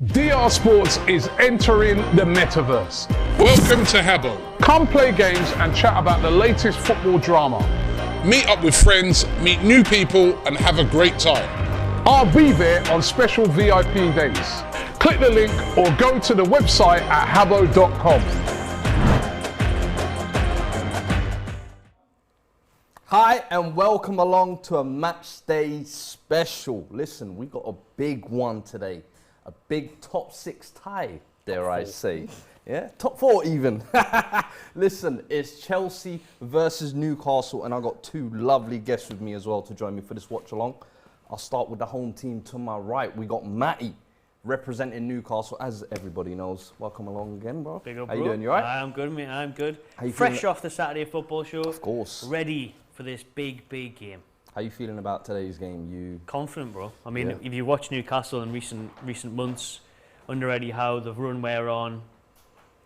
DR Sports is entering the metaverse. Welcome to Habbo. Come play games and chat about the latest football drama. Meet up with friends, meet new people, and have a great time. I'll be there on special VIP days. Click the link or go to the website at habbo.com. Hi and welcome along to a match day special. Listen, we got a big one today. A big top 6 tie, dare I say. Yeah, top 4 even. Listen, it's Chelsea versus Newcastle, and I've got 2 lovely guests with me as well to join me for this watch along. I'll start with the home team to my right. We got Matty representing Newcastle, as everybody knows. Welcome along again, bro. Big up, How bro. you doing? You alright? I'm good, mate. I'm good. How you Fresh feeling? off the Saturday football show. Of course. Ready for this big game. How you feeling about today's game? You Confident, bro. I mean, Yeah. if you watch Newcastle in recent months, under Eddie Howe, the run we're on,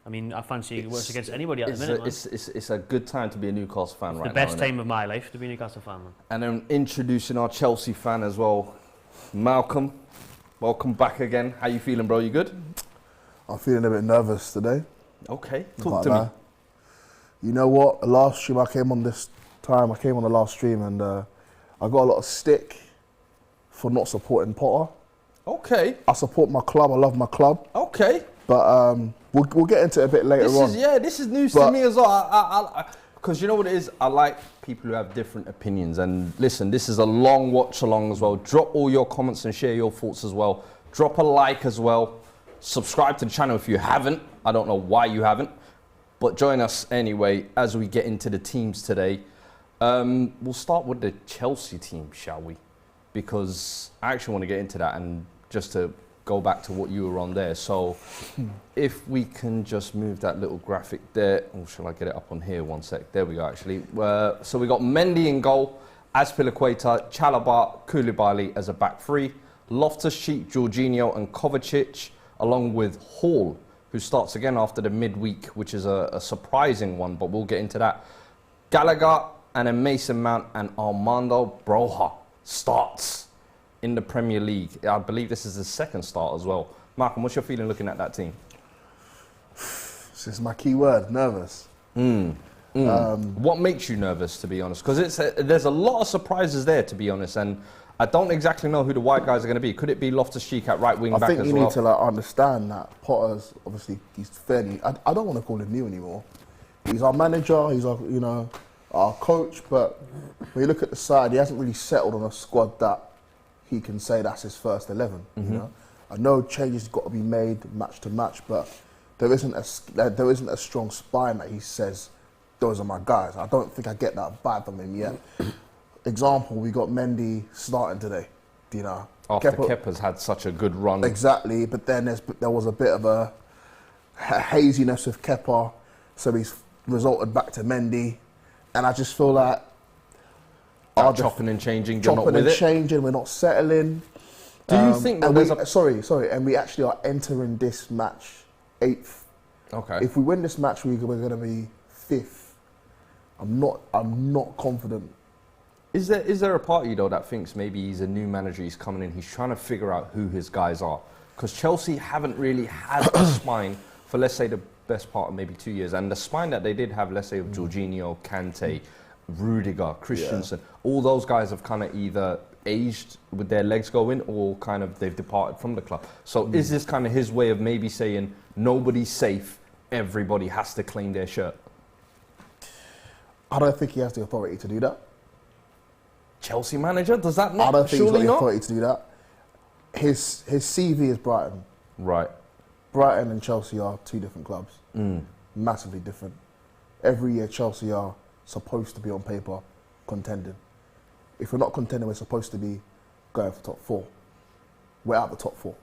I mean, I fancy it works against anybody at the minute, man. it's a good time to be a Newcastle fan right now. The best isn't it? time of my life to be a Newcastle fan, man. And then introducing our Chelsea fan as well, Malcom. Welcome back again. How you feeling, bro? You good? I'm feeling a bit nervous today. Okay, Can't talk to lie. me. You know what? The last stream I came on the last stream and I got a lot of stick for not supporting Potter. Okay, I support my club. I love my club. okay. But we'll get into it a bit later on. This is news to But- me as well. Because you know what it is? I like people who have different opinions. And listen, this is a long watch along as well. Drop all your comments and share your thoughts as well. Drop a like as well. Subscribe to the channel if you haven't. I don't know why you haven't. But join us anyway as we get into the teams today. We'll start with the Chelsea team, shall we? Because I actually want to get into that and just to go back to what you were on there. So if we can just move that little graphic there. Oh, shall I get it up on here? One sec. There we go, actually. So we got Mendy in goal, Azpilicueta, Chalobah, Koulibaly as a back three, Loftus-Cheek, Jorginho and Kovacic, along with Hall, who starts again after the midweek, which is a surprising one, but we'll get into that. Gallagher, and then Mason Mount and Armando Broja starts in the Premier League. I believe this is his second start as well. Malcolm, what's your feeling looking at that team? This is my key word, nervous. What makes you nervous, to be honest? Because there's a lot of surprises there, to be honest, and I don't exactly know who the white guys are going to be. Could it be Loftus-Cheek at right wing I back think as you well? need to understand that Potter's obviously he's fairly. I don't want to call him new anymore. He's our manager. He's our coach. But when you look at the side, he hasn't really settled on a squad that he can say that's his first 11. You know, I know changes got to be made match to match, but there isn't a strong spine that he says those are my guys. I don't think I get that vibe from him yet. Example, we got Mendy starting today. You know, After Kepa's had such a good run. Exactly, but then there was a bit of a haziness with Kepa, so he's resulted back to Mendy, and I just feel like Chopping and changing, you're not chopping with and it. changing, we're not settling. Do you think that and there's and we actually are entering this match 8th. Okay. If we win this match, we're going to be 5th. I'm not confident. Is there a part of you though that thinks maybe he's a new manager, he's coming in, he's trying to figure out who his guys are? Because Chelsea haven't really had a spine for, let's say, the best part of maybe 2 years. And the spine that they did have, let's say, of Jorginho, Kante, Rudiger, Christensen, all those guys have kind of either aged with their legs going or kind of they've departed from the club. So is this kind of his way of maybe saying nobody's safe, everybody has to claim their shirt? I don't think he has the authority to do that. Chelsea manager, does that not? I don't think he's got Surely the not. authority to do that. His CV is Brighton. Right. Brighton and Chelsea are 2 different clubs. Massively different. Every year Chelsea are supposed to be on paper contending. If we're not contending, we're supposed to be going for top 4. We're out the top 4.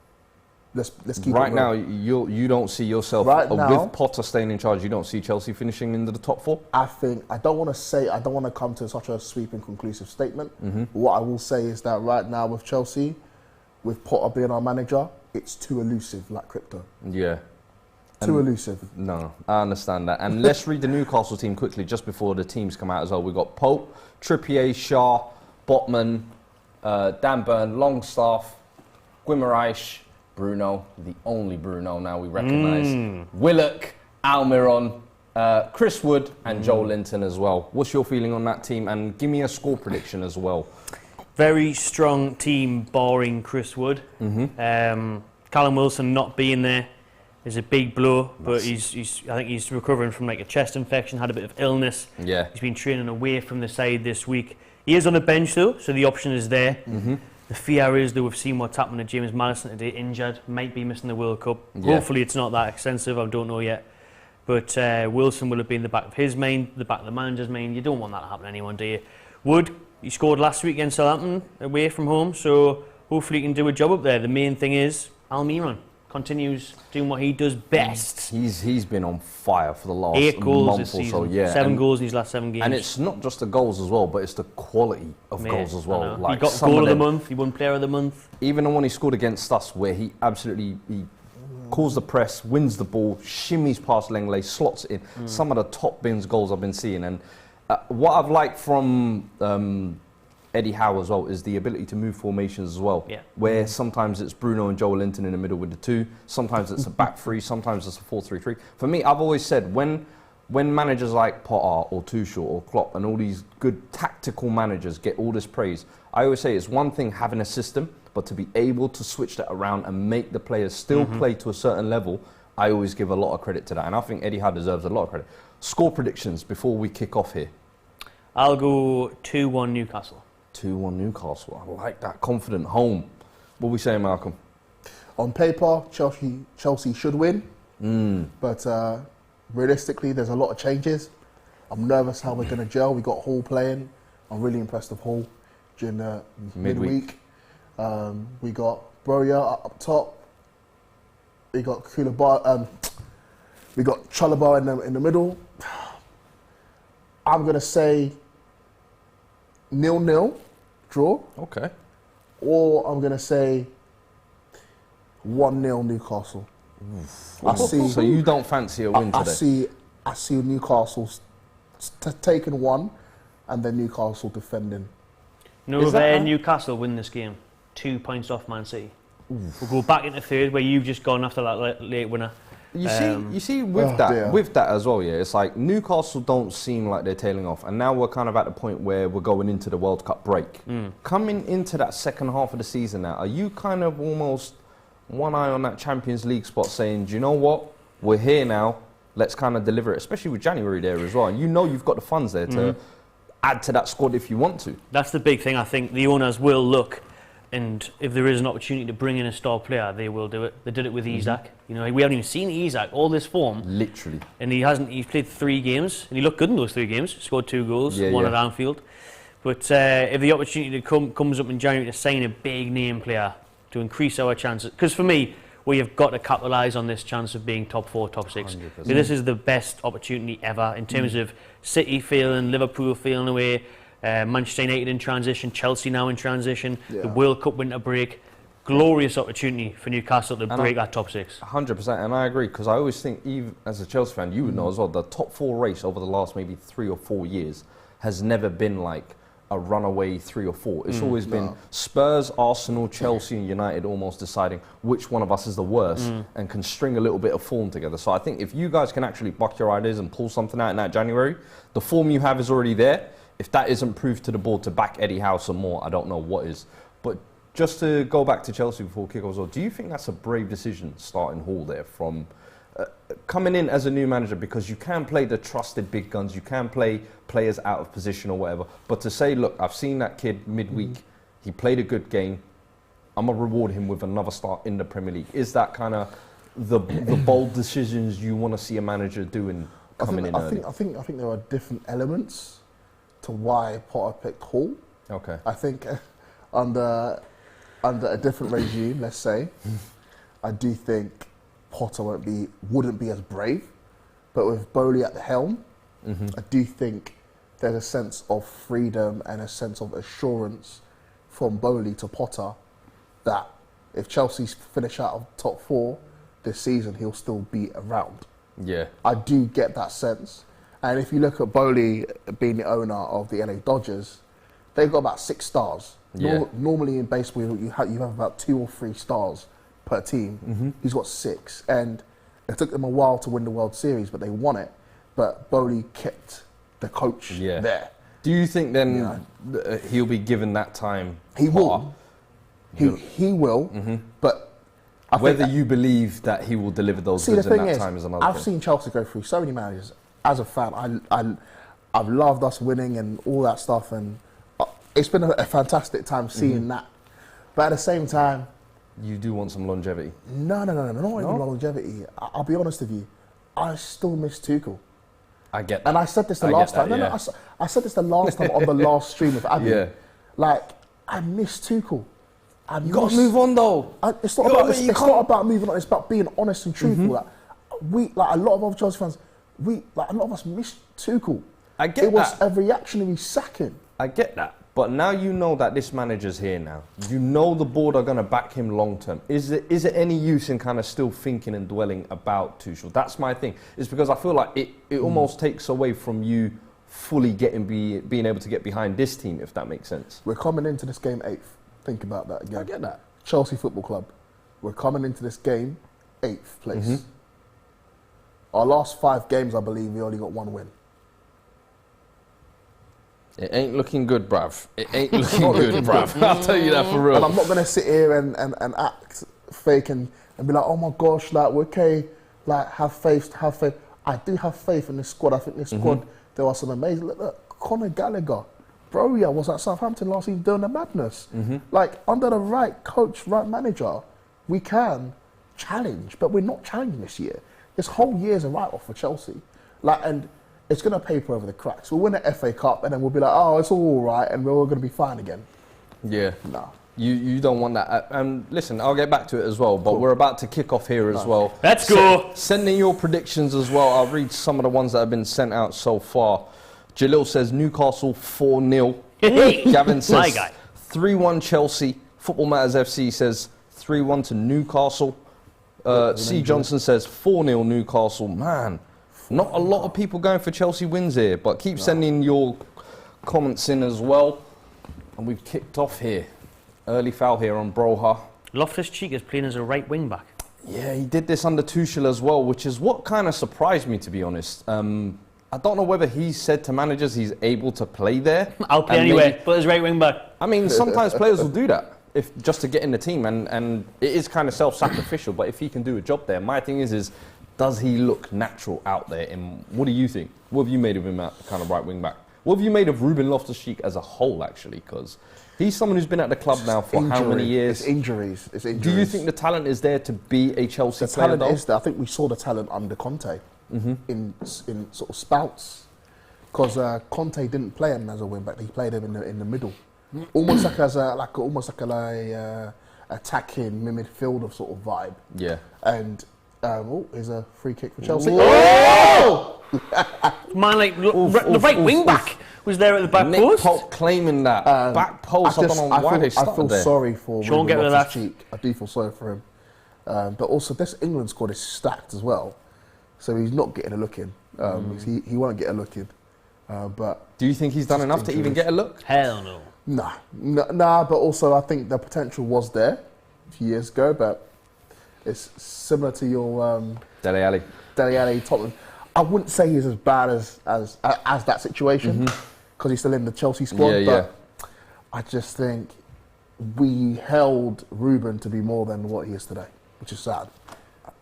Let's keep Right it now, real. you don't see yourself Right now- with Potter staying in charge. You don't see Chelsea finishing into the top 4. I don't want to come to such a sweeping conclusive statement. What I will say is that right now with Chelsea, with Potter being our manager, it's too elusive, like crypto. Yeah. Too elusive. No, I understand that. And let's read the Newcastle team quickly just before the teams come out as well. We've got Pope, Trippier, Shaw, Botman, Dan Burn, Longstaff, Guimaraes, Bruno, the only Bruno now we recognise. Willock, Almiron, Chris Wood and Joe Linton as well. What's your feeling on that team? And give me a score prediction as well. Very strong team, barring Chris Wood. Callum Wilson not being there is a big blow, but I think he's recovering from like a chest infection, had a bit of illness. Yeah. He's been training away from the side this week. He is on the bench though, so the option is there. The fear is that we've seen what's happened to James Maddison today, injured, might be missing the World Cup. Yeah. Hopefully it's not that extensive, I don't know yet. But Wilson will have been in the back of his mind, the back of the manager's mind. You don't want that to happen to anyone, do you? Wood, he scored last week against Southampton away from home, so hopefully he can do a job up there. The main thing is Almiron continues doing what he does best. He's been on fire for the last 8 goals month this or season. so. Yeah, 7 goals in his last 7 games. And it's not just the goals as well, but it's the quality of goals as well. He got goal of the month. He won player of the month. Even the one he scored against us, where he absolutely calls the press, wins the ball, shimmies past Langley, slots it in. Some of the top bins goals I've been seeing, and what I've liked from Eddie Howe as well is the ability to move formations as well. Yeah. Where sometimes it's Bruno and Joel Linton in the middle with the 2, sometimes it's a back 3, sometimes it's a 4-3-3. For me, I've always said when managers like Potter or Tuchel or Klopp and all these good tactical managers get all this praise, I always say it's one thing having a system, but to be able to switch that around and make the players still play to a certain level, I always give a lot of credit to that. And I think Eddie Howe deserves a lot of credit. Score predictions before we kick off here. I'll go 2-1 Newcastle. 2-1 Newcastle. I like that. Confident home. What are we saying, Malcolm? On paper, Chelsea should win. But realistically, there's a lot of changes. I'm nervous how we're going to gel. We got Hall playing. I'm really impressed with Hall during the midweek. We got Broya up top. We got Koulibaly. We got Chalobah in the middle. I'm going to say 0-0 draw. Okay. Or I'm going to say 1-0 Newcastle. So you don't fancy a win today? I see Newcastle taking 1 and then Newcastle defending. Newcastle win this game. 2 points off Man City. We'll go back into third where you've just gone after that late winner. You see, with that as well, yeah, it's like Newcastle don't seem like they're tailing off, and now we're kind of at the point where we're going into the World Cup break. Coming into that second half of the season now, are you kind of almost one eye on that Champions League spot, saying, do you know what, we're here now, let's kind of deliver it, especially with January there as well, and you know you've got the funds there to add to that squad if you want to. That's the big thing. I think the owners will look, and if there is an opportunity to bring in a star player, they will do it. They did it with Isak. You know, we haven't even seen Isak all this form. Literally. And he's played 3 games, and he looked good in those 3 games. Scored 2 goals, one at Anfield. But if the opportunity comes up in January to sign a big name player to increase our chances, because for me, we have got to capitalise on this chance of being top 4, top 6. So this is the best opportunity ever in terms of City failing, Liverpool failing away, Manchester United in transition, Chelsea now in transition, the World Cup winter break. Glorious opportunity for Newcastle to break that top 6. 100%, and I agree, because I always think, even as a Chelsea fan, you would know as well, the top 4 race over the last maybe 3 or 4 years has never been like a runaway 3 or 4. It's always been Spurs, Arsenal, Chelsea and United almost deciding which one of us is the worst and can string a little bit of form together. So I think if you guys can actually buck your ideas and pull something out in that January, the form you have is already there. If that isn't proof to the board to back Eddie Howe some more, I don't know what is. But just to go back to Chelsea before kick-off as well, do you think that's a brave decision starting Hall there from coming in as a new manager, because you can play the trusted big guns, you can play players out of position or whatever, but to say, look, I've seen that kid midweek, he played a good game, I'm going to reward him with another start in the Premier League. Is that kind of the bold decisions you want to see a manager doing coming in early? I think there are different elements to why Potter picked Hall. Okay. I think under a different regime, let's say, I do think Potter wouldn't be as brave, but with Bowley at the helm, I do think there's a sense of freedom and a sense of assurance from Bowley to Potter that if Chelsea finish out of top 4 this season, he'll still be around. Yeah, I do get that sense. And if you look at Bowley being the owner of the LA Dodgers, they've got about 6 stars. Normally in baseball, you have about 2 or 3 stars per team. He's got 6, and it took them a while to win the World Series, but they won it. But Bowley kept the coach there. Do you think then he'll be given that time? He will. He will. But whether you believe that he will deliver those goods in that time is another thing. I've seen Chelsea go through so many managers. As a fan, I've loved us winning and all that stuff, and it's been a fantastic time seeing that. But at the same time, you do want some longevity. No, not even longevity. I'll be honest with you, I still miss Tuchel. I get that. And I said this the last time. I said this the last time on the last stream with Abby. Yeah. Like, I miss Tuchel. You got to move on though. It's not about moving on. It's about being honest and truthful. Like a lot of other Chelsea fans, a lot of us miss Tuchel. I get that. It was a reactionary sacking. I get that. But now you know that this manager's here now. You know the board are going to back him long term. Is it any use in kind of still thinking and dwelling about Tuchel? That's my thing. It's because I feel like it almost takes away from you fully being able to get behind this team, if that makes sense. We're coming into this game 8th. Think about that again. I get that. Chelsea Football Club. We're coming into this game 8th place. Our last 5 games, I believe, we only got 1 win. It ain't looking good, bruv. It ain't looking good, bruv. I'll tell you that for real. And I'm not going to sit here and act fake and be like, oh my gosh, like, we're okay, like, have faith. I do have faith in this squad. I think this squad, there are some amazing... Look, Conor Gallagher. Bro, I was at Southampton last season doing the madness. Like, under the right coach, right manager, we can challenge, but we're not challenging this year. This whole year's a write-off for Chelsea. Like, and it's going to paper over the cracks. We'll win the FA Cup and then we'll be like, oh, it's all right, and we're all going to be fine again. Yeah. No. You don't want that. Listen, I'll get back to it as well, but we're about to kick off here as well. Let's go. Send in your predictions as well. I'll read some of the ones that have been sent out so far. Jalil says Newcastle 4-0. Gavin says 3-1 Chelsea. Football Matters FC says 3-1 to Newcastle. C. Johnson says 4-0 Newcastle. Man, not a lot of people going for Chelsea wins here, but keep sending your comments in as well. And we've kicked off here. Early foul here on Broha. Loftus-Cheek is playing as a right wing back. Yeah, he did this under Tuchel as well, which is what kind of surprised me, to be honest. I don't know whether he said to managers he's able to play there. I'll play anyway, but as right wing back. I mean, sometimes players will do that just to get in the team, and it is kind of self-sacrificial. But if he can do a job there, my thing is does he look natural out there? And what do you think? What have you made of him at kind of right wing back? What have you made of Ruben Loftus-Cheek as a whole, actually? Because he's someone who's been at the club now for how many years? It's injuries. Do you think the talent is there to be a Chelsea player? The talent is there. I think we saw the talent under Conte in sort of spouts, because Conte didn't play him as a wing back. He played him in the middle, almost like as a attacking midfielder sort of vibe. Yeah. And here's a free kick for Chelsea. Man, like the right wing back was there at the back Nick post. Pope claiming that back post. I don't know why they started I feel there. sorry for Sean, get rid of that. Cheek. I do feel sorry for him, but also this England squad is stacked as well, so he's not getting a look in. He won't get a look in. But do you think he's done enough to even get a look? Hell no. Nah. But also, I think the potential was there a few years ago, but it's similar to your Dele Alli, Tottenham. I wouldn't say he's as bad as that situation, because he's still in the Chelsea squad. But I just think we held Ruben to be more than what he is today, which is sad.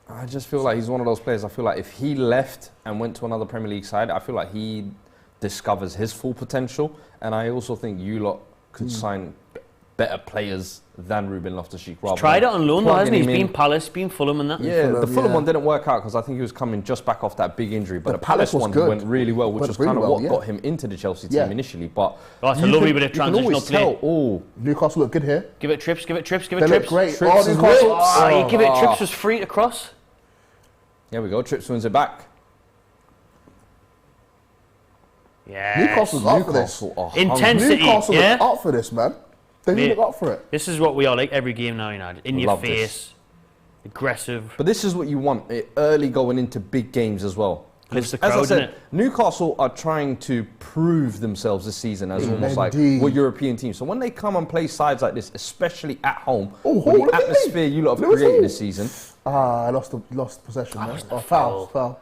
I just feel like he's one of those players. I feel like if he left and went to another Premier League side, I feel like he discovers his full potential. And I also think you lot could sign better players than Ruben Loftus-Cheek. He's tried it on loan, hasn't he? He's been Palace, been Fulham and that. Yeah, the Fulham one didn't work out because I think he was coming just back off that big injury. But the Palace one went really well, which was kind of what got him into the Chelsea team initially. But it's a lovely bit of transitional play. Newcastle look good here. Give it Trips. They Trips. look great. You give it Trips was free to cross. There we go. Trips wins it back. Yeah. Newcastle's up for this. Intensity. Newcastle look up for this, man. They look up for it. This is what we are like every game now, United. In your face, aggressive. But this is what you want early going into big games as well. Lives the As crowd, I said, innit? Newcastle are trying to prove themselves this season as almost like Indeed. we're European teams. So when they come and play sides like this, especially at home, Oh, with look the at me. atmosphere you lot have Lewis created Hall. this season, I lost possession. There. wasn't a Foul.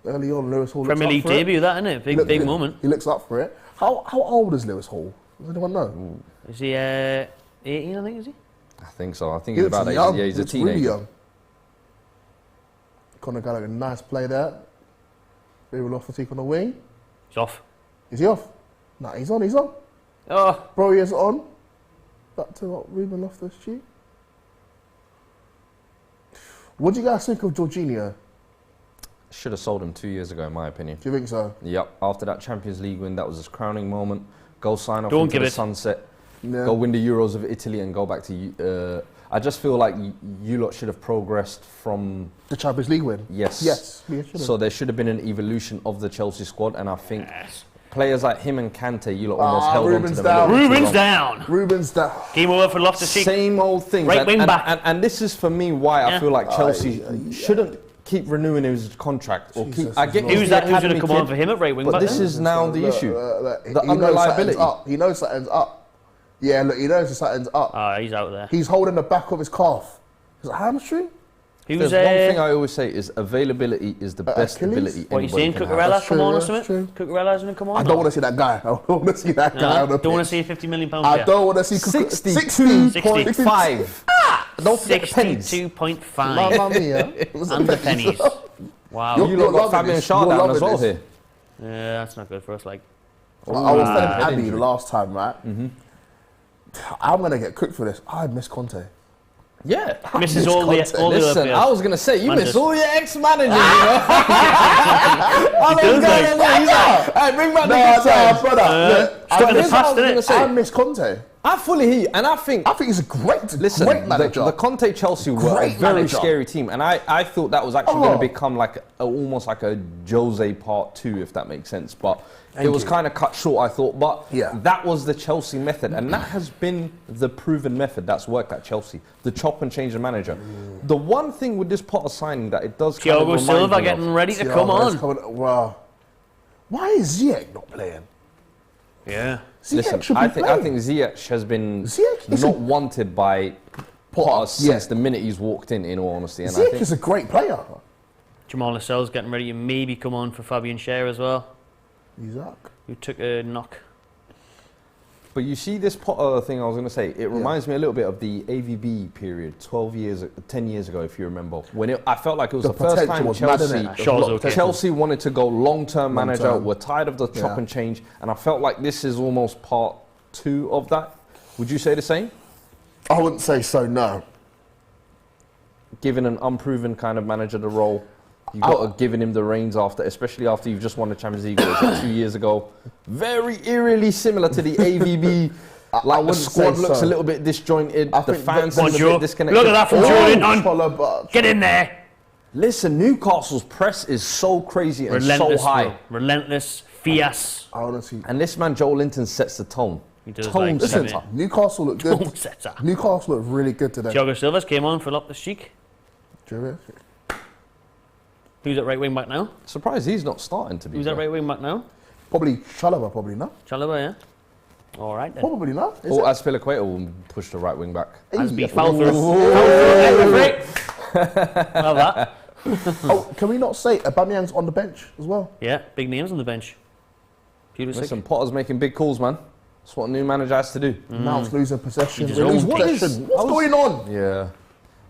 Early on, Lewis Hall. Premier looks League up for it. debut, that, innit? Big moment. He looks up for it. How old is Lewis Hall? Does anyone know? Is he 18, I think, is he? I think so. I think He he's looks about young. he's He a looks teenager. really young. Connor got a nice play there. Ruben Loftus-Cheek on the wing. He's off. Is he off? Nah, he's on. Oh, Bro, he is on. Back to what, Ruben Loftus-Cheek. What do you guys think of Jorginho? Should have sold him 2 years ago, in my opinion. Do you think so? Yep. After that Champions League win, that was his crowning moment. Go sign off Don't into give the it. sunset. Yeah. Go win the Euros of Italy and go back to. I just feel like you lot should have progressed from. The Champions League win? Yes. Yes, we should have. So there should have been an evolution of the Chelsea squad, and I think players like him and Kante, you lot almost held on to Ruben's them. down. a little bit too Ruben's long. down. Ruben's down. Game over for Loftus-Cheek. Same old thing. Right wing back. And this is for me why I Yeah. feel like Chelsea shouldn't keep renewing his contract or Jesus, keep. I get he's he's Who's the that? Who's going academy to come on kid, for him at right wing but back? this then? is now the issue. The The unreliability. He knows something's up. Yeah, look, he knows something's up. Ah, he's out there. He's holding the back of his calf. Is it hamstring? Who's There's one thing I always say is availability is the best Achilles? ability. What are you anybody saying? can have. Cucurella That's come true, on or that's something? true. Cucurella's going to come on? I don't want to see that guy. I don't want to see that guy on the Don't want pitch. to see a £50 million I player. don't want to see 62.5. Don't forget the pennies. 62.5. Mamma mia. And the pennies. Wow. You're- You lot got loving Fabian this. Schär You're down as loving well this. here. Yeah, that's not good for us. Like, I was telling head Abby injury. last time, right? I'm going to get cooked for this. I miss Conte. Yeah. misses miss all the Conte. other Listen, players. I was going to say, you miss Manchester. all your ex-managers, you know? I does, was like- going to he's like, hey, bring back the No, good times. brother. Look, Stuck in the Here's what I past, was gonna innit? say. I miss Conte. I fully hear you, and I think He's a great listen, manager. the Conte Chelsea were Great a very manager. scary team, and I thought that was actually going Oh. to become like almost like a Jose part 2, if that makes sense. But it was kind of cut short, I thought. But Yeah. that was the Chelsea method, and that has been the proven method that's worked at Chelsea. The chop and change the manager. The one thing with this Potter signing that it does kind of Thiago remind Silva me getting of, ready to come on. Wow. Why is Ziyech not playing? Yeah. Ziyech Listen, should be I think playing. Ziyech has been Ziyech is not a- wanted by Potter since yeah. the minute he's walked in all honesty. And I Ziyech think is a great player. Jamal Lascelles getting ready to maybe come on for Fabian Schär as well, Isaac. who took a knock. But you see this Potter thing I was going to say, it reminds me a little bit of the AVB period, 10 years ago, if you remember. When I felt like it was The the first potential time was mad, Chelsea, innit? Shaw's okay. Chelsea wanted to go long-term manager, Long-term. were tired of the chop Yeah. and change, and I felt like this is almost part 2 of that. Would you say the same? I wouldn't say so, no. Giving an unproven kind of manager the role, you've got to giving him the reins after, especially after you've just won the Champions League 2 years ago. Very eerily similar to the AVB. Like the wouldn't squad say looks so. a little bit disjointed. I The think fans that- seem a Bonjour. bit disconnected. Look at that from Jordan on. Chalobah. Get in there. Listen, Newcastle's press is so crazy and Relentless, so high. bro. Relentless, fierce. Honestly. And this man, Joel Linton, sets the tone. He does Tone like setter. seven. Newcastle look good. Tone setter. Newcastle look really good today. Thiago Silva's came on for Loftus-Cheek. Do you know? Who's at right wing back now? Surprised he's not starting to be. Who's at right wing back now? Probably Chalobah, probably not. Chalobah, yeah. All right then. Probably not. Is Or it? Azpilicueta will push the right wing back. Has be Hey. foul for us. Love that. Oh, can we not say Aubameyang's on the bench as well? Yeah, big names on the bench. Pulisic. Listen, Potter's making big calls, man. That's what a new manager has to do. Mount's losing possession. He We lose deserves it. possession. What's going on? Yeah.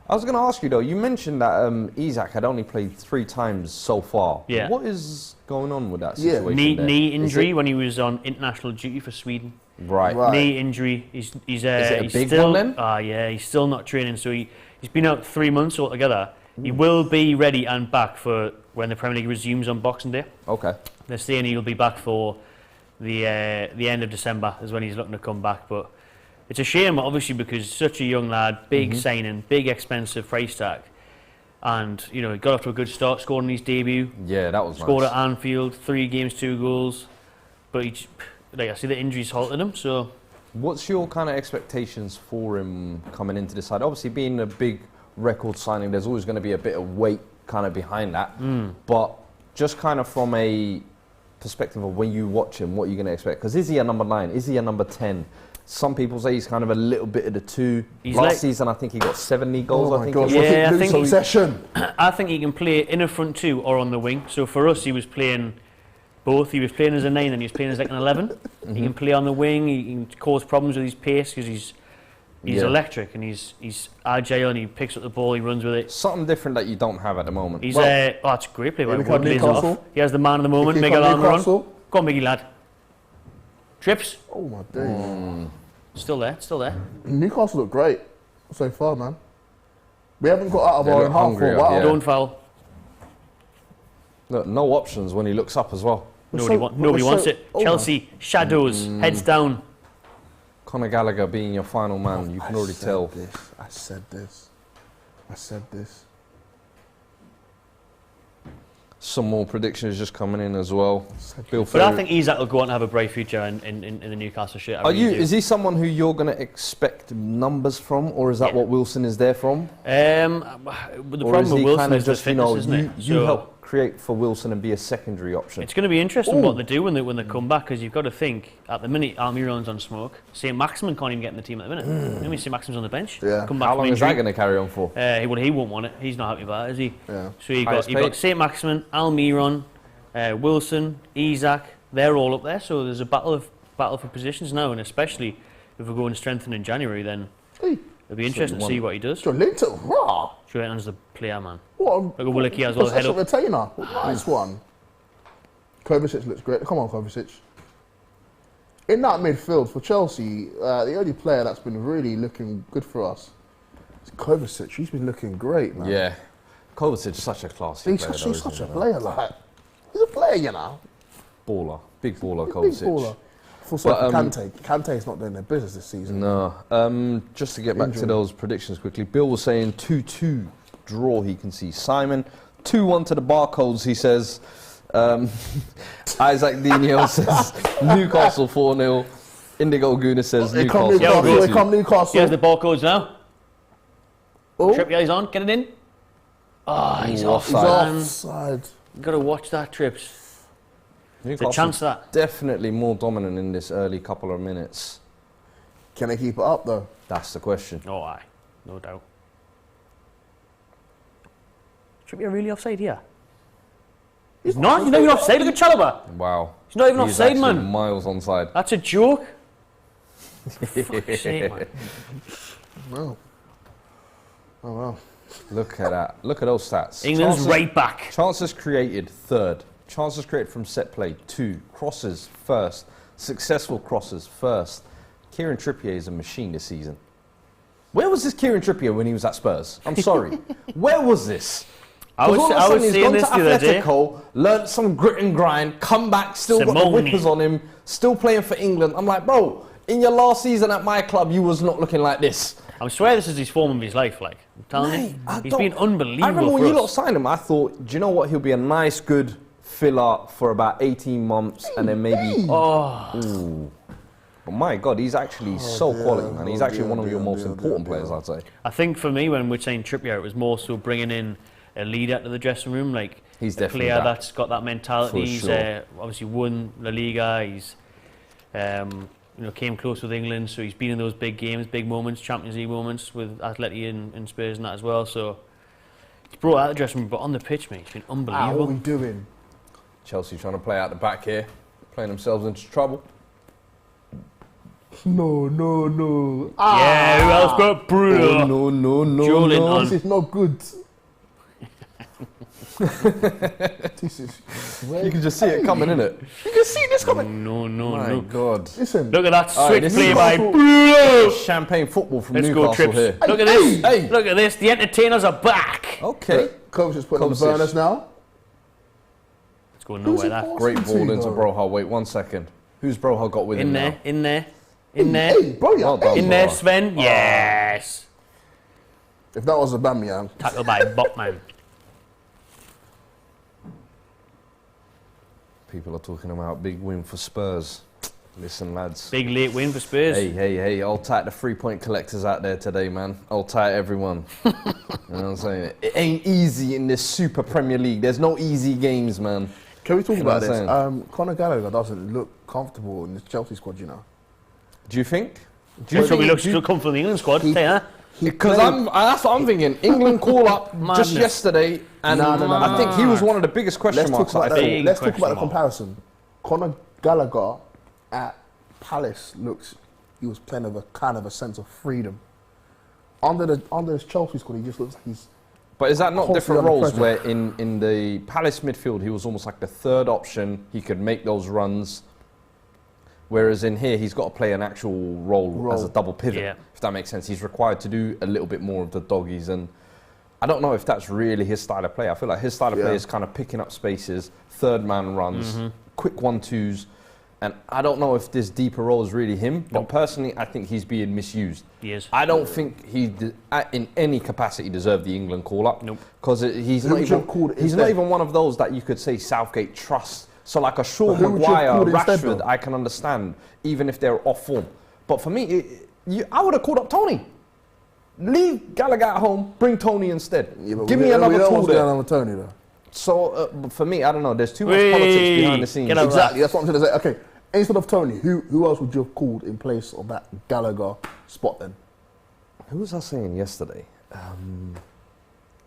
I was going to ask you, though, you mentioned that Isak had only played 3 times so far. Yeah. What is going on with that Yeah. situation there? Knee Is injury it- when he was on international duty for Sweden. Right. Right. Knee injury. He's it a he's big still, one then? Yeah, he's still not training. So he's been out 3 months altogether. He will be ready and back for when the Premier League resumes on Boxing Day. Okay. They're saying he'll be back for the end of December is when he's looking to come back. But it's a shame, obviously, because such a young lad, big signing, big expensive price tag, and he got off to a good start, scored in his debut, Yeah, that was scored nice. at Anfield, 3 games, 2 goals. But I see the injuries halted him. So What's your kind of expectations for him coming into this side? Obviously, being a big record signing, there's always going to be a bit of weight kind of behind that. But just kind of from a perspective of when you watch him, what you're going to expect. Because is he a number 9? Is he a number 10? Some people say he's kind of a little bit of the 2. Last season, I think he got 70 goals. I think. Yeah, I think Succession. I think he can play in a front 2 or on the wing. So for us, he was playing both. He was playing as a 9 and he was playing as like an 11. He can play on the wing. He can cause problems with his pace because he's electric and he's agile and he picks up the ball, he runs with it. Something different that you don't have at the moment. He's it's a great play by Wood. Newcastle. He has the man of the moment, Miguel Almiron. Go on, Miggy lad. Trips. Oh my days. Still there. Newcastle look great so far, man. We haven't got out of our own half for a while. Yeah. Don't foul. Look, no options when he looks up as well. Nobody wants it. Chelsea, shadows, heads down. Conor Gallagher being your final man, you can already tell. I said this. Some more predictions just coming in as well. But I think Isak will go on to have a bright future in the Newcastle shirt. Is he someone who you're going to expect numbers from, or is that what Wilson is there from? The problem with Wilson is just fitness, isn't it? You help create for Wilson and be a secondary option. It's going to be interesting what they do when they come back, because you've got to think, at the minute, Almiron's on smoke. St. Maximin can't even get in the team at the minute. I mean, St. Maximin's on the bench. Yeah. How long is that going to carry on for? He won't want it. He's not happy about it, is he? Yeah. So you've got St. Maximin, Almiron, Wilson, Isak. They're all up there. So there's a battle for positions now, and especially if we're going strengthen in January, then it'll be interesting to see what he does. Joelinton, raw. Joelinton's the player, man. What Look at Willocky as well. Head up. Retainer. Nice one. Kovacic looks great. Come on, Kovacic. In that midfield for Chelsea, the only player that's been really looking good for us is Kovacic. He's been looking great, man. Yeah. Kovacic is such a classy player. He's such a player, like. He's a player, you know. Baller. Big baller, Kovacic. Big baller. For Kante. Kante's not doing their business this season. No. Just to get back to those predictions quickly, Bill was saying 2-2 draw he can see. Simon, 2-1 to the Barcodes, he says. Isaac Dino says Newcastle 4-0. Indigo Guna says Newcastle. Here come Newcastle. Here's the Barcodes now. Oh. Trippier, he's on. Get it in. Oh, he's offside. You've got to watch that, Trips. There's a chance that. Definitely more dominant in this early couple of minutes. Can they keep it up, though? That's the question. Oh, aye. No doubt. Trippier really offside here? He's not even offside. Look at Chalobah. Wow. He's not even offside, man. Miles onside. That's a joke. Fuck's sake, man. No. Oh, well. Look at that. Look at those stats. England's right back. Chances created, 3rd. Chances created from set play, 2. Crosses, 1st. Successful crosses, 1st. Kieran Trippier is a machine this season. Where was this Kieran Trippier when he was at Spurs? I'm sorry. Where was this? I was seeing this the other day. Learned some grit and grind, come back, still got the whippers on him, still playing for England. I'm like, bro, in your last season at my club, you was not looking like this. I swear this is his form of his life, like. I'm telling you. He's been unbelievable. I remember when you lot signed him, I thought, do you know what? He'll be a nice, good filler for about 18 months and then maybe... Ooh. But my God, he's actually so quality, man. He's actually one of your most important players, I'd say. I think for me, when we're saying Trippier, it was more so bringing in a leader to the dressing room, like he's a player that's got that mentality. He's sure. Obviously won La Liga. He's came close with England, so he's been in those big games, big moments, Champions League moments with Atleti and Spurs and that as well. So he's brought out the dressing room, but on the pitch, mate, it's been unbelievable. What are we doing? Chelsea trying to play out the back here, playing themselves into trouble. No. Yeah, who else but Bruno? No. Joelinton. This is not good. You can just see it coming, innit? You can see this coming. No. My God. Listen. Look at that swift play by Bruno. Champagne football from Let's Newcastle go, Trips. here. Look at this. Hey. Look at this. The entertainers are back. Okay. Coach is putting on the burners now. It's going nowhere, that. Great ball into Broha. Wait 1 second. Who's Broha got with him now? In there. Hey, bro, well done, in there, Sven. Yes. If that was Aubameyang. Tackled by Botman. People are talking about big win for Spurs. Listen, lads. Big late win for Spurs. Hey, I'll tight the 3-point collectors out there today, man. I'll tight everyone. You know what I'm saying? It ain't easy in this Super Premier League. There's no easy games, man. Can we talk You know about what this? I'm Conor Gallagher doesn't look comfortable in the Chelsea squad, you know. Do you think? So he looks to come from the England squad. Because that's what I'm thinking. England call up just yesterday, and I think he was one of the biggest question marks. Let's talk about the comparison. Conor Gallagher at Palace he was playing with a kind of a sense of freedom. Under his Chelsea squad, he just looks like he's. But is that not different roles where in the Palace midfield, he was almost like the third option, he could make those runs, whereas in here, he's got to play an actual role as a double pivot, if that makes sense. He's required to do a little bit more of the doggies, and I don't know if that's really his style of play. I feel like his style of play is kind of picking up spaces, third man runs, quick 1-2s, and I don't know if this deeper role is really him, but personally, I think he's being misused. He is. I don't think he, in any capacity, deserved the England call-up. Nope. Because he's not even one of those that you could say Southgate trusts. So like a Sean Maguire, Rashford, I can understand, even if they're off form. But for me, I would have called up Tony. Leave Gallagher at home, bring Tony instead. Give me another tool there. Tony, though. So for me, I don't know. There's too much politics behind the scenes. Exactly, that's what I'm trying to say. Okay, instead of Tony, who else would you have called in place of that Gallagher spot then? Who was I saying yesterday?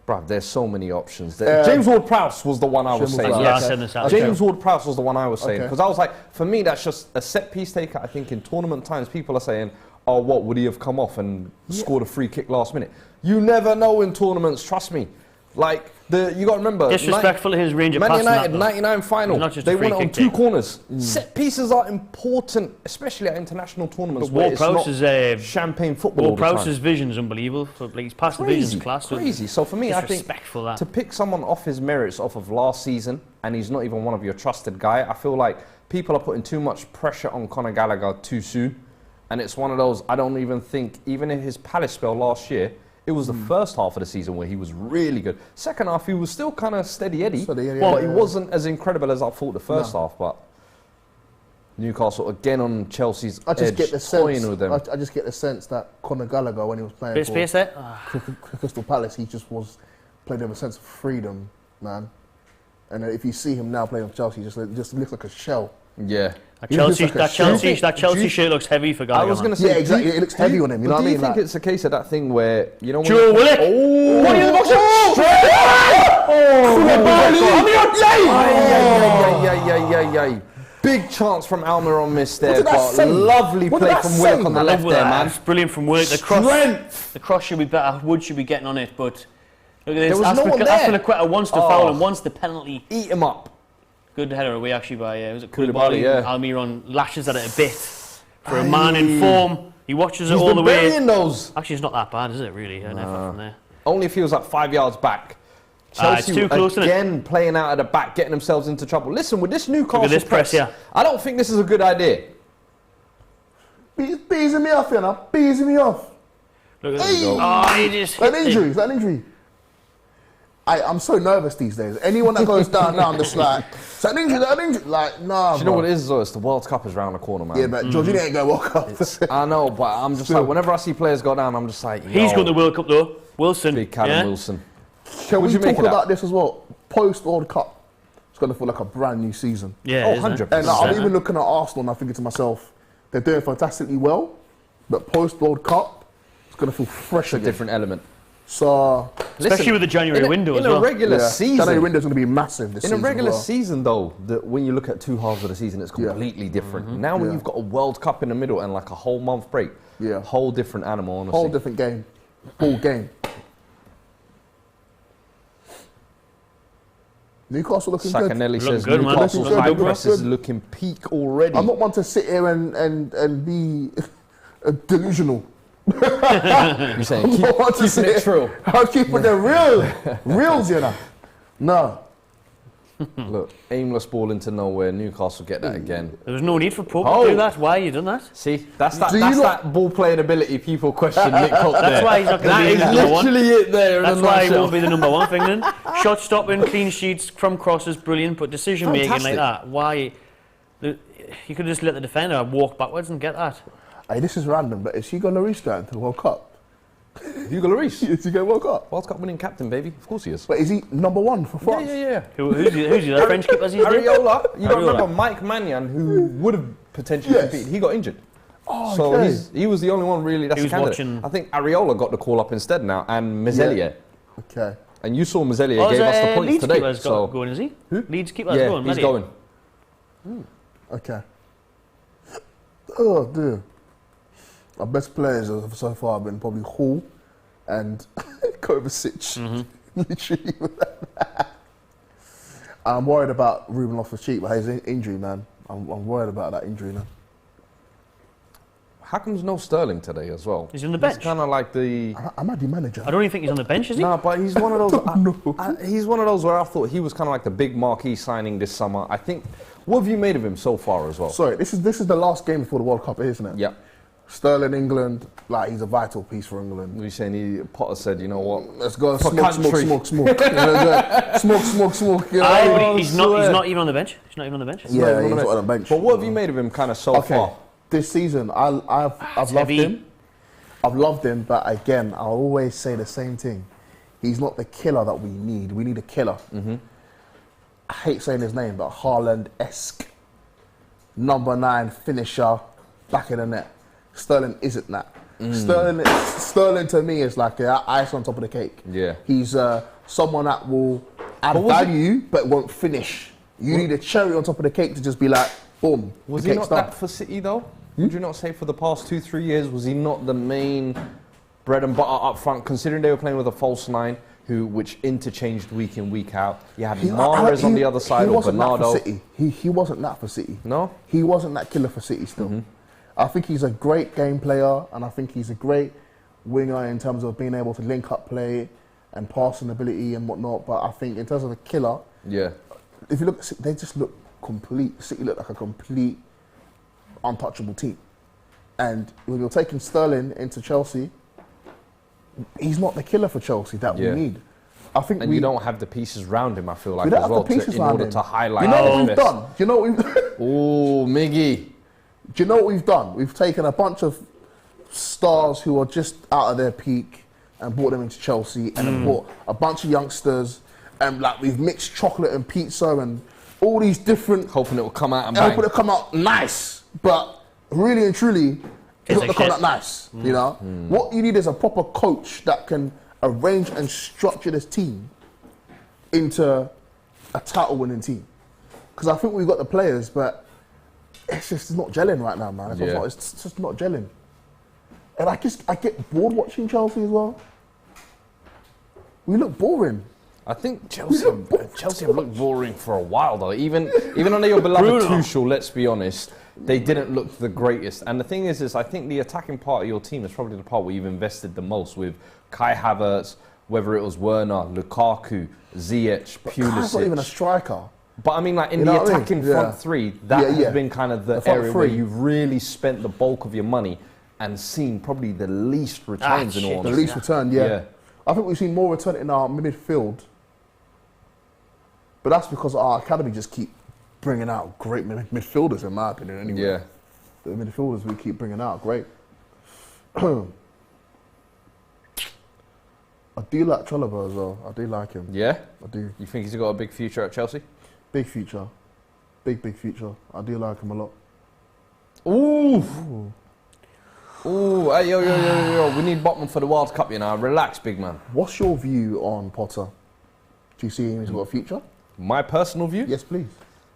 Bruv, there's so many options. James Ward-Prowse was the one I was saying. James Ward-Prowse was the one I was saying. Because I was like, for me, that's just a set-piece taker. I think in tournament times, people are saying, oh, what, would he have come off and scored a free kick last minute? You never know in tournaments, trust me. Like, you got to remember... Disrespectful to his range of passing. Man United, 99 final, they went on 2 corners. Set pieces are important, especially at international tournaments where it's not champagne football all the time. Ward-Prowse's vision is unbelievable. He's passed the vision's class. Crazy. So for me, I think to pick someone off his merits off of last season, and he's not even one of your trusted guy, I feel like people are putting too much pressure on Conor Gallagher too soon. And it's one of those, I don't even think, even in his Palace spell last year, it was the first half of the season where he was really good. Second half, he was still kind of steady Eddie, but he wasn't as incredible as I thought the first half. But Newcastle again on Chelsea's edge, toying with them. I just get the sense that Conor Gallagher, when he was playing for Crystal Palace, he just playing with a sense of freedom, man. And if you see him now playing with Chelsea, he just looks like a shell. Yeah. That Chelsea shirt looks heavy for Gallagher. I was going to say, exactly. It looks heavy on him. You know what I mean? Do you think it's a case of that thing where when Joe Willock. Big chance from Almiron missed there, but lovely play from Willock on the left there, man. It's brilliant from Willock. The cross should be better. Wood should be getting on it, but look at this. There was no one there. Aspilicueta wants the foul and wants the penalty. Eat him up. Good header away actually by was it Koulibaly? Almiron lashes at it a bit for a man in form. He watches it all the way. Those. Actually, it's not that bad, is it? Really, an effort from there. Only if he was like 5 yards back. Chelsea it's too close, again playing out at the back, getting themselves into trouble. Listen, with this Newcastle press, I don't think this is a good idea. Beezing me off, you know. Beezing me off. Look at this. Oh, he just hit Is that an injury? I'm so nervous these days. Anyone that goes down now, I'm just like, is that an injury? Like, nah, Do you know what it is, though? It's the World Cup is round the corner, man. Yeah, but Jorginho ain't going to World Cup. I know, but I'm just like, whenever I see players go down, I'm just like, he's got the World Cup, though. Wilson. Big Callum Wilson. Can we talk about this as well? Post-World Cup, it's going to feel like a brand new season. Yeah, 100%. And I'm even looking at Arsenal and I'm thinking to myself, they're doing fantastically well, but post-World Cup, it's going to feel fresh again. A different element. So, especially with the January window as well. In a regular season. January window is going to be massive this season. In a regular season, though, when you look at 2 halves of the season, it's completely different. Now when you've got a World Cup in the middle and like a whole month break, whole different animal, honestly. Whole different game. Whole game. Newcastle looking good. Sacanelli says Newcastle's high press is looking peak already. I'm not one to sit here and be delusional. You're saying keeping it true. I'm keeping the reals, you know. No. Look, aimless ball into nowhere. Newcastle get that again. There was no need for Pope to do that. Why you done that? See, that's that ball playing ability people question Nick Pope. That's why he's not going to be the number one. That is literally it there. That's why he won't be the number one for England. Shot stopping, clean sheets from crosses, brilliant. But decision making like that, why? You could just let the defender walk backwards and get that. Hey, this is random, but is Hugo Lloris going to the World Cup? Hugo Lloris. Is he going World Cup? World Cup winning captain, baby. Of course he is. But is he number 1 for France? Yeah. Who's the French keeper? Areola. You got to Areola. remember Mike Maignan, who would have potentially competed. He got injured. Oh, So okay. he was the only one really that's He a was candidate. watching- I think Areola got the call up instead now, and Meselier. Okay. And you saw Meselier gave us the points Leeds today. keeper's So going, is he? Who? Leeds keeper's yeah, going. he's Matty. going. Okay. Oh, dear. Our best players so far have been probably Hall and Kovacic. Literally. I'm worried about Ruben Loftus-Cheek, but his injury, man. I'm worried about that injury now. How comes no Sterling today as well? He's on the bench. He's kind of like the. I'm at the manager. I don't even think he's on the bench, is he? No, but he's one of those. He's one of those where I thought he was kind of like the big marquee signing this summer. I think. What have you made of him so far as well? Sorry, this is the last game before the World Cup, isn't it? Yeah. Sterling, England, like he's a vital piece for England. We're saying Potter said, you know what? Let's go For smoke. country. You know, smoke. You know? Aye, but he's swear. not even on the bench. He's not even on the bench. Yeah, he's not on the bench. But what have you made of him kind of so Okay, far? this season I've loved heavy. him. I've loved him, but again, I'll always say the same thing. He's not the killer that we need. We need a killer. I hate saying his name, but Haaland-esque number 9 finisher, back of the net. Sterling isn't that. Sterling to me is like ice on top of the cake. Yeah. He's someone that will add was it- value but won't finish. You need a cherry on top of the cake to just be like, boom. Was the he cake's not done. that for City though? Would you not say for the past 2-3 years, was he not the main bread and butter up front, considering they were playing with a false 9, which interchanged week in, week out? You had Mahrez on the other side, or wasn't that for Bernardo. City. He wasn't that for City. No? He wasn't that killer for City still. I think he's a great game player, and I think he's a great winger in terms of being able to link up play and passing ability and whatnot. But I think in terms of a killer, Yeah. if you look at City, they just look complete. City look like a complete untouchable team. And when you're taking Sterling into Chelsea, he's not the killer for Chelsea that Yeah. we need. I think And you don't have the pieces round him, I feel like, we don't as have well, the pieces in around order him. to highlight You know what his we've best. done? Do you know what we've Oh, Miggy. Do you know what we've done? We've taken a bunch of stars who are just out of their peak and brought them into Chelsea, and then brought a bunch of youngsters, and like we've mixed chocolate and pizza and all these different. Hoping it will come out and And bang. hoping it'll come out nice, but really and truly, it's not like come shit. out nice. You know, what you need is a proper coach that can arrange and structure this team into a title-winning team. Because I think we've got the players, but it's just not gelling right now, man. Yeah. It's just not gelling. And I get bored watching Chelsea as well. We look boring. I think Chelsea have looked boring for a while though. Even under your beloved Tuchel, let's be honest, they didn't look the greatest. And the thing is I think the attacking part of your team is probably the part where you've invested the most, with Kai Havertz, whether it was Werner, Lukaku, Ziyech, Kai's not even a Pulisic. striker. But I mean, like in You know the what I mean? attacking Yeah. front three, that Yeah, yeah. has been kind of the front area where three. you've really spent the bulk of your money and seen probably the least returns in all shit. The honesty. least return, yeah. Yeah. I think we've seen more return in our midfield. But that's because our academy just keep bringing out great midfielders, in my opinion, anyway. Yeah. The midfielders we keep bringing out, great. I do like Chalobah as well. I do like him. Yeah? I do. You think he's got a big future at Chelsea? Big future. Big future. I do like him a lot. Ooh. Ooh, hey, yo. We need Botman for the World Cup, you know. Relax, big man. What's your view on Potter? Do you see him as got a future? My personal view? Yes, please.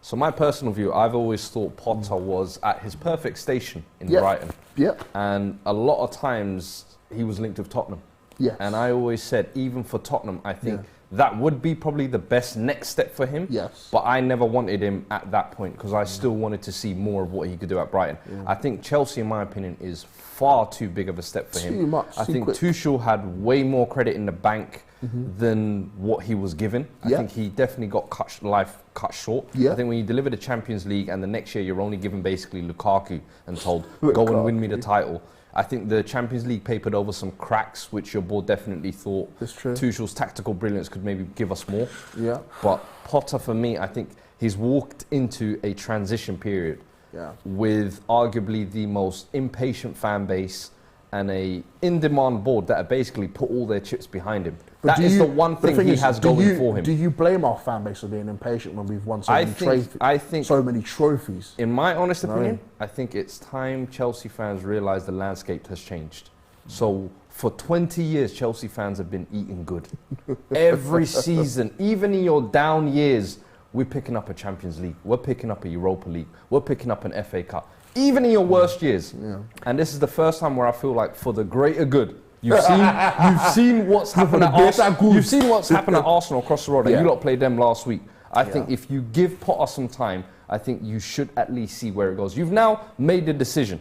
So my personal view, I've always thought Potter was at his perfect station in Yep. Brighton. Yep. And a lot of times he was linked with Tottenham. Yes. And I always said, even for Tottenham, I think Yeah. that would be probably the best next step for him. Yes. But I never wanted him at that point because I still wanted to see more of what he could do at Brighton. I think Chelsea, in my opinion, is far too big of a step for him. Too much, I too think quick. Tuchel had way more credit in the bank than what he was given. I Yeah. think he definitely got cut short. Yeah. I think when you deliver the Champions League and the next year you're only given basically Lukaku and told, go Lukaku. and win me the title. I think the Champions League papered over some cracks, which your board definitely thought That's true. Tuchel's tactical brilliance could maybe give us more. Yeah. But Potter, for me, I think He's walked into a transition period with arguably the most impatient fan base and a in-demand board that have basically put all their chips behind him. That is the one thing he has going for him. Do you blame our fan base for being impatient when we've won so many trophies? In my honest opinion, I think it's time Chelsea fans realise the landscape has changed. So for 20 years, Chelsea fans have been eating good. Every season, even in your down years, we're picking up a Champions League. We're picking up a Europa League. We're picking up an FA Cup. Even in your worst years. Yeah. And this is the first time where I feel like for the greater good, you've seen what's happened at Arsenal. You've seen what's happened at Arsenal across the road. And you lot played them last week. I think if you give Potter some time, I think you should at least see where it goes. You've now made the decision.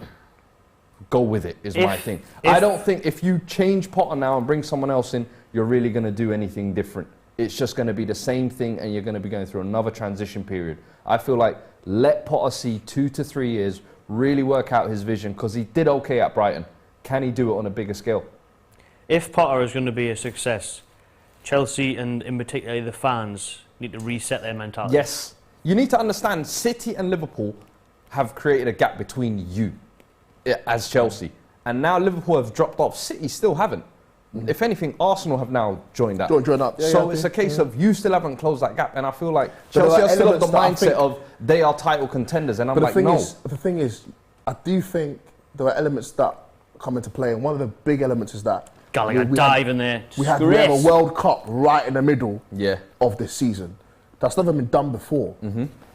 Go with it is my thing. I don't think if you change Potter now and bring someone else in, you're really going to do anything different. It's just going to be the same thing and you're going to be going through another transition period. I feel like let Potter see 2 to 3 years, really work out his vision, because he did okay at Brighton. Can he do it on a bigger scale? If Potter is going to be a success, Chelsea and in particular the fans need to reset their mentality. Yes. You need to understand City and Liverpool have created a gap between you as Chelsea. And now Liverpool have dropped off. City still haven't. If anything, Arsenal have now joined up. So it's a case of you still haven't closed that gap. And I feel like Chelsea are still of the mindset of they are title contenders. And I'm like, no. The thing is, I do think there are elements that come into play. And one of the big elements is that Gallagher dive in there. We have a World Cup right in the middle of this season. That's never been done before.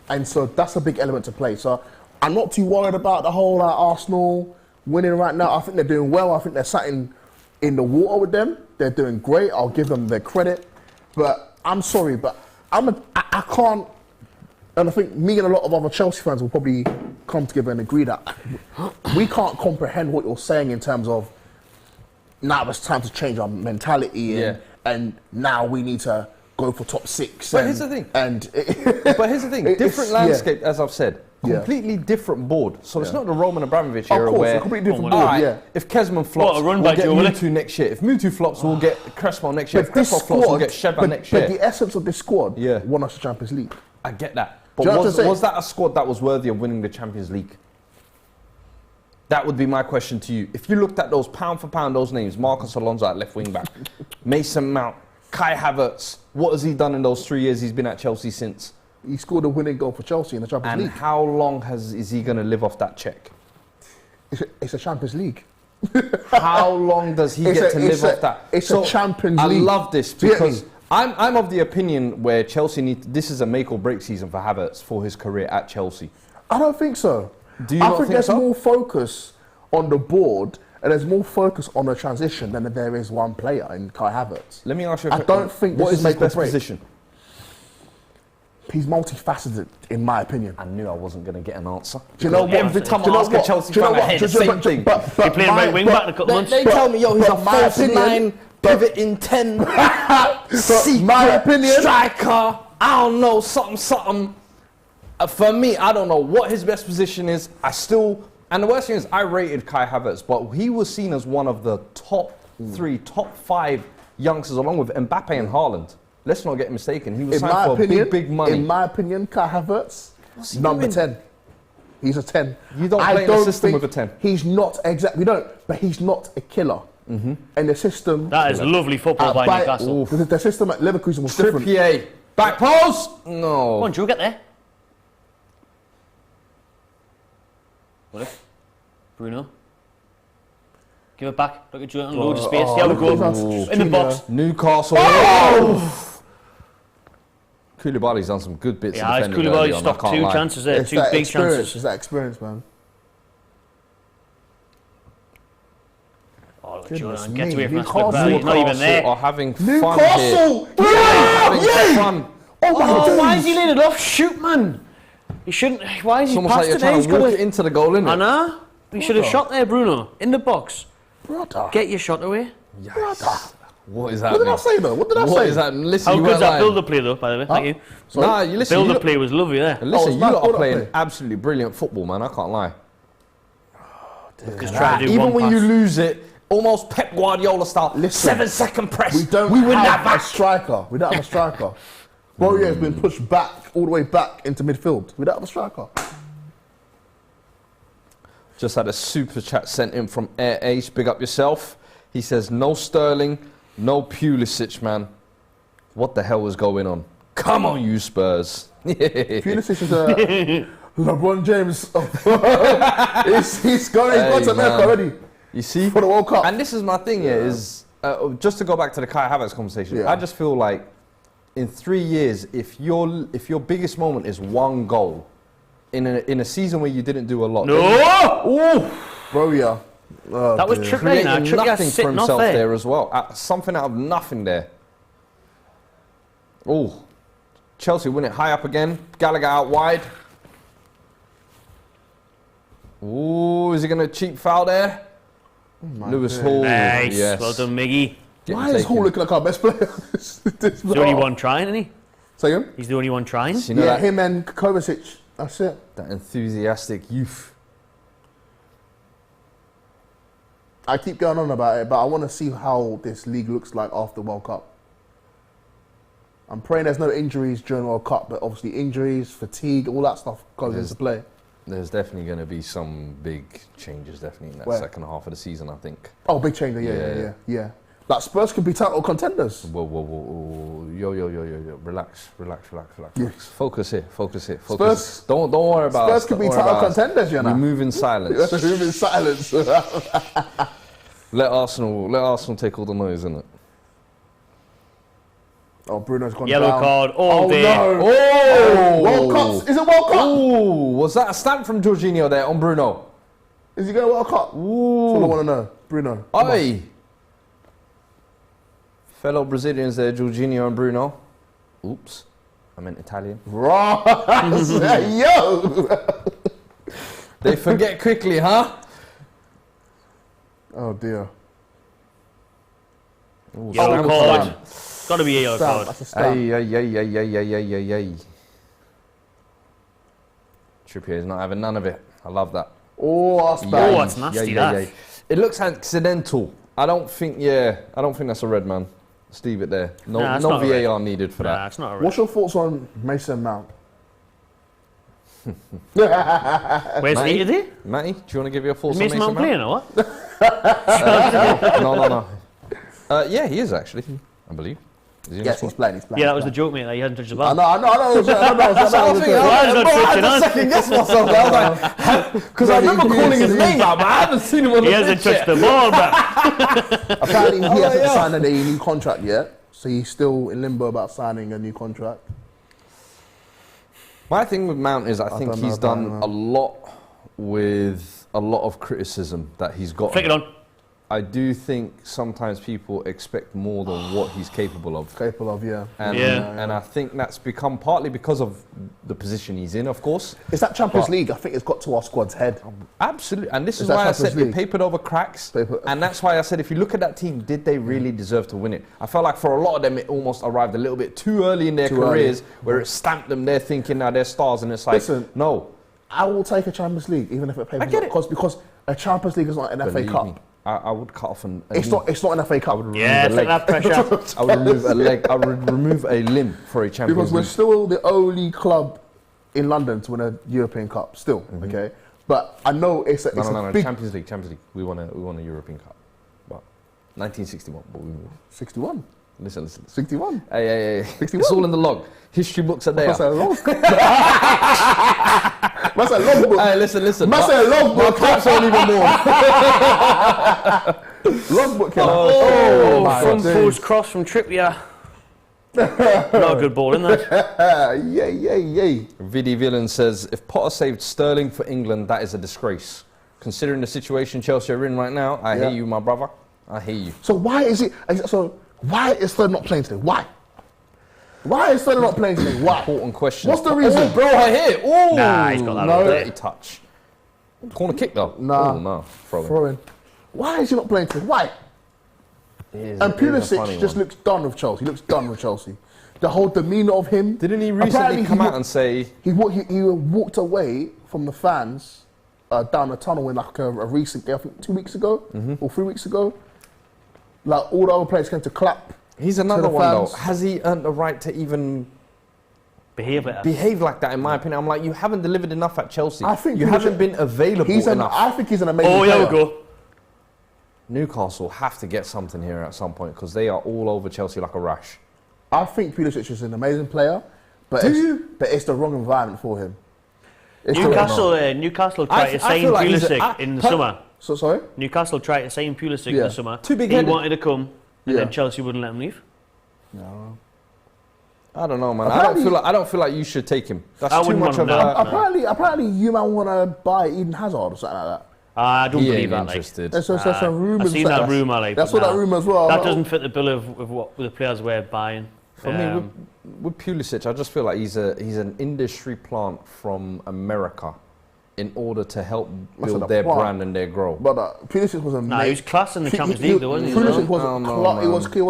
And so that's a big element to play. So I'm not too worried about the whole Arsenal winning right now. I think they're doing well. I think they're sat in the water with them. They're doing great. I'll give them their credit. But I'm sorry, but I can't. And I think me and a lot of other Chelsea fans will probably come together and agree that we can't comprehend what you're saying in terms of now it's time to change our mentality and now we need to go for top 6. But here's the thing. Different landscape, as I've said. Completely different board. So it's not the Roman Abramovich era where... Of course, a completely different board, If Kesman flops, we'll get Mutu next year. If Mutu flops, we'll get Crespo next year. If Crespo flops, we'll get Sheva next year. But the essence of this squad won us the Champions League. I get that. But was that a squad that was worthy of winning the Champions League? That would be my question to you. If you looked at those pound for pound, those names, Marcos Alonso at left wing back, Mason Mount, Kai Havertz, what has he done in those 3 years he's been at Chelsea since? He scored a winning goal for Chelsea in the Champions League. And how long is he going to live off that check? It's a Champions League. How long does he get to live off that? It's a Champions League. I love this because I'm of the opinion where Chelsea this is a make or break season for Havertz for his career at Chelsea. I don't think so. Do you not think there's so? more focus on the board and there's more focus on the transition than there is one player in Kai Havertz. Let me ask you I don't think what this is his best position? He's multifaceted, in my opinion. I knew I wasn't going to get an answer. Do you know what? Every time I ask a Chelsea fan, I hear the same thing. He played right wing back in a couple months. They tell me, yo, he's a false 9, pivot in 10, secret my opinion, striker, I don't know, something. For me, I don't know what his best position is. And the worst thing is, I rated Kai Havertz, but he was seen as one of the top 3, top 5 youngsters, along with Mbappe and Haaland. Let's not get mistaken. He was signed for big money. In my opinion, Kai Havertz, number 10. He's a 10. You don't play in a system with a 10. He's not exactly. We don't, but he's not a killer. And the system. That is lovely football by Newcastle. The system at Leverkusen was different. Trippier, back post. No. Come on, Drew, get there. What if? Bruno. Give it back. Look at Drew and load of space. Yeah, we go. In the box. Newcastle. Oh! Koulibaly's done some good bits. Yeah, Koulibaly stopped 2 chances there, 2 big chances. It's that experience, man. Oh, look at Jordan, get away from that split penalty. He's not even there. Are having fun Newcastle! Having fun. Oh my God! Why is he laying it off? Shoot, man! He shouldn't. Why is he almost passed like you're trying to walk it into the goal, isn't it? I know. He should have shot there, Bruno, in the box. Brother. Get your shot away. Brother. What is that? What did I say though? What did I say? What is that? Listen, how good's that build-up play though, by the way? Thank you. Nah, you listen. Build-up play was lovely there. Listen, you lot are playing absolutely brilliant football, man. I can't lie. Just try to do even one when pass. you lose it, almost Pep Guardiola style. Listen, 7-second press. We don't have a striker. We don't have a striker. Borja has been pushed back, all the way back into midfield without a striker. Just had a super chat sent in from Air Ace. Big up yourself. He says, no Sterling, no Pulisic, man. What the hell is going on? Come on, you Spurs. Pulisic is LeBron James. he's gone to America already. You see? For the World Cup. And this is my thing here, is just to go back to the Kai Havertz conversation, I just feel like in 3 years, if your biggest moment is one goal in a season where you didn't do a lot. Bro, yeah. Oh, that was Trippier now. Creating nothing for sitting himself off there. there as well. Something out of nothing there. Oh, Chelsea win it high up again. Gallagher out wide. Oh, is he going to cheap foul there? Lewis Hall. Nice. Yes. Well done, Miggy. Why is Hall looking like our best player? He's the only one trying, isn't he? Say him? He's the only one trying. You know him and Kovacic. That's it. that enthusiastic youth. I keep going on about it, but I want to see how this league looks like after World Cup. I'm praying there's no injuries during World Cup, but obviously injuries, fatigue, all that stuff goes into play. There's definitely going to be some big changes, definitely, in that second half of the season, I think. Oh, big change, yeah. Like Spurs could be title contenders. Whoa. Yo. Relax. Yes. Focus here. Spurs, don't worry about Spurs could be title contenders, you know. We move in silence. We move in silence. Let Arsenal take all the noise, innit? Oh, Bruno's gone Yellow down. card all day. No. Oh! World Cup. Is it World Cup? Oh! Was that a stamp from Jorginho there on Bruno? Is he going to World Cup? Ooh! That's all I want to know. Bruno. Oi! Fellow Brazilians there, Jorginho and Bruno. Oops. I meant Italian. Right. Yo! They forget quickly, huh? Oh, dear. Ooh, Yellow stamp card. time. Got to be a yellow card. That's a stamp. Ay. Trippier is not having none of it. I love that. Oh, that's Oh, bad. that's nasty, that. It looks accidental. I don't think that's a red, man. Let's leave it there. No it's not a red. VAR needed for Nah, that. it's not a red. What's your thoughts on Mason Mount? Where's Matty? he? Is he? Matty, do you want to give your thoughts on Mason Mount Mount? playing or what? No. Yeah, he is actually, I believe. Is he in the Yes, squad? he's playing. Yeah, that was the joke, mate. That he hasn't touched the ball. I know. That's what I was thinking. Why is that I had switching to on? second guess myself. I was like, because I remember calling his name out, but I haven't seen him on He the hasn't pitch touched yet. the ball, but Apparently, he hasn't yeah. signed a new contract yet, so he's still in limbo about signing a new contract. My thing with Mount is I think don't know he's about done him, a lot with a lot of criticism that he's got. flick it on. I do think sometimes people expect more than what he's capable of. Capable of, yeah. And I think that's become partly because of the position he's in, of course. It's that Champions League. I think it's got to our squad's head. Absolutely. And this is that why I Champions said it League? papered over cracks. And that's why I said if you look at that team, did they really deserve to win it? I felt like for a lot of them, it almost arrived a little bit too early in their careers where it stamped them there thinking now they're stars. And it's like, Listen, no. I will take a Champions League, even if it papers get up. Because a Champions League is not an FA Believe Cup. me, I would cut off It's not an FA Cup. Yeah, take that pressure. I would remove a leg. I would remove a limb for a Champions Because we're League. still the only club in London to win a European Cup, still, okay? But I know it's a No. big... Champions League. We won a European Cup. But 1961, but we moved. 61. Listen. 61. Hey. 61. It's all in the log. History books are there. That's a log. That's a logbook. Hey, listen. That's a logbook. Caps on even more. Logbook killer. Oh, my Front days. post cross from Trippier. Not a good ball, isn't that? Yay. Vidi Villain says, if Potter saved Sterling for England, that is a disgrace. Considering the situation Chelsea are in right now, I hear you, my brother. I hear you. So why is it... So why is Sterling not playing today? Why? Why is Sterling not playing today? Why? Important question. What's the reason? Oh, bro, I hear. Oh, Nah, he's got that no. all day. Dirty touch. Corner kick though. Nah. Oh, no. Throw in. Throwing. Why is he not playing today? Why? And Pulisic just looks done with Chelsea. The whole demeanour of him. Didn't he recently Apparently come out and say... He walked away from the fans down the tunnel in like a recent day, I think 2 weeks ago or 3 weeks ago. Like all the other players came to clap. He's another the one though. fans. Has he earned the right to even Behave like that. behave like that, in my opinion. I'm like, you haven't delivered enough at Chelsea. I think you haven't been available enough. I think he's an amazing Oh, player. yeah, we go. Newcastle have to get something here at some point because they are all over Chelsea like a rash. I think Pulisic is an amazing player, but it's the wrong environment for him. Newcastle tried to sign Pulisic in the summer. So sorry? Newcastle tried to sign Pulisic in the summer. Too big He headed. wanted to come, and then Chelsea wouldn't let him leave. No. I don't know, man. Apparently- I don't feel like you should take him. That's I too wouldn't much want of him a. now. Apparently, you man want to buy Eden Hazard or something like that. I don't He believe ain't that. Like. interested. There's some rumours. I've seen that rumour. Like, that's but what that nah. rumour as well. That doesn't fit the bill of what the players we're buying. For me, with Pulisic, I just feel like he's an industry plant from America in order to help build their brand and their growth. But Pulisic was amazing. Nah, he was class in the Champions League, though, wasn't he? Pulisic was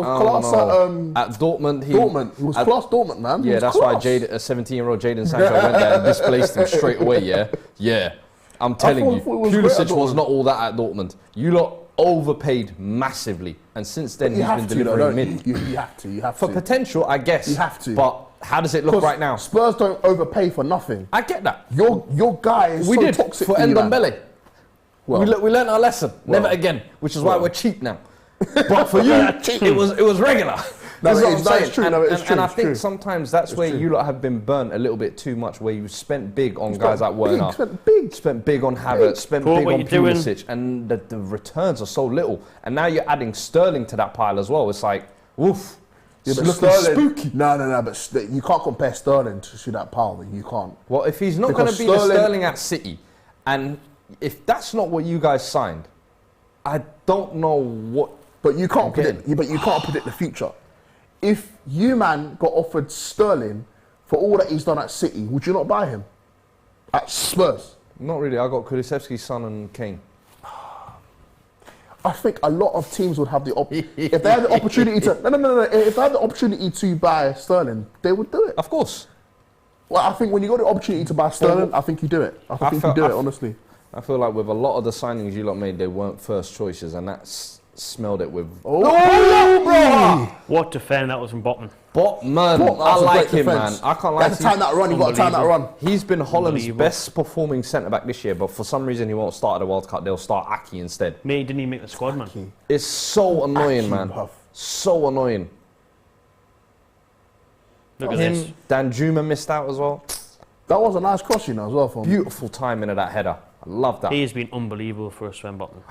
class At Dortmund, He was class Dortmund, man. Yeah, that's why 17-year-old Jadon Sancho went there and displaced him straight away. Yeah. I'm telling you, thought it was great at Pulisic was Dortmund. not all that at Dortmund. You lot overpaid massively, and since then he's been delivering mid. You have to. For potential, I guess. You have to. But how does it look right now? Spurs don't overpay for nothing. I get that. Your guy is We so did toxic for you, man. Ndombele. Well, We learned our lesson. Never again, which is why we're cheap now. But for you, it was regular. No, That's what I'm saying. it's true. No, it's true. And I it's think true. sometimes that's where you lot have been burnt a little bit too much, where you spent big on guys like Werner, spent big on Havertz, spent Cool, big what on you doing? Pulisic, and the returns are so little. And now you're adding Sterling to that pile as well. It's like, woof. Yeah, It's but looking Sterling, spooky. No, but you can't compare Sterling to that pile. You can't. Well, if he's not going to Because be the Sterling- Sterling at City, and if that's not what you guys signed, I don't know what. But you can't Okay. predict. But you can't predict the future. If you man got offered Sterling for all that he's done at City, would you not buy him? At Spurs, Not really. I got Kulusevski's son and Kane. I think a lot of teams would have the if they had the opportunity to. No. If they had the opportunity to buy Sterling, they would do it. Of course. Well, I think when you got the opportunity to buy Sterling, I think you do it. I think you do it, honestly. I feel like with a lot of the signings you lot made, they weren't first choices, and that smelled it with. What defend that was from Botman. Botman, Botman, I that's a like great him, man. defence. I can't You lie have to time that run. You got to time that run. He's been Holland's Unbelievable. best performing centre back this year, but for some reason he won't start at the World Cup. They'll start Aki instead. Mate, he didn't even make the squad, man. It's so annoying, Aki, man. bruv. So annoying. Look at this. Him, Danjuma missed out as well. That was a nice cross, as well, for him. Beautiful timing of that header. I love that. He has been unbelievable for us, Sven Botman.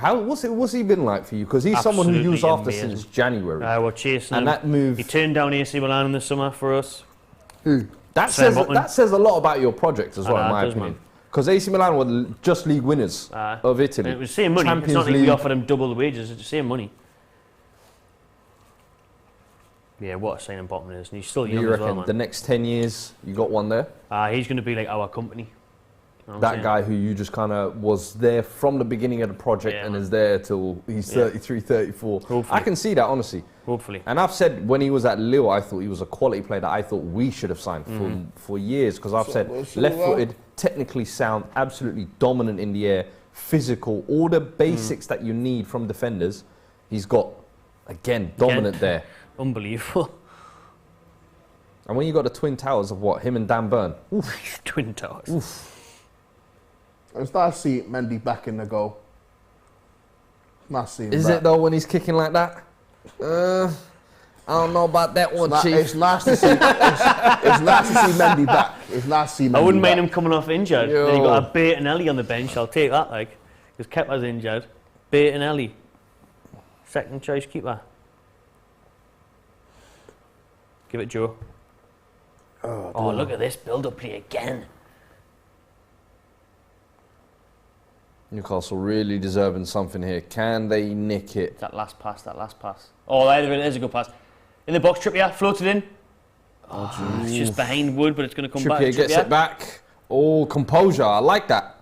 What's he been like for you? Because he's someone who you was Absolutely after amazing. since January. We're chasing And him. that move- He turned down AC Milan in the summer for us. That Sven says Botman. that says a lot about your project as well, know, in it my does, opinion. man. Because AC Milan were just league winners of Italy. It was the same money. Champions it's not like League. we offered him double the wages. It's the same money. Yeah, what a signing Botman is. And he's still young You as well, reckon man. the next 10 years you got one there? He's going to be like our company. You know what I'm That saying? guy who you just kind of was there from the beginning of the project Yeah, and man. is there till he's 33, 34. Hopefully. I can see that, honestly. Hopefully. And I've said when he was at Lille, I thought he was a quality player that I thought we should have signed for years. Because I've said left-footed, technically sound, absolutely dominant in the air, physical, all the basics that you need from defenders. He's got, again, dominant there. Unbelievable. And when you got the twin towers of what, him and Dan Burn. Twin Towers. It's nice to see Mendy back in the goal. Nice to see him Is back. it though when he's kicking like that? I don't know about that one, Chief. It's nice to see. It's nice to see Mendy back. It's nice to see Mendy I wouldn't back. mind him coming off injured. Yo. Then you got a Bait and Ellie on the bench. I'll take that, like. Because Kepa's injured. Bait and Ellie. Second choice keeper. Give it Joe. Oh, look at this build-up play again. Newcastle really deserving something here. Can they nick it? That last pass. Oh, there's a good pass. In the box, Trippier, floated in. Oh, it's just behind Wood, but it's going to come back. Trippier gets it back. Oh, composure. I like that.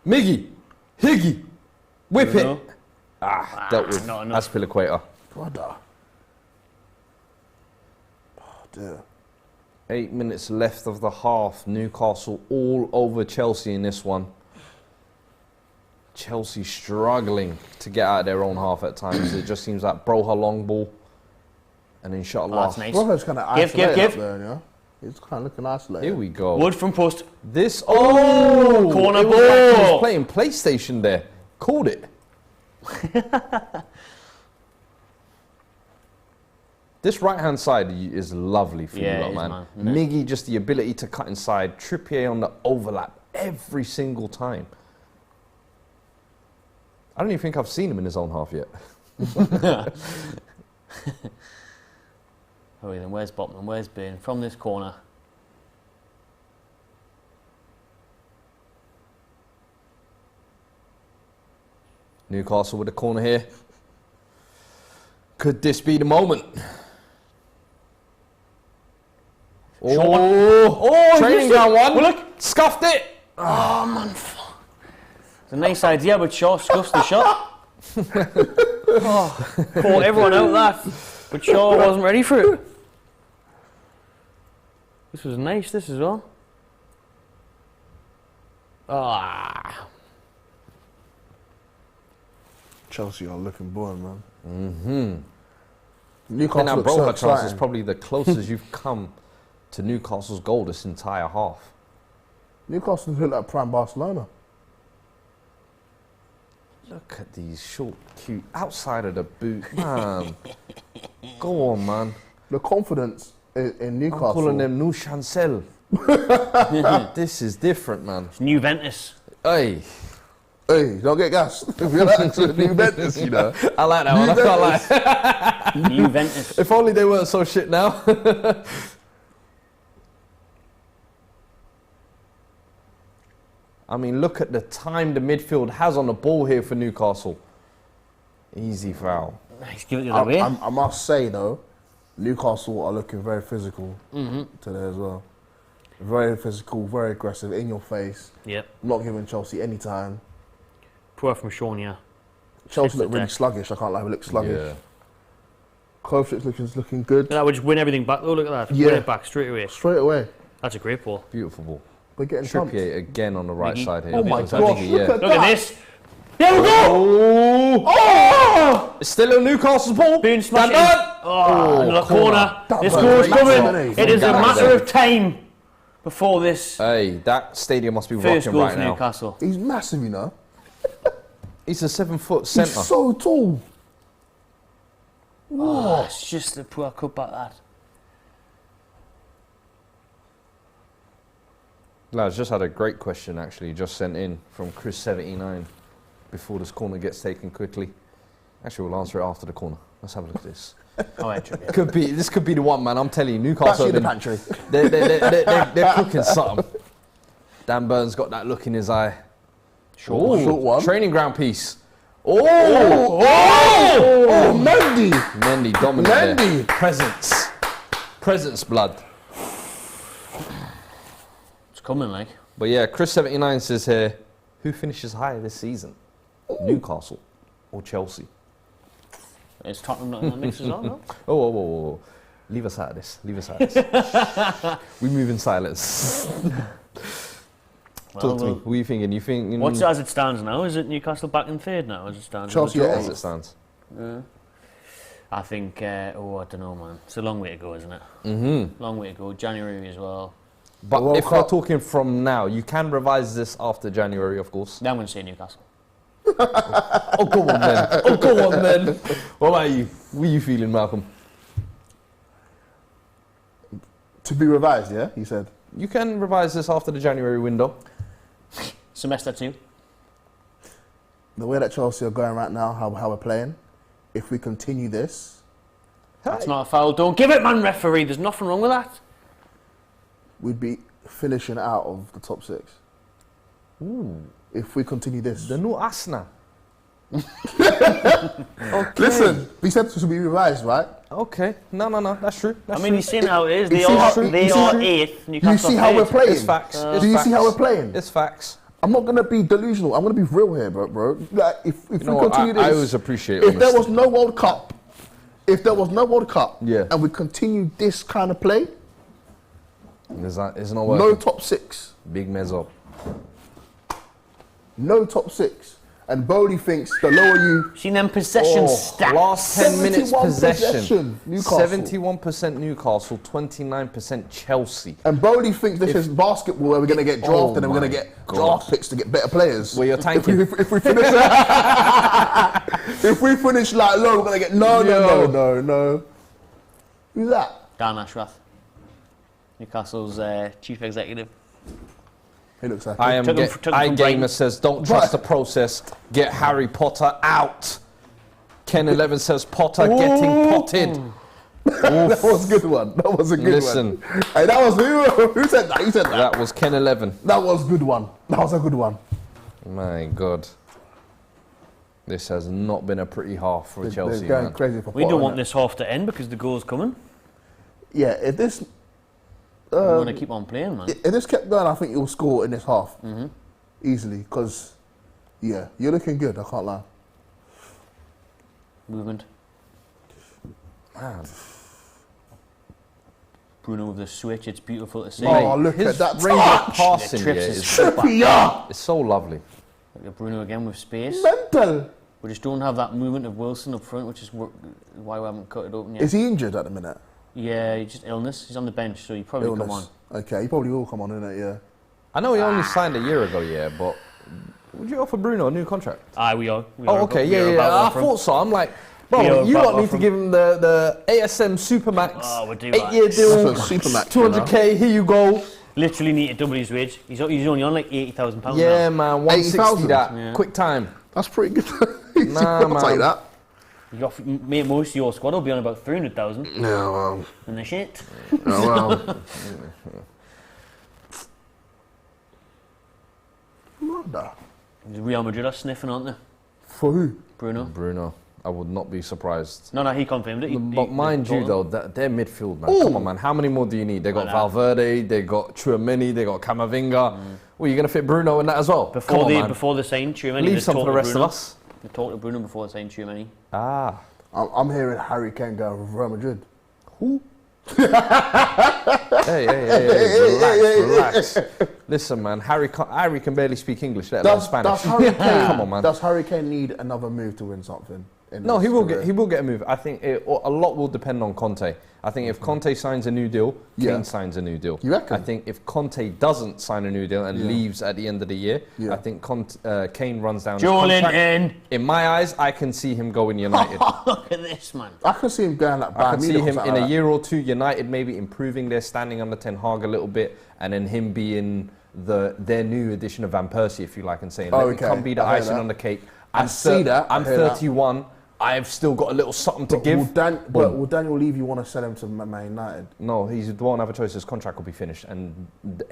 Miggy. Higgy. Whip No. it. Dealt with. not enough. Aspilicueta. Brother. Oh, dear. 8 minutes left of the half. Newcastle all over Chelsea in this one. Chelsea struggling to get out of their own half at times. It just seems like Broha long ball. And inshallah. Oh, that's nice. Broho's kind of Give. isolated up there, you know? He's kind of looking isolated. Here we go. Wood from post. This. Oh! Corner it was like he ball. was playing PlayStation there. Called it. This right-hand side is lovely for Yeah, you, it is, man. man, isn't it? Miggy, just the ability to cut inside. Trippier on the overlap every single time. I don't even think I've seen him in his own half yet. Oh, then where's Botman? Where's Bain? From this corner. Newcastle with the corner here. Could this be the moment? Oh, training ground one. Well, look. Scuffed it. Oh, man. It's a nice idea, but Shaw scuffs the shot. Caught everyone out that. But Shaw wasn't ready for it. This was nice, this as well. Ah. Chelsea are looking boring, man. Mm-hmm. Newcastle Now, looks so Broha chance is exciting. probably the closest you've come to Newcastle's goal this entire half. Newcastle look like prime Barcelona. Look at these short, cute, outside of the boot, man. Go on, man. The confidence in I'm Newcastle. calling them new chancel. This is different, man. It's New Ventus. Hey, Hey, don't get gassed. Relax with New Ventus, you know. I like that one. I can't lie. New Ventus. If only they weren't so shit now. I mean, look at the time the midfield has on the ball here for Newcastle. Easy foul. Let's give it the other way. I must say, though, Newcastle are looking very physical today as well. Very physical, very aggressive, in your face. Yep. Not giving Chelsea any time. Poor from Sean, yeah. Chelsea look really deck. sluggish. I can't lie, we look sluggish. Yeah. Kovacic looking good. That would just win everything back. Oh, look at that. Yeah. Win it back straight away. Straight away. That's a great ball. Beautiful ball. We're getting thumped. Trippier again on the right Miggy. side here. Oh my Looks like gosh, Miggy, look at Look at that. this. Here we go! Oh! It's still a Newcastle's ball. Boone smash Stand it. up. Oh, another corner. That This was goal's great coming. finish. It is a Gameday. matter of time before this Hey, that stadium must be first rocking goal right for now. Newcastle. He's massive, you know. He's a 7-foot He's centre. so tall. Oh, it's just a poor cut back that. Lads, just had a great question actually, just sent in from Chris79 before this corner gets taken quickly. Actually, we'll answer it after the corner. Let's have a look at this. Oh, yeah, true. This could be the one, man. I'm telling you, Newcastle. Actually, the pantry. They're cooking something. Dan Burns got that look in his eye. Short one. Training ground piece. Oh, Mendy. Mendy dominant there. Mendy. Presence blood. It's coming, like. But yeah, Chris79 says here, who finishes higher this season? Newcastle or Chelsea? Is Tottenham not in the mix as well, no? Oh. Leave us out of this. We move in silence. Talk to me. What are you thinking? You think? What's it as it stands now? Is it Newcastle back in third now as it stands? Chelsea As it stands. I think, I don't know, man. It's a long way to go, isn't it? Long way to go. January as well. But World if we're Cup. talking from now, you can revise this after January, of course. Then I'm going to say Newcastle. Oh, go on then. What about you? What are you feeling, Malcolm? To be revised, yeah, he said. You can revise this after the January window. Semester 2. The way that Chelsea are going right now, how we're playing, if we continue this, That's not a foul. Don't give it, man, referee. There's nothing wrong with that. we'd be finishing out of the top 6. Ooh, If we continue this. the new Asna. Listen, we said this will be revised, right? Okay, no, that's true. I mean, you've seen how it is. You They see are, how- they you see are how- 8th. Do you Newcastle see how we're third. playing? It's facts. Do you see how we're playing? It's facts. I'm not going to be delusional. I'm going to be real here, bro. Like, if we know what, continue this, I always appreciate if there honesty. was no World Cup, Yeah. and we continue this kind of play, It's no no working. top 6. Big mezzo. No top 6. And Bowley thinks the lower you... Seen them possession stats. Last 10 minutes 71 possession. Newcastle. 71% Newcastle, 29% Chelsea. And Bowley thinks this is basketball where we're going to get drafted and we're going to get draft picks to get better players. Well, you're tanking. If we finish if we finish like low, we're going to get no. Who's that? Dan Ashworth, Newcastle's chief executive. He looks like I am. Took him from iGamer Brighton. says, don't trust the process. Get Harry Potter out. Ken 11 says, Potter getting potted. That was a good one. That was a good Listen. one. Hey, that was who said that? Who said that? That was Ken 11. That was a good one. That was a good one. My God. This has not been a pretty half for Chelsea, They're going man. crazy for We don't Potter, want innit? this half to end because the goal's coming. Yeah, if this We want to keep on playing, man. if this kept going, I think you'll score in this half easily. Because yeah, you're looking good. I can't lie. Movement. Man. Bruno with the switch, it's beautiful to see. Oh, look His at that range of touch. passing The here trips is is Trippier, it's so lovely. Look at Bruno again with space. mental. We just don't have that movement of Wilson up front, which is why we haven't cut it open yet. Is he injured at the minute? Yeah, he's just illness. He's on the bench, so he probably come on. Illness. Okay, he probably will come on, innit? Yeah. I know he only signed a year ago, yeah, but would you offer Bruno a new contract? Aye, we are. We Oh, are okay, we are yeah. about to I offer him. thought so. I'm like, We bro, are you about lot to need offer to give him the ASM Supermax, Oh, we'll do that. 8-year deal, That's a Supermax, you know. 200k. Here you go. Literally need to double his wage. He's only on like £80,000 Yeah, now. man, 160 80,000? that, Yeah. quick time. That's pretty good. Nah, I'll man. take that. You got, mate, most of your squad will be on about 300,000 Yeah, well. and the shit. Mother. Real Madrid are sniffing, aren't they? For who? Bruno. I would not be surprised. No, he confirmed it. But mind you, though, their midfield, man. Ooh. Come on, man. How many more do you need? They got know. Valverde, they got Tchouaméni, they got Camavinga. Well, you're gonna fit Bruno in that as well. Before Come on, they man. before they signed Tchouaméni, Leave they some for talked the to rest of Bruno. us. They talked to Bruno before they signed Tchouaméni. Ah. I'm hearing Harry Kane go with Real Madrid. Hey, relax. Listen, man. Harry can barely speak English, let alone Spanish. Does Harry Kane, Come on, man. Does Harry Kane need another move to win something? No, he will get a move. I think a lot will depend on Conte. I think if Conte signs a new deal, Yeah. Kane signs a new deal. You reckon? I think if Conte doesn't sign a new deal and leaves at the end of the year, Yeah. I think Kane runs down his Joelin contract. in. In my eyes, I can see him going United. Look at this, man. I can see him going like I Bayern can see Munich or him something in like a that. year or two, United maybe improving their standing under Ten Hag a little bit, and then him being their new edition of Van Persie, if you like, and saying, let me Okay. come be the I hear icing that. on the cake. I see that. I I'm hear that. 31. I've still got a little something to give. But will Daniel Levy want to sell him to Man United? No, he won't have a choice. His contract will be finished, and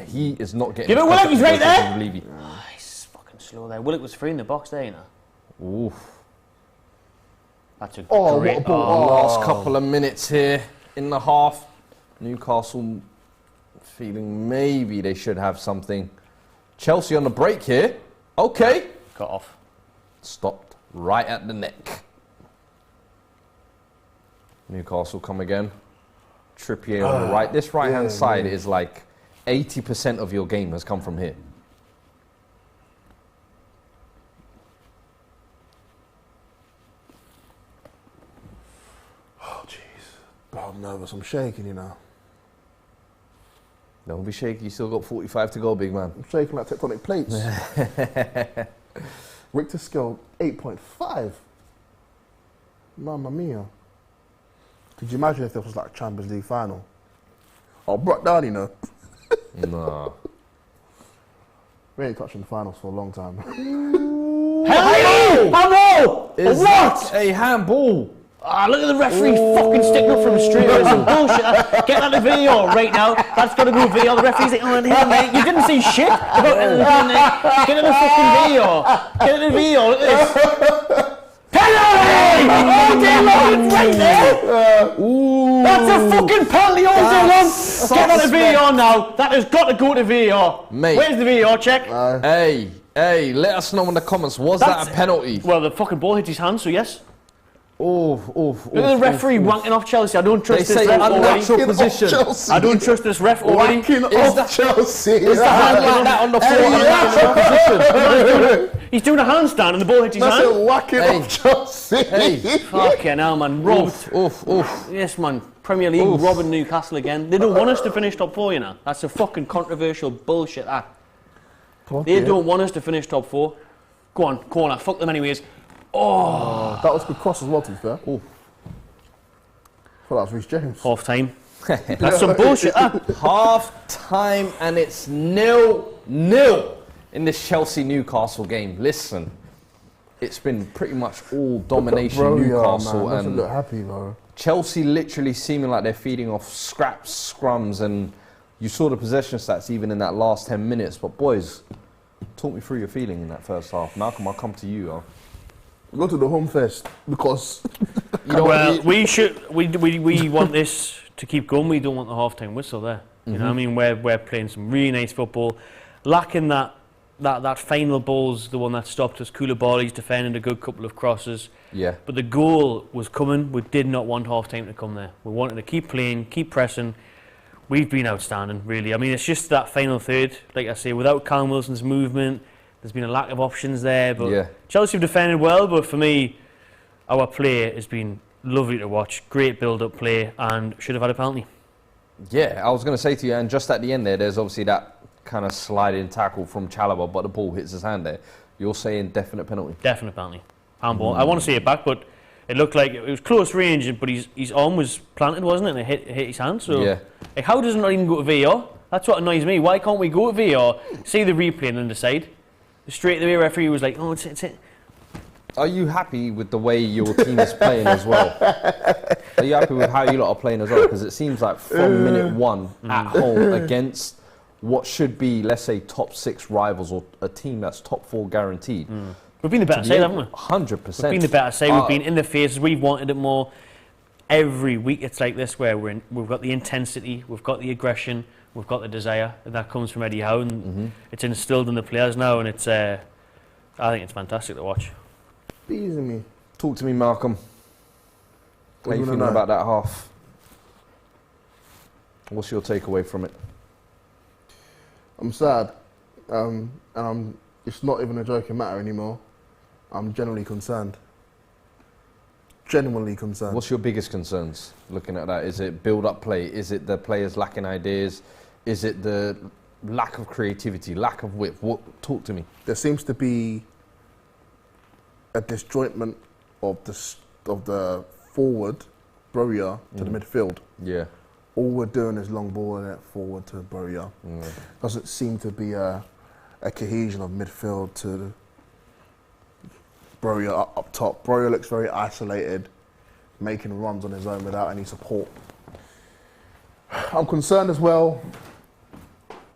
he is not getting. Give it his Willock, contract he's right negotiated there. with Levy. Oh, he's fucking slow there. Willock was free in the box there, you know. Oof. That's a Oh, great what a ball. Last couple of minutes here in the half. Newcastle feeling maybe they should have something. Chelsea on the break here. Okay. Cut off. Stopped right at the neck. Newcastle come again. Trippier on the right. This right-hand side is like 80% of your game has come from here. Oh, jeez. Oh, I'm nervous. I'm shaking, you know. Don't be shaky. You still got 45 to go, big man. I'm shaking like tectonic plates. Richter scale 8.5. Mamma mia. Could you imagine if this was like a Champions League final? Oh, brought down, you know. No. We ain't touching the finals for a long time. Hey! Handball! Is What? a handball. Ah, look at the referee fucking sticking up for him straight away. Some bullshit. Get that to video right now. That's got to go video. The referee's like, oh, here, mate. You didn't see shit about anything there. Get it to fucking video. Get it to video. Look at this. Penalty! All day long, it's right there. That's a fucking penalty all day long. Get that to video now. That has got to go to video. Mate. Where's the video check? Hey, let us know in the comments. Was that a penalty? Well, the fucking ball hit his hand, so yes. Oof. Look at the referee wanking off Chelsea. I don't trust They this say ref already. unnatural position. I don't trust this ref already. Wanking Is off that- Chelsea. Is the hand like that on the floor? Unnatural position. He's doing a handstand and the ball hits his That's hand. it, whack it off Chelsea. Fucking hell, man. Robbed. Oof. Yes, man. Premier League robbing Newcastle again. They don't want us to finish top 4, you know. That's a fucking controversial bullshit, that. They don't want us to finish top 4. Go on, corner. Fuck them anyways. Oh. That was a good cross as well, to be fair. Oh. I thought that was Reece James. Half time. That's some bullshit, that. Half time and it's 0-0 in this Chelsea-Newcastle game. Listen, it's been pretty much all domination Newcastle, man, and look happy, bro. Chelsea literally seeming like they're feeding off scraps, scrums, and you saw the possession stats even in that last 10 minutes. But boys, talk me through your feeling in that first half. Malcolm, I'll come to you. Go to the home first because we want this to keep going. We don't want the half-time whistle there. You know what I mean? We're playing some really nice football, lacking that final ball's the one that stopped us. Koulibaly's defending a good couple of crosses. Yeah. But the goal was coming. We did not want half-time to come there. We wanted to keep playing, keep pressing. We've been outstanding, really. I mean, it's just that final third, like I say, without Callum Wilson's movement, there's been a lack of options there. But Chelsea have defended well, but for me, our play has been lovely to watch. Great build-up play, and should have had a penalty. Yeah, I was going to say to you, and just at the end there, there's obviously that kind of sliding tackle from Chalobah, but the ball hits his hand there. You're saying definite penalty? Definite penalty. Handball. I want to see it back, but it looked like it was close range, but his arm was planted, wasn't it? And it hit his hand. So, like, how does it not even go to VAR? That's what annoys me. Why can't we go to VAR, see the replay, and then decide? Straight away, referee was like, "Oh, it's it." Are you happy with the way your team is playing as well? Are you happy with how you lot are playing as well? Because it seems like from minute one at home against what should be, let's say, top 6 rivals or a team that's top 4 guaranteed. We've been the better side, haven't we? 100%. We've been the better side. We've been in the faces. We've wanted it more. Every week it's like this, where we've got the intensity, we've got the aggression, we've got the desire, and that comes from Eddie Howe, and it's instilled in the players now, and it's I think it's fantastic to watch. Easy me. Talk to me, Malcolm. How are you feeling about that half? What's your takeaway from it? I'm sad, and it's not even a joking matter anymore. I'm genuinely concerned. Genuinely concerned. What's your biggest concerns looking at that? Is it build-up play? Is it the players lacking ideas? Is it the lack of creativity, lack of whip? Talk to me. There seems to be a disjointment of the forward, Broja, to the midfield. Yeah. All we're doing is long ball and it forward to Broja. Doesn't seem to be a cohesion of midfield to Broja up top. Broja looks very isolated, making runs on his own without any support. I'm concerned as well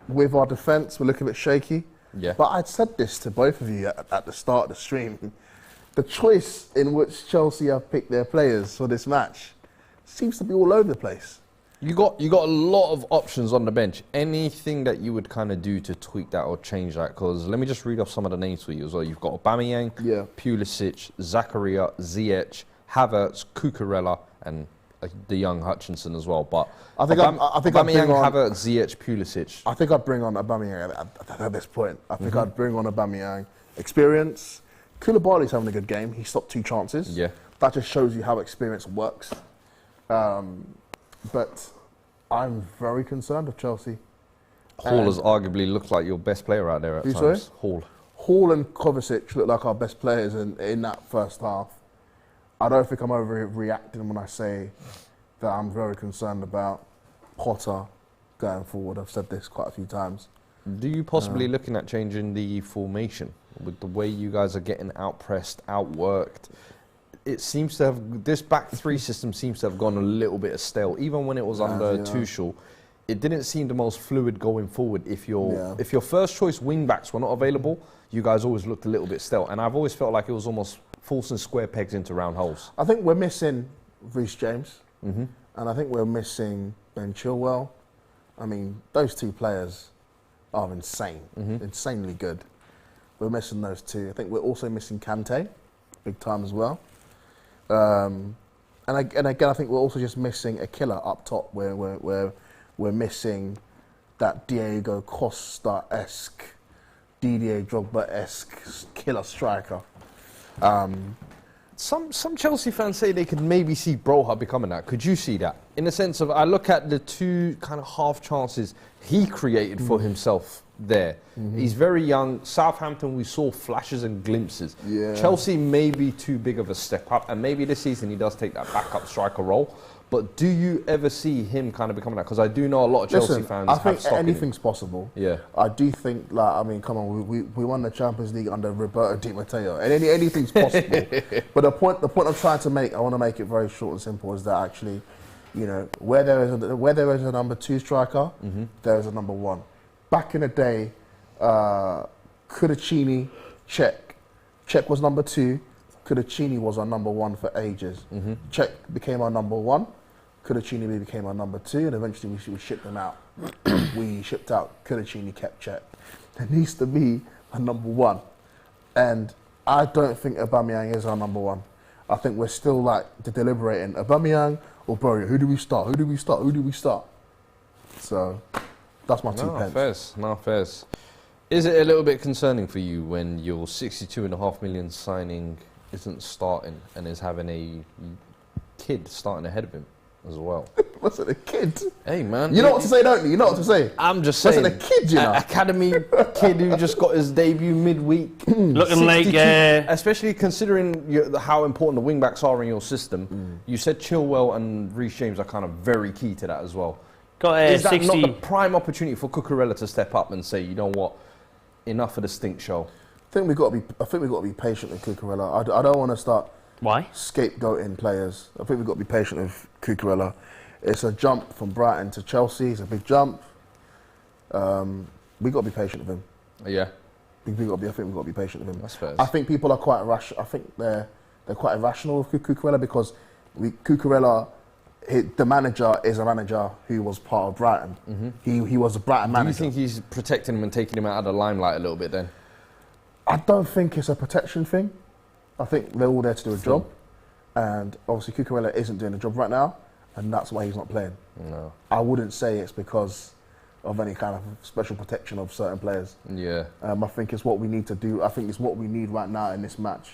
with our defence. We're looking a bit shaky. Yeah. But I'd said this to both of you at the start of the stream. The choice in which Chelsea have picked their players for this match seems to be all over the place. You got a lot of options on the bench. Anything that you would kind of do to tweak that or change that? Because let me just read off some of the names for you as well. You've got Aubameyang, Pulisic, Zakaria, Ziyech, Havertz, Cucurella, and the young Hutchinson as well. But I think Aubameyang, Havertz, Ziyech, Pulisic. I think I'd bring on Aubameyang at this point. I think I'd bring on Aubameyang. Experience. Koulibaly's having a good game. He stopped 2 chances. Yeah. That just shows you how experience works. But I'm very concerned of Chelsea. Hall has arguably looked like your best player out there at times. Hall and Kovacic look like our best players in that first half. I don't think I'm overreacting when I say that I'm very concerned about Potter going forward. I've said this quite a few times. Do you possibly looking at changing the formation with the way you guys are getting out-pressed, outworked? It seems to have, this back 3 system seems to have gone a little bit stale. Even when it was under Tuchel, it didn't seem the most fluid going forward. If your first choice wing backs were not available, you guys always looked a little bit stale. And I've always felt like it was almost forcing square pegs into round holes. I think we're missing Reece James, and I think we're missing Ben Chilwell. I mean, those 2 players are insane, insanely good. We're missing those 2. I think we're also missing Kante, big time as well. And again, I think we're also just missing a killer up top. We're missing that Diego Costa-esque Didier Drogba-esque killer striker. Some Chelsea fans say they could maybe see Broha becoming that. Could you see that? In the sense of, I look at the two kind of half chances he created for himself there. He's very young. Southampton, we saw flashes and glimpses. Yeah. Chelsea may be too big of a step up, and maybe this season he does take that backup striker role. But do you ever see him kind of becoming that? Because I do know a lot of Chelsea fans I have think stock in him. anything's possible. Yeah. I do think, like, I mean, come on, we won the Champions League under Roberto Di Matteo, and anything's possible. But the point I'm trying to make, I want to make it very short and simple, is that actually, you know, where there is a number 2 striker, there is a number 1. Back in the day, Kudachini, Czech was number 2. Kudachini was our number 1 for ages. Czech became our number 1. Kudachini became our number 2, and eventually we shipped them out. We shipped out Kudachini, kept Czech. There needs to be a number 1, and I don't think Aubameyang is our number 1. I think we're still like deliberating Aubameyang or Borja. Who do we start? Who do we start? Who do we start? So that's my 2 pence. No, fairs. Is it a little bit concerning for you when your 62.5 million signing isn't starting and is having a kid starting ahead of him as well? Wasn't a kid. Hey, man. You know what to say, don't you? You know what to say. I'm just saying. Wasn't a kid, you know. Academy kid who just got his debut midweek. Looking like... especially considering how important the wing-backs are in your system. You said Chilwell and Reece James are kind of very key to that as well. Got Is that 60... not the prime opportunity for Cucurella to step up and say, you know what, enough of the stink show? I think we've got to be patient with Cucurella. I don't want to start scapegoating players. I think we've got to be patient with Cucurella. It's a jump from Brighton to Chelsea. It's a big jump. We've got to be patient with him. Yeah. I think we've got to be patient with him. That's fair. I think people are quite rash. I think they're quite irrational with Cucurella because Cucurella, the manager is a manager who was part of Brighton. He was a Brighton manager. Do you think he's protecting him and taking him out of the limelight a little bit then? I don't think it's a protection thing. I think they're all there to do a job. And obviously Cucurella isn't doing a job right now, and that's why he's not playing. No. I wouldn't say it's because of any kind of special protection of certain players. Yeah. I think it's what we need to do. I think it's what we need right now in this match.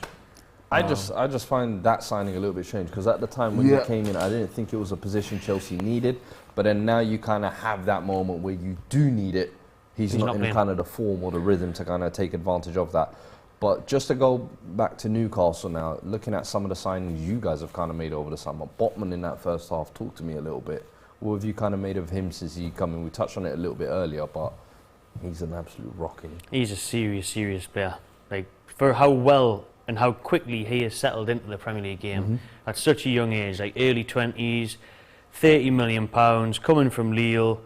I just find that signing a little bit strange because at the time when he came in, I didn't think it was a position Chelsea needed. But then now you kind of have that moment where you do need it. He's not in kind of the form or the rhythm to kind of take advantage of that. But just to go back to Newcastle now, looking at some of the signings you guys have kind of made over the summer. Botman in that first half, talk to me a little bit. What have you kind of made of him since he come in? We touched on it a little bit earlier, but he's an absolute rocket. He's a serious player. Like, for how well and how quickly he has settled into the Premier League game at such a young age, like early 20s, £30 million, coming from Lille.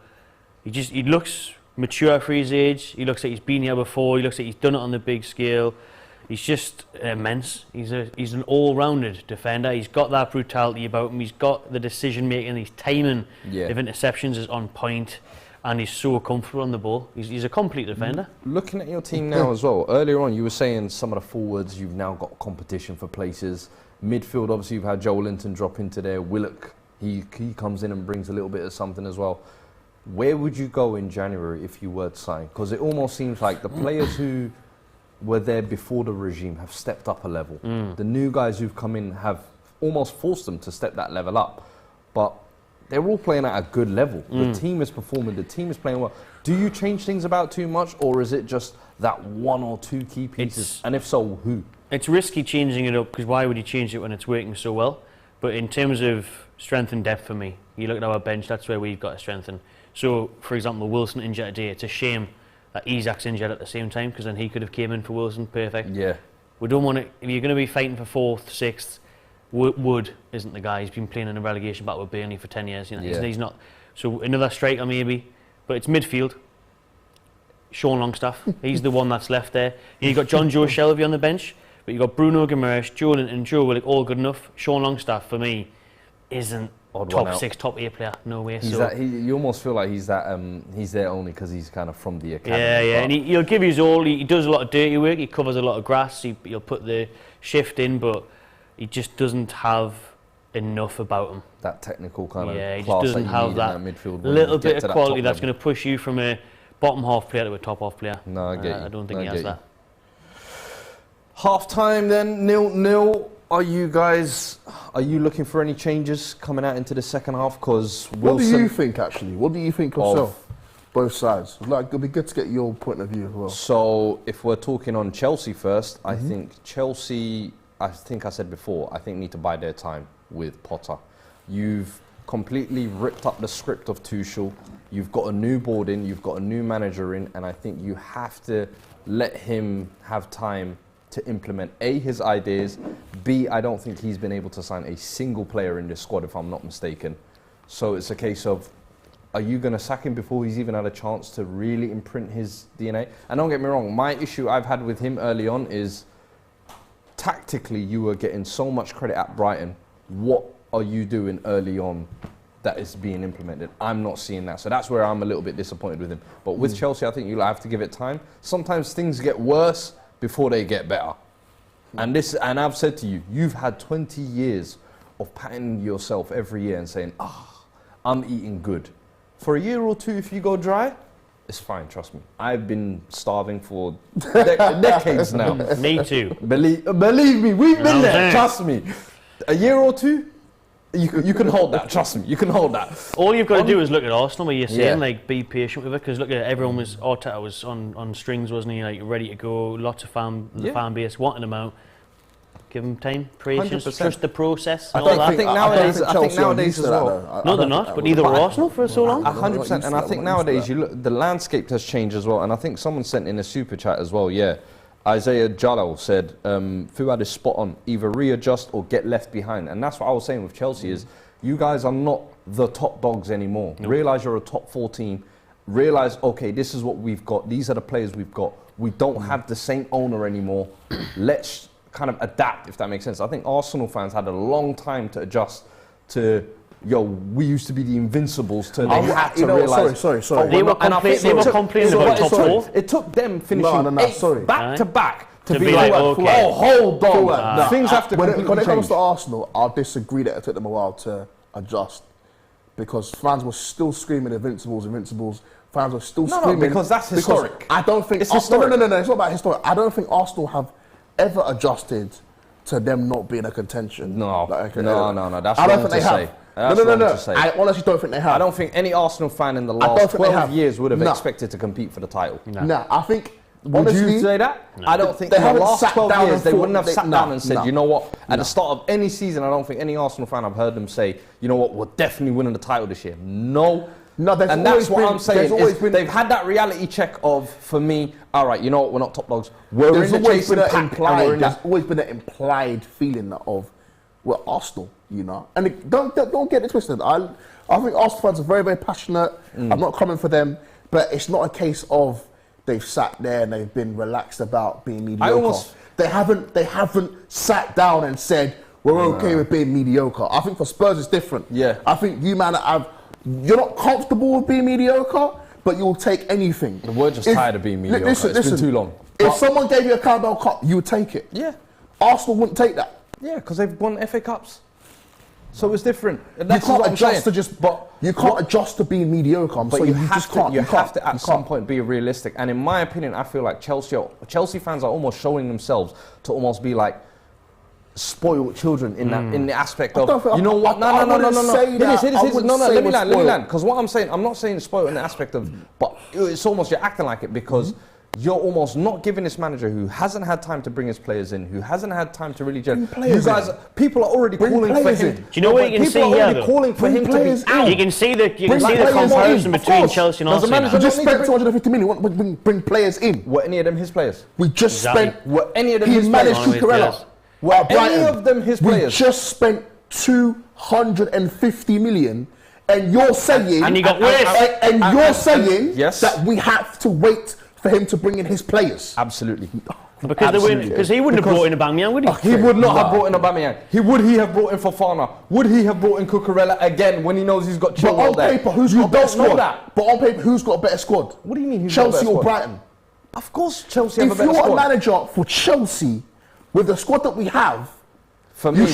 He looks mature for his age. He looks like he's been here before. He looks like he's done it on the big scale. He's just immense. He's an all-rounded defender. He's got that brutality about him. He's got the decision-making. His timing of interceptions is on point, and he's so comfortable on the ball. He's a complete defender. Looking at your team now as well, earlier on you were saying some of the forwards, you've now got competition for places. Midfield, obviously you've had Joel Linton drop into there. Willock, he comes in and brings a little bit of something as well. Where would you go in January if you were to sign? Because it almost seems like the players who were there before the regime have stepped up a level. The new guys who've come in have almost forced them to step that level up. But they're all playing at a good level. The team is performing, the team is playing well. Do you change things about too much, or is it just that 1 or 2 key pieces? And if so, who? It's risky changing it up, because why would you change it when it's working so well? But in terms of strength and depth for me, you look at our bench, that's where we've got to strengthen. So, for example, Wilson injured today. It's a shame that Isak's injured at the same time, because then he could have came in for Wilson perfect. Yeah. We don't want to, if you're going to be fighting for 4th, 6th, Wood isn't the guy. He's been playing in a relegation battle with Burnley for 10 years. You know, he's not. So another striker maybe, but it's midfield. Sean Longstaff, he's the one that's left there. You've got John Joe Shelby on the bench, but you've got Bruno Guimaraes, Joe Linton and Joe Willock, all good enough. Sean Longstaff, for me, isn't top 6, top 8 player. No way. You almost feel like he's that. He's there only because he's kind of from the academy. Yeah, and he'll give his all. He does a lot of dirty work. He covers a lot of grass. He'll put the shift in, but he just doesn't have enough about him. That technical kind of he class just doesn't have that midfield little bit of quality that's going to push you from a bottom half player to a top half player. No, I get you. I don't think I he has get that. Half time then, 0-0. Are you looking for any changes coming out into the second half? Because what do you think, actually? What do you think yourself? Both sides. Like, it'd be good to get your point of view as well. So, if we're talking on Chelsea first, I think Chelsea, I think I said before, I think need to buy their time with Potter. You've completely ripped up the script of Tuchel. You've got a new board in, you've got a new manager in, and I think you have to let him have time to implement A, his ideas, B, I don't think he's been able to sign a single player in this squad, if I'm not mistaken. So it's a case of, are you going to sack him before he's even had a chance to really imprint his DNA? And don't get me wrong, my issue I've had with him early on is, tactically you were getting so much credit at Brighton. What are you doing early on that is being implemented? I'm not seeing that. So that's where I'm a little bit disappointed with him. But with Chelsea, I think you have to give it time. Sometimes things get worse before they get better. And I've said to you, you've had 20 years of patting yourself every year and saying, I'm eating good. For a year or two, if you go dry, it's fine, trust me. I've been starving for decades now. Me too. Believe me, we've been there, trust me. A year or two, you can hold that, trust me, you can hold that. All you've got to do is look at Arsenal, where you're saying, like, be patient with it, because look at it, everyone was, Arteta was on strings, wasn't he, like, ready to go, lots of fan base wanting him out. Give him time, patience, 100%. trust the process, I and all that. think nowadays as well. No, they're not, but neither were Arsenal for so long. 100%, and I think nowadays you look, the landscape has changed as well, and I think someone sent in a super chat as well, Isaiah Jalal said, Fuad is spot on, either readjust or get left behind. And that's what I was saying with Chelsea is, you guys are not the top dogs anymore. Nope. Realise you're a top 4 team. Realise, okay, this is what we've got. These are the players we've got. We don't have the same owner anymore. Let's kind of adapt, if that makes sense. I think Arsenal fans had a long time to adjust to, we used to be the Invincibles, to they had to realise. Sorry. They were complaining about top 4. It took them finishing 8 back to back to be like, okay. Hold on. Things have to completely When it comes change. to Arsenal, I'll disagree that it took them a while to adjust, because fans were still screaming Invincibles. Fans were still screaming. No, because that's historic. I don't think it's historic. No, it's not about historic. I don't think Arsenal have ever adjusted to them not being a contention. No, that's wrong to say. No. I honestly don't think they have. I don't think any Arsenal fan in the last 12 years would have expected to compete for the title. No, I think. Would you say that? No. I don't think in the last 12 years they wouldn't have sat down and said, you know what, at the start of any season, I don't think any Arsenal fan I've heard them say, you know what, we're definitely winning the title this year. No, and that's what I'm saying. They've had that reality check of, for me, all right, you know what, we're not top dogs. We're in the chasing pack. There's always been an implied feeling of, we're Arsenal, you know. And don't get it twisted. I think Arsenal fans are very, very passionate. I'm not coming for them, but it's not a case of they've sat there and they've been relaxed about being mediocre. They haven't sat down and said, we're okay with being mediocre. I think for Spurs it's different. Yeah. I think you man you're not comfortable with being mediocre, but you'll take anything. We're just tired of being mediocre. It's been too long. If someone gave you a Carabao Cup, you would take it. Yeah. Arsenal wouldn't take that. Yeah, because they've won FA Cups. So it's different. You can't adjust to being mediocre. But you have to at some point be realistic. And in my opinion, I feel like Chelsea fans are almost showing themselves to almost be like spoiled children in the aspect of, you know what? No. Let me land. Because what I'm saying, I'm not saying spoiled in the aspect of, but it's almost you're acting like it because you're almost not giving this manager who hasn't had time to bring his players in, who hasn't had time to really gel. People are already calling for him. Do you know what you can see here? Calling for him to be out. You can see the comparison between Chelsea and Arsenal. We just spent 250 million. Bring players in. Were any of them his players? We just spent. Were any of them his players? He managed Cucurella. Were any of them his players? We just spent 250 million. And you're saying, and you got worse. And you're saying that we have to wait for him to bring in his players. Absolutely. Because he wouldn't have brought in Aubameyang, would he? He would not have brought in Aubameyang. Would he have brought in Fofana? Would he have brought in Cucurella again when he knows he's got Chilwell there? But on paper, who's got a better squad? But on paper, who's got a better squad? What do you mean? Chelsea or Brighton? Of course, Chelsea have a better squad. If you're a manager for Chelsea with the squad that we have, for me,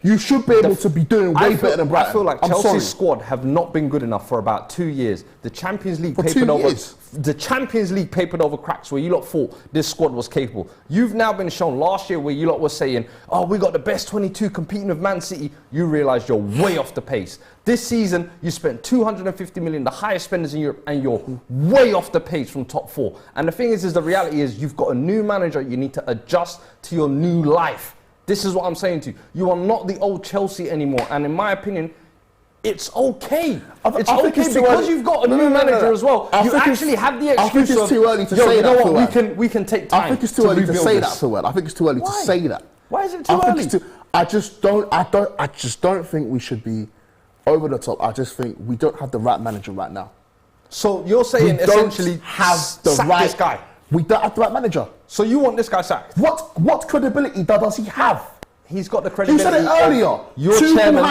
You should be able to be doing way better than Brighton. I feel like I'm sorry. Chelsea's squad have not been good enough for about 2 years. The Champions League For 2 papered over. years? The Champions League papered over cracks where you lot thought this squad was capable. You've now been shown last year where you lot were saying, "Oh, we got the best 22 competing with Man City." You realise you're way off the pace. This season, you spent 250 million, the highest spenders in Europe, and you're way off the pace from top 4. And the thing is the reality is you've got a new manager. You need to adjust to your new life. This is what I'm saying to you. You are not the old Chelsea anymore. And in my opinion, it's okay. It's I think okay it's too because early. you've got a new manager as well. You actually have the excuse I think it's too early to yo, say you know that, what? Fuad. We can take time. I think it's too early to rebuild say this. that, Fuad. I think it's too early to Why? say that. Why is it too early? I just don't think we should be over the top. I just think we don't have the right manager right now. So you're saying We essentially don't have the sack right this guy. We don't have the right manager. So you want this guy sacked? What credibility does he have? He's got the You credibility. said it earlier. Your chairman.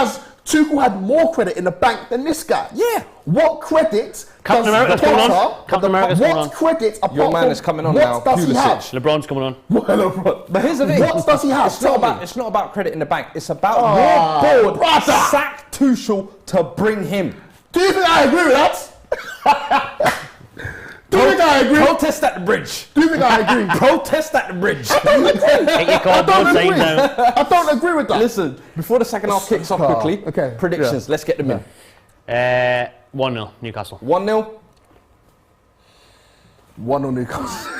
Tuchel had more credit in the bank than this guy. Yeah. What credit Captain does America's coming on. Potter- Captain America's coming on. What credit apart Your man from is coming on what now, does he have? Pulisic. LeBron's coming on. But here's the thing. What does he have? It's not about credit in the bank. It's about your board brother. sack Tuchel to bring him. Do you think I agree with that? Do you think I agree? Protest at the bridge. Do you think I agree? Protest at the bridge. Take your cardboard saying down. I don't agree with that. Listen, before the second half kicks off quickly, okay, predictions. Let's get them in. 1-0 Newcastle. 1-0. 1-0 Newcastle.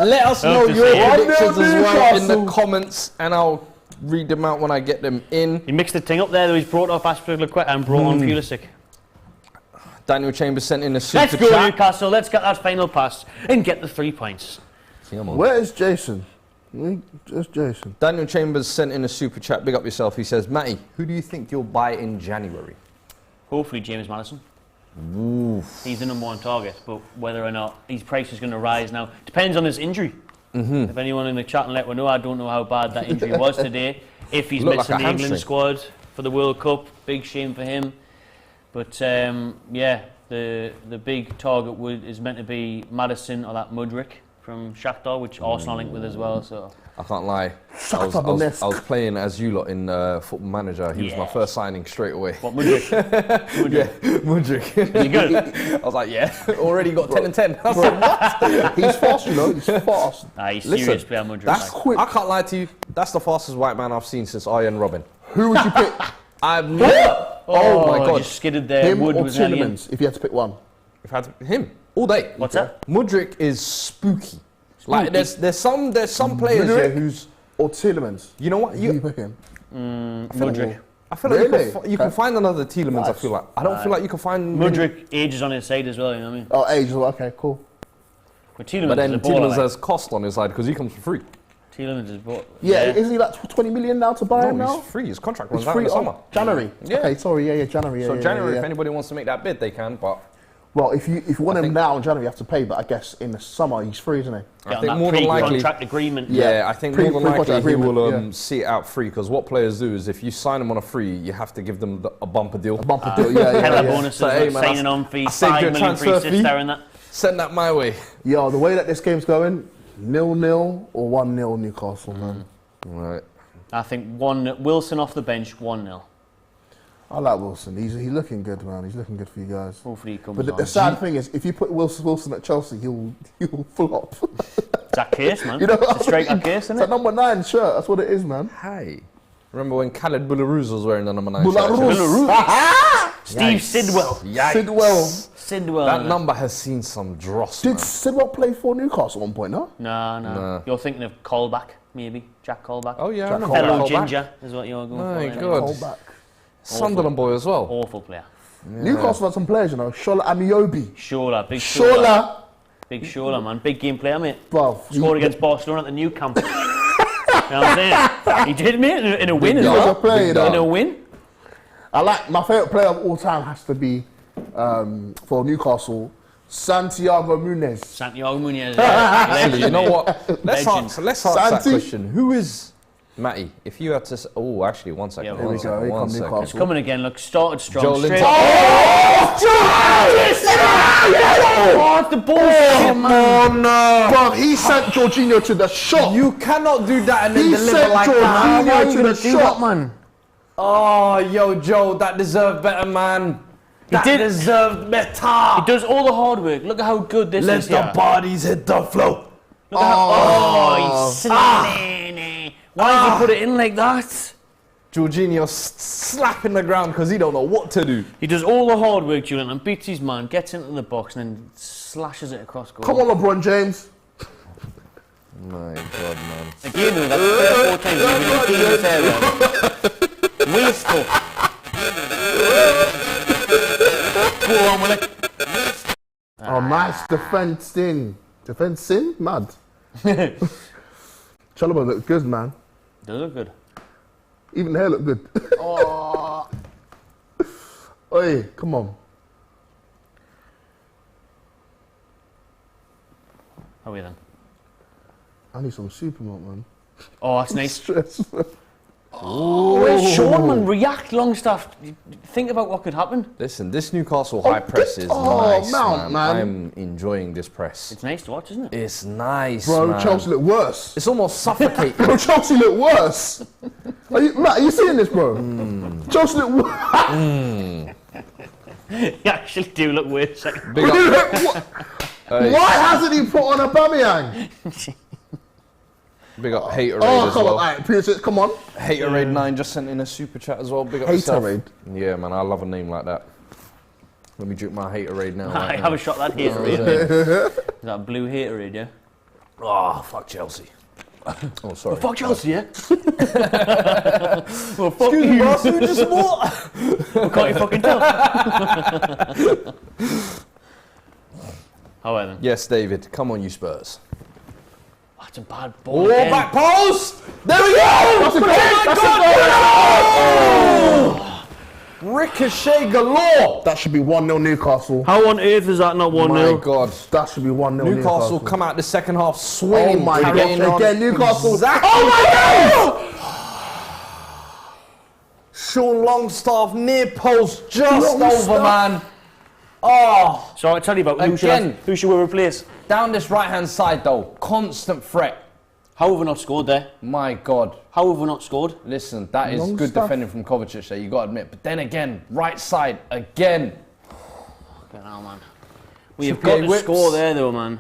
Let us know to your see it. predictions as well in the Newcastle. comments, and I'll read them out when I get them in. He mixed the thing up there, though. He's brought off Aspilicueta and brought on Pulisic. Daniel Chambers sent in a super Let's go, chat. Newcastle. Let's get that final pass and get the 3 points. Where is Jason? Where's Jason? Daniel Chambers sent in a super chat. Big up yourself. He says, Matty, who do you think you'll buy in January? Hopefully James Maddison. He's the number 1 target, but whether or not his price is going to rise now depends on his injury. If anyone in the chat and let me know, I don't know how bad that injury was today. If he's Looked missing like a the England hamstring. squad for the World Cup, big shame for him. But yeah, the big target is meant to be Maddison or that Mudryk from Shakhtar, which Arsenal linked with as well. So I can't lie. I was playing as you lot in Football Manager. He was my first signing straight away. what Mudryk? Yeah, Mudryk. You good? I was like, yeah, already got 10 and 10. I was like, what? He's fast, you know. He's fast. He's Listen, serious player, Mudryk. That's like. quick. I can't lie to you. That's the fastest white man I've seen since Arjen Robben. Who would you pick? I've never. Oh my God. Just skidded there. Him Wood or was nearly in. Tielemans, if you had to pick one? If I had to, him all day. What's that? Mudryk is spooky. Like there's some players here who's, Or Tielemans? you know what, Who you pick him? Mudryk. I feel like Really? you can find another Tielemans. I Nice. feel like I don't feel like you can find many- Mudryk ages on his side as well, you know what I mean? Oh, age. Okay, cool. But Tielemans But then is a baller, Tielemans like. has cost on his side because he comes for free. Tielemans is baller. Yeah, isn't he like 20 million now to buy him No, now? he's free. His contract runs It's out in free the summer. January. Yeah. Okay, sorry, yeah, January. So yeah, January, yeah. if anybody wants to make that bid, they can. But Well, if you want him think- now in January, you have to pay. But I guess in the summer he's free, isn't he? Get on think that more than likely- pre-contract agreement. yeah, I think more than likely Pre-contract he will agreement, see it out free because what players do is if you sign them on a free, you have to give them a bumper deal. Bumper deal, yeah. Hella bonuses, So, hey, man, signing on fee, I saved 5 your million free transfer assists fee. there and that. Send that my way. Yo, the way that this game's going, 0-0 or 1-0 Newcastle, man. Right. I think Wilson off the bench, 1-0. I like Wilson. He's looking good, man. He's looking good for you guys. Hopefully he comes But on. the sad thing is, if you put Wilson at Chelsea, he'll flop. It's that case, man. You know It's what a straight I mean? up case, isn't It's a it? number 9 shirt. That's what it is, man. Hey. Remember when Khaled Boularus was wearing the number 9 shirt? Belarus. Steve Sidwell. Yikes. Sidwell. That number has seen some dross, Did man. Sidwell play for Newcastle at one point, no? No. You're thinking of Colback, maybe. Jack Colback. Oh, yeah, I remember Fellow Colback. Ginger is what you're going for. My isn't it? God. Hold back. Sunderland boy as well. Awful player. Newcastle had some players, you know. Shola Amiobi. Shola, big Shola. Shola. Big Shola, man. Big game player, mate. Bro, Scored against Barcelona at the new camp. You know what I'm saying? He did, mate, in a win as dog. well. Big player, you know. In a win. I like my favourite player of all time has to be for Newcastle, Santiago Munez. Santiago Munoz. Actually, you know what? Let's Legend. answer that Santi. question. Who is Matty, if you had to... Oh, actually, one second. Yeah, Here we go. Here comes Newcastle. It's coming again. Look, started strong. Joe Straight. Linton. Oh, the ball. Come on, bro, he sent Jorginho to the shop. You cannot do that and then He deliver sent like that. Jorginho Why are you to gonna the do that, shop. man? Oh, yo, Joe, that deserved better, man. That did. deserved better. He does all the hard work. Look at how good this Let is the here. bodies hit the floor. Look at how, he's slamming. Why did he put it in like that? Jorginho slapping the ground because he don't know what to do. He does all the hard work, Julian, and beats his man, gets into the box, and then slashes it across goal. Come on, LeBron James. My God, man. Again, though, that's 3 or 4 times he's been in this area. Wasteful. Go on, will it? Oh, nice defending. Defending? Mad. Chalobah looked good, man. Does look good. Even the hair looked good. Oh. Oi, come on. How are we then? I need some super milk, man. Oh, that's nice. Stress. Where's Sean, man? React, Longstaff. Think about what could happen. Listen, this Newcastle high press is Oh, nice, Mount, man. I'm enjoying this press. It's nice to watch, isn't it? It's nice, Bro, man. Chelsea look worse. It's almost suffocating. Bro, Chelsea look worse. Matt, are you seeing this, bro? Chelsea look worse. You actually do look worse. Big up, Why hasn't he put on Aubameyang? big up Haterade Oh, as come well. on, alright, Pulisic, come on. Haterade 9 just sent in a super chat as well. Big up yourself. Haterade? Yeah, man, I love a name like that. Let me drink my Haterade now. I right have now. a shot that Haterade. Is that blue Haterade, yeah? Oh, fuck Chelsea. Oh, sorry. Fuck Chelsea, yeah? Well, fuck Excuse you. me, boss, who just what? I can't you fucking tell? How are then? Yes, David. Come on, you Spurs. That's a bad ball. Oh, again. back post! There we go! That's a goal! That's a goal! Ricochet galore! That should be 1-0 Newcastle. How on earth is that not 1-0? My God. That should be 1-0 Newcastle. Newcastle come out the second half swinging. Oh my carrying God. on. Again, Newcastle. Exactly. Oh my God! Sean Longstaff near post, just Longstaff. over, man. Oh, So I tell you about Again. who should we replace? down this right-hand side though, constant threat. How have we not scored there? My God. How have we not scored? Listen, that is good Longstaff. defending from Kovacic there, you got to admit. But then again, right side, again. Fucking hell, man. Well, you've Trippie got to whips. score there, though, man.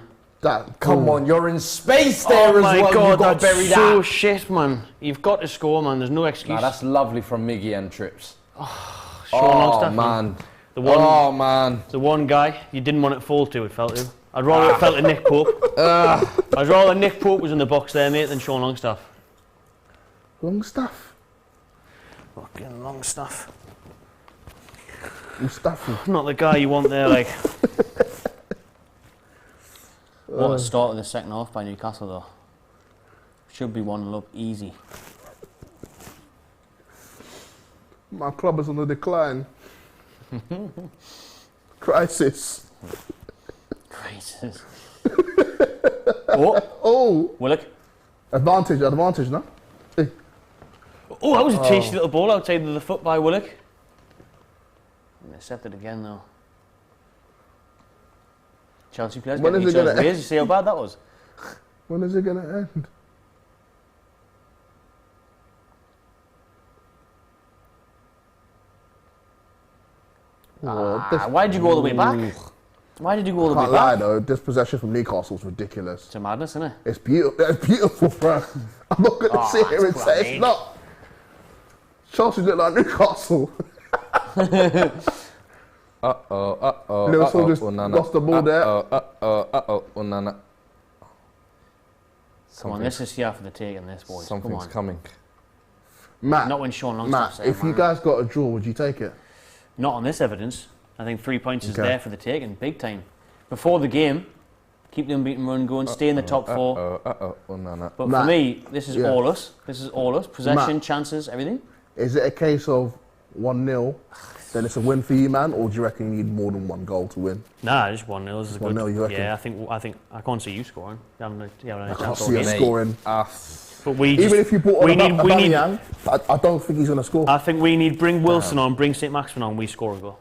Come on, you're in space there Oh as my well. God, You've got to that's bury so that. shit, man. You've got to score, man. There's no excuse. Nah, that's lovely from Miggy and Trips. Sean Longstaff, man. The one, Oh, man. the one guy you didn't want it to fall to, it felt to. I'd rather it felt to Nick Pope. I'd rather Nick Pope was in the box there, mate, than Sean Longstaff. Longstaff. Fucking Longstaff. Mustafi. Not the guy you want there, like. What a start of the second half by Newcastle, though. Should be 1-0 up easy. My club is on the decline. Crisis. Crisis. Oh, Oh, Willock. advantage, no? Hey. Oh, that was a tasty little ball outside of the foot by Willock. Intercepted again, though. Chelsea players When getting is each it other's gonna ways. You see how bad that was? When is it going to end? Why did you go all the way back? Why did you go all the way Can't lie back? though, this possession from Newcastle is ridiculous. It's a madness, isn't it? It's beautiful. It's beautiful, bro. I'm not going to sit here and that's say great. it's not. Chelsea look like Newcastle. Uh-oh. Liverpool just lost the ball there. Oh, no. Come on, this is here for the taking, this, boys. Come Something's on. coming. Matt, Not when Sean Longstaff's there, if you man. guys got a draw, would you take it? Not on this evidence. I think 3 points is Okay. there for the taking, big time. Before the game, keep the unbeaten run going, stay in the top four. Oh, no. But Matt, for me, this is yeah. all us. This is all us. Possession, Matt. chances, everything. Is it a case of 1-0, then it's a win for you, man, or do you reckon you need more than one goal to win? Nah, just 1-0 is a good. 1-0, you reckon? Yeah, I think I can't see you scoring. You haven't had a I can't chance all see game. us scoring. But we even just- if you bought we on need- we need- Aubameyang, I don't think he's going to score. I think we need bring Wilson on, bring St. Maximin on, we score a goal.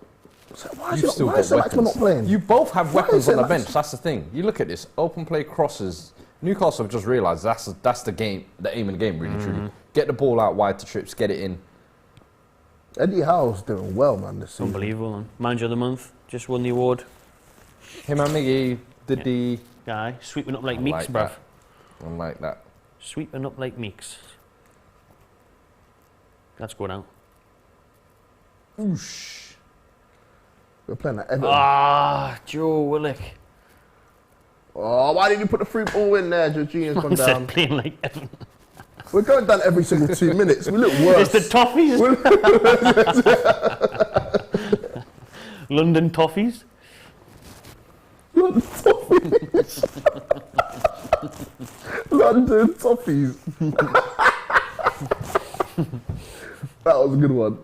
So why You've is still why got is Maximin not weapons. playing? You both have Why weapons is on the it bench. Max- That's the thing. You look at this open play crosses. Newcastle have just realised that's the game, the aim of the game. Really, truly. Get the ball out wide to Trips. Get it in. Eddie Howe's doing well, man, this season. Unbelievable. And Manager of the Month, just won the award. Him and Miggy did the. Aye, sweeping up like I Meeks, like bruv. that. I like that. Sweeping up like Meeks. Let's go now. Oosh. We're playing at Everton. Ah, Joe Willock. Oh, why didn't you put the free ball in there? Jorginho's gone Said down. playing like Evan. We're going down every single 2 minutes. We look worse. It's the Toffees. London Toffees. London Toffees. That was a good one.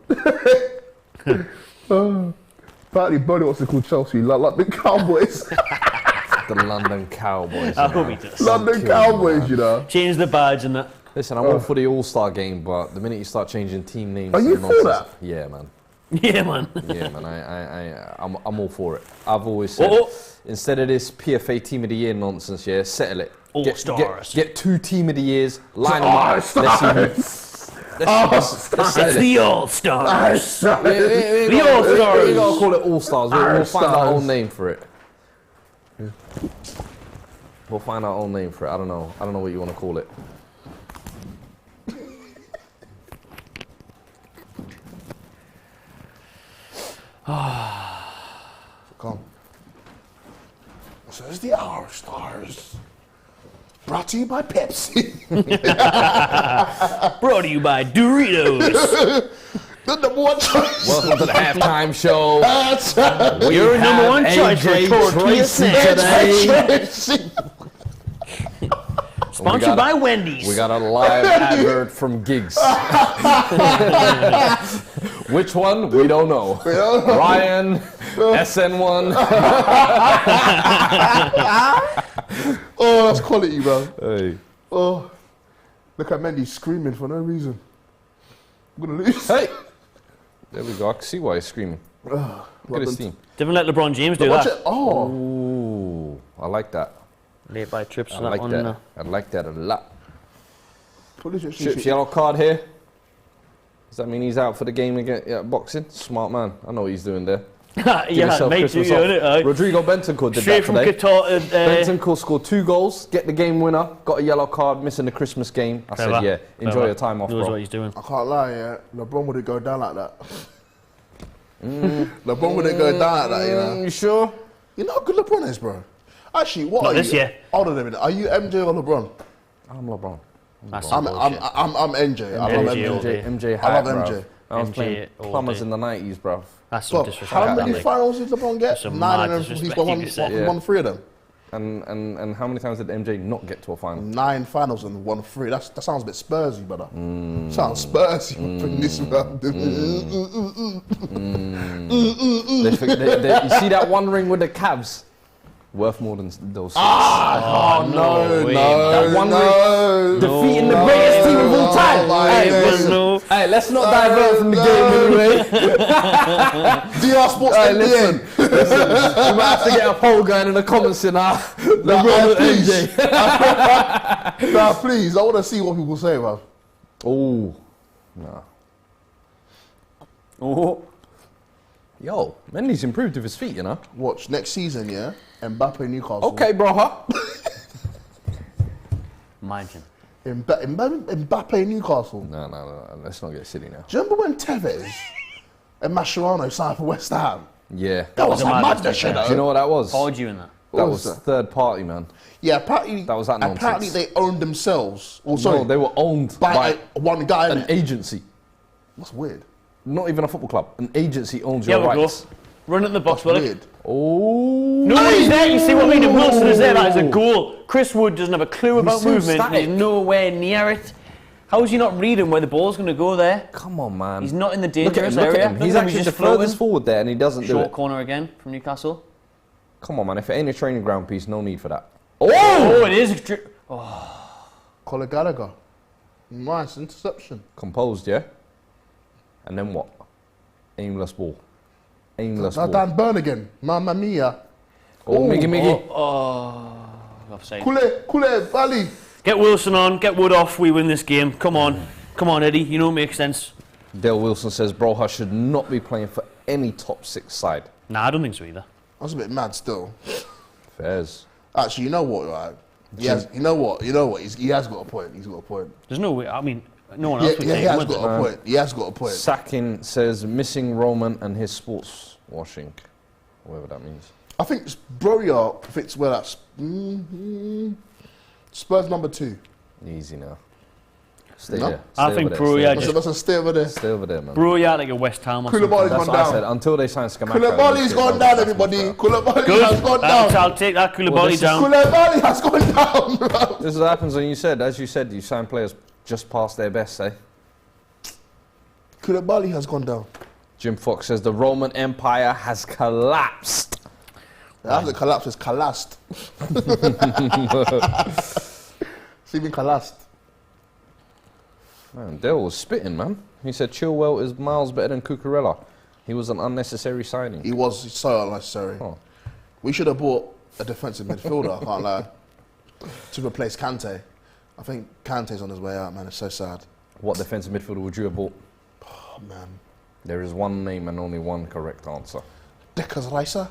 Apparently, Bernie wants to call Chelsea like the Cowboys. The London Cowboys. I hope he does. London kill Cowboys, me, you know. Change the badge and that. Listen, I'm all for the All-Star game, but the minute you start changing team names, Are you and for nonsense- that? Yeah, man. Yeah, man. Yeah, man. I'm all for it. I've always said instead of this PFA Team of the Year nonsense, yeah, settle it. All-Stars. Get 2 Team of the Years, line them up. Let's see It's the All-Stars. the All-Stars. We gotta call it All-Stars. We'll find our own name for it. We'll find our own name for it. I don't know what you want to call it. Come. So it's the Our Stars. Brought to you by Pepsi. Brought to you by Doritos. The number one choice. Welcome to the halftime show. You're number one choice for tortilla snacks. Sponsored by Wendy's. We got a live advert from Gigs. Which one? We don't know. Ryan, SN1. Oh, that's quality, bro. Hey. Oh, look at Mendy screaming for no reason. I'm gonna lose. Hey. There we go. I can see why he's screaming. Look at his team. Didn't let LeBron James do Watch that. it. Oh, Ooh, I like that. Late by trips. I for that like one. that. I like that a lot. Pulisic Chips yellow card here. Does that mean he's out for the game again? Boxing? Smart man. I know what he's doing there. Give Yeah, yourself mate, Christmas you off. know it, aye. Rodrigo Bentancur did Straight that from today. Qatar. Bentancur scored 2 goals, get the game winner, got a yellow card, missing the Christmas game. I said, yeah, enjoy your time off, Knows bro. what he's doing. I can't lie, yeah. LeBron wouldn't go down like that. LeBron wouldn't go down like that, you know. You sure? You know how good LeBron is, bro. Actually, what Not are this you? year. Hold on a minute. Are you MJ or LeBron? I'm LeBron. That's I'm bullshit. MJ. I love MJ all MJ. day. MJ I love hype, MJ. bro. I was MJ playing all plumbers day. in the 90s, bro. That's some But disrespect. how that, many mate. finals did LeBron get? Some 9, mad and he's disrespect won you said. won 3 of them. And how many times did MJ not get to a final? 9 finals and won 3. That sounds a bit Spursy, brother. Sounds Spursy. Bring this round. You see that one ring with the Cavs? Worth more than those 6. Oh, no way, That one ring defeating the No greatest way. team of all time. my Hey, days. No. hey, let's not divert from the game anyway. DR Sports Hey, NBA. listen, we might have to get a poll going in the comments in our Nah, please. MJ. Nah, please. I want to see what people say, man. Oh, nah. Oh, yo, Mendy's improved with his feet, you know. Watch next season, yeah. Mbappe Newcastle. Okay, bro. Mind him. Mbappe Newcastle. No. Let's not get silly now. Do you remember when Tevez and Mascherano signed for West Ham? Yeah. That was a madness, madness, you Do you know. know what that was? Followed you in that. That What was was that? third party, man. Yeah, apparently. That was that nonsense. Apparently, they owned themselves. Oh, sorry, No, they were owned by by one guy. an agency. That's weird. Not even a football club. An agency owns Yeah, your we'll go. rights. Run it in the box, That's Willock. weird. Oh. Nobody's there. You see what I mean? If Wilson is there, that is a goal. Chris Wood doesn't have a clue about so movement. static. He's nowhere near it. How is he not reading where the ball's going to go there? Come on, man. He's not in the Look at dangerous him, look area. at him. He's Look at him, actually the just floating. furthest forward there and he doesn't do Short it. corner again from Newcastle. Come on, man. If it ain't a training ground piece, no need for that. Oh, it is. Colin Gallagher. Nice interception. Composed, yeah? And then what? Aimless ball. Aimless ball. Dan Burn again. Mamma mia. Oh, Miggy. Offside. Kule, Valley. Get Wilson on, get Wood off, we win this game. Come on. Come on, Eddie, you know it makes sense. Dale Wilson says Broha should not be playing for any top 6 side. Nah, I don't think so either. That's a bit mad still. Fairs. Actually, you know what, right? He has got a point. He's got a point. There's no way, I mean, no one else would take he him, has would got there? a point. He has got a point. Sakin says missing Roman and his sports washing. Whatever that means. I think Broja fits well at Spurs number 2. Easy now. Stay No? there. I think Broja just... Let's stay over there. Stay over there, man. Broja like a West Ham or something. Koulibaly's That's gone what I down. said. Until they sign Skamaka. Koulibaly's gone down, everybody. Koulibaly Good. has gone down. I'll take that Koulibaly down. Koulibaly has gone down, bro. This is what happens when as you said, you sign players just past their best, eh? Koulibaly has gone down. Jim Fox says the Roman Empire has collapsed. It hasn't collapsed, it's collapsed. It's even collapsed. Man, Dale was spitting, man. He said Chilwell is miles better than Cucurella. He was an unnecessary signing. He was so unnecessary. Oh. We should have bought a defensive midfielder, I can't lie, to replace Kante. I think Kante's on his way out, man. It's so sad. What defensive midfielder would you have bought? Oh, man. There is one name and only one correct answer. Dekas Raisa?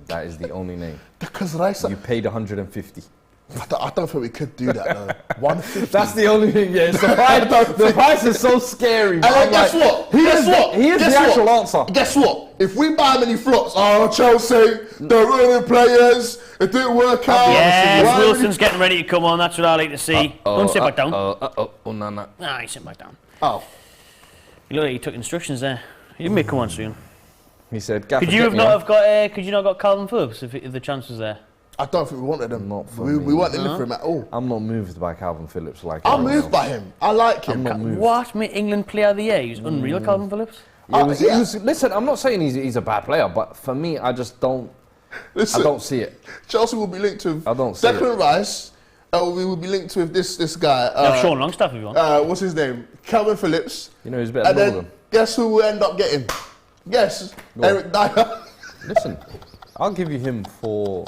That is the only name. Dekas Raisa? You paid 150. I don't think we could do that, though. 150. That's the only thing, yeah. It's the price, the price is so scary. And then guess what? He is the actual answer. Guess what? If we buy many flops, Chelsea, they're ruining players, it didn't work out. Yes, Wilson's getting ready to come on, that's what I like to see. Don't sit back down. Oh, no. Nah, he's sitting back down. Oh. You look like he took instructions there. You may come on soon. He said, Could you not have got Calvin Phillips if the chance was there? I don't think we wanted him. Not for we me. weren't in for him at all. I'm not moved by Calvin Phillips like I'm everyone moved else. by him. I like him. I'm not moved. What? England Player of the Year? He's unreal, Calvin Phillips. Yeah, he was, listen, I'm not saying he's a bad player, but for me, I just don't. Listen, I don't see it. Chelsea will be linked with I don't see Declan it. Rice. We will be linked with this guy. You have Sean Longstaff if you want. What's his name? Calvin Phillips. You know who's better And than all then of them? guess who we'll end up getting? Guess. Go on. Eric Dyer. Listen, I'll give you him for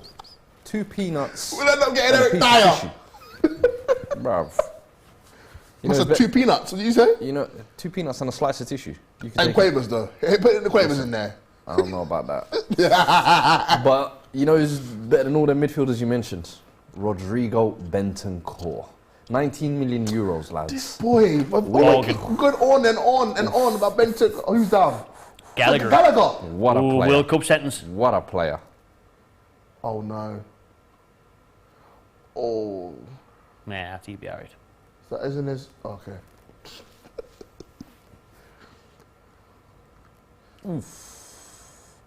2 peanuts. We'll end up getting and a Eric piece Dyer. of tissue. Bruv. You What's know, a 2 peanuts? What did you say? you know, 2 peanuts and a slice of tissue. You can And take Quavers though. Put the Quavers in there. I don't know about that. But you know who's better than all the midfielders you mentioned? Rodrigo Bentancur. 19 million euros, lads. Boy, good on and on and on about Benton. Who's down? Gallagher. What a player. World Cup sentence. What a player. Oh no. Oh. Nah, he'd be alright. That isn't his. Okay.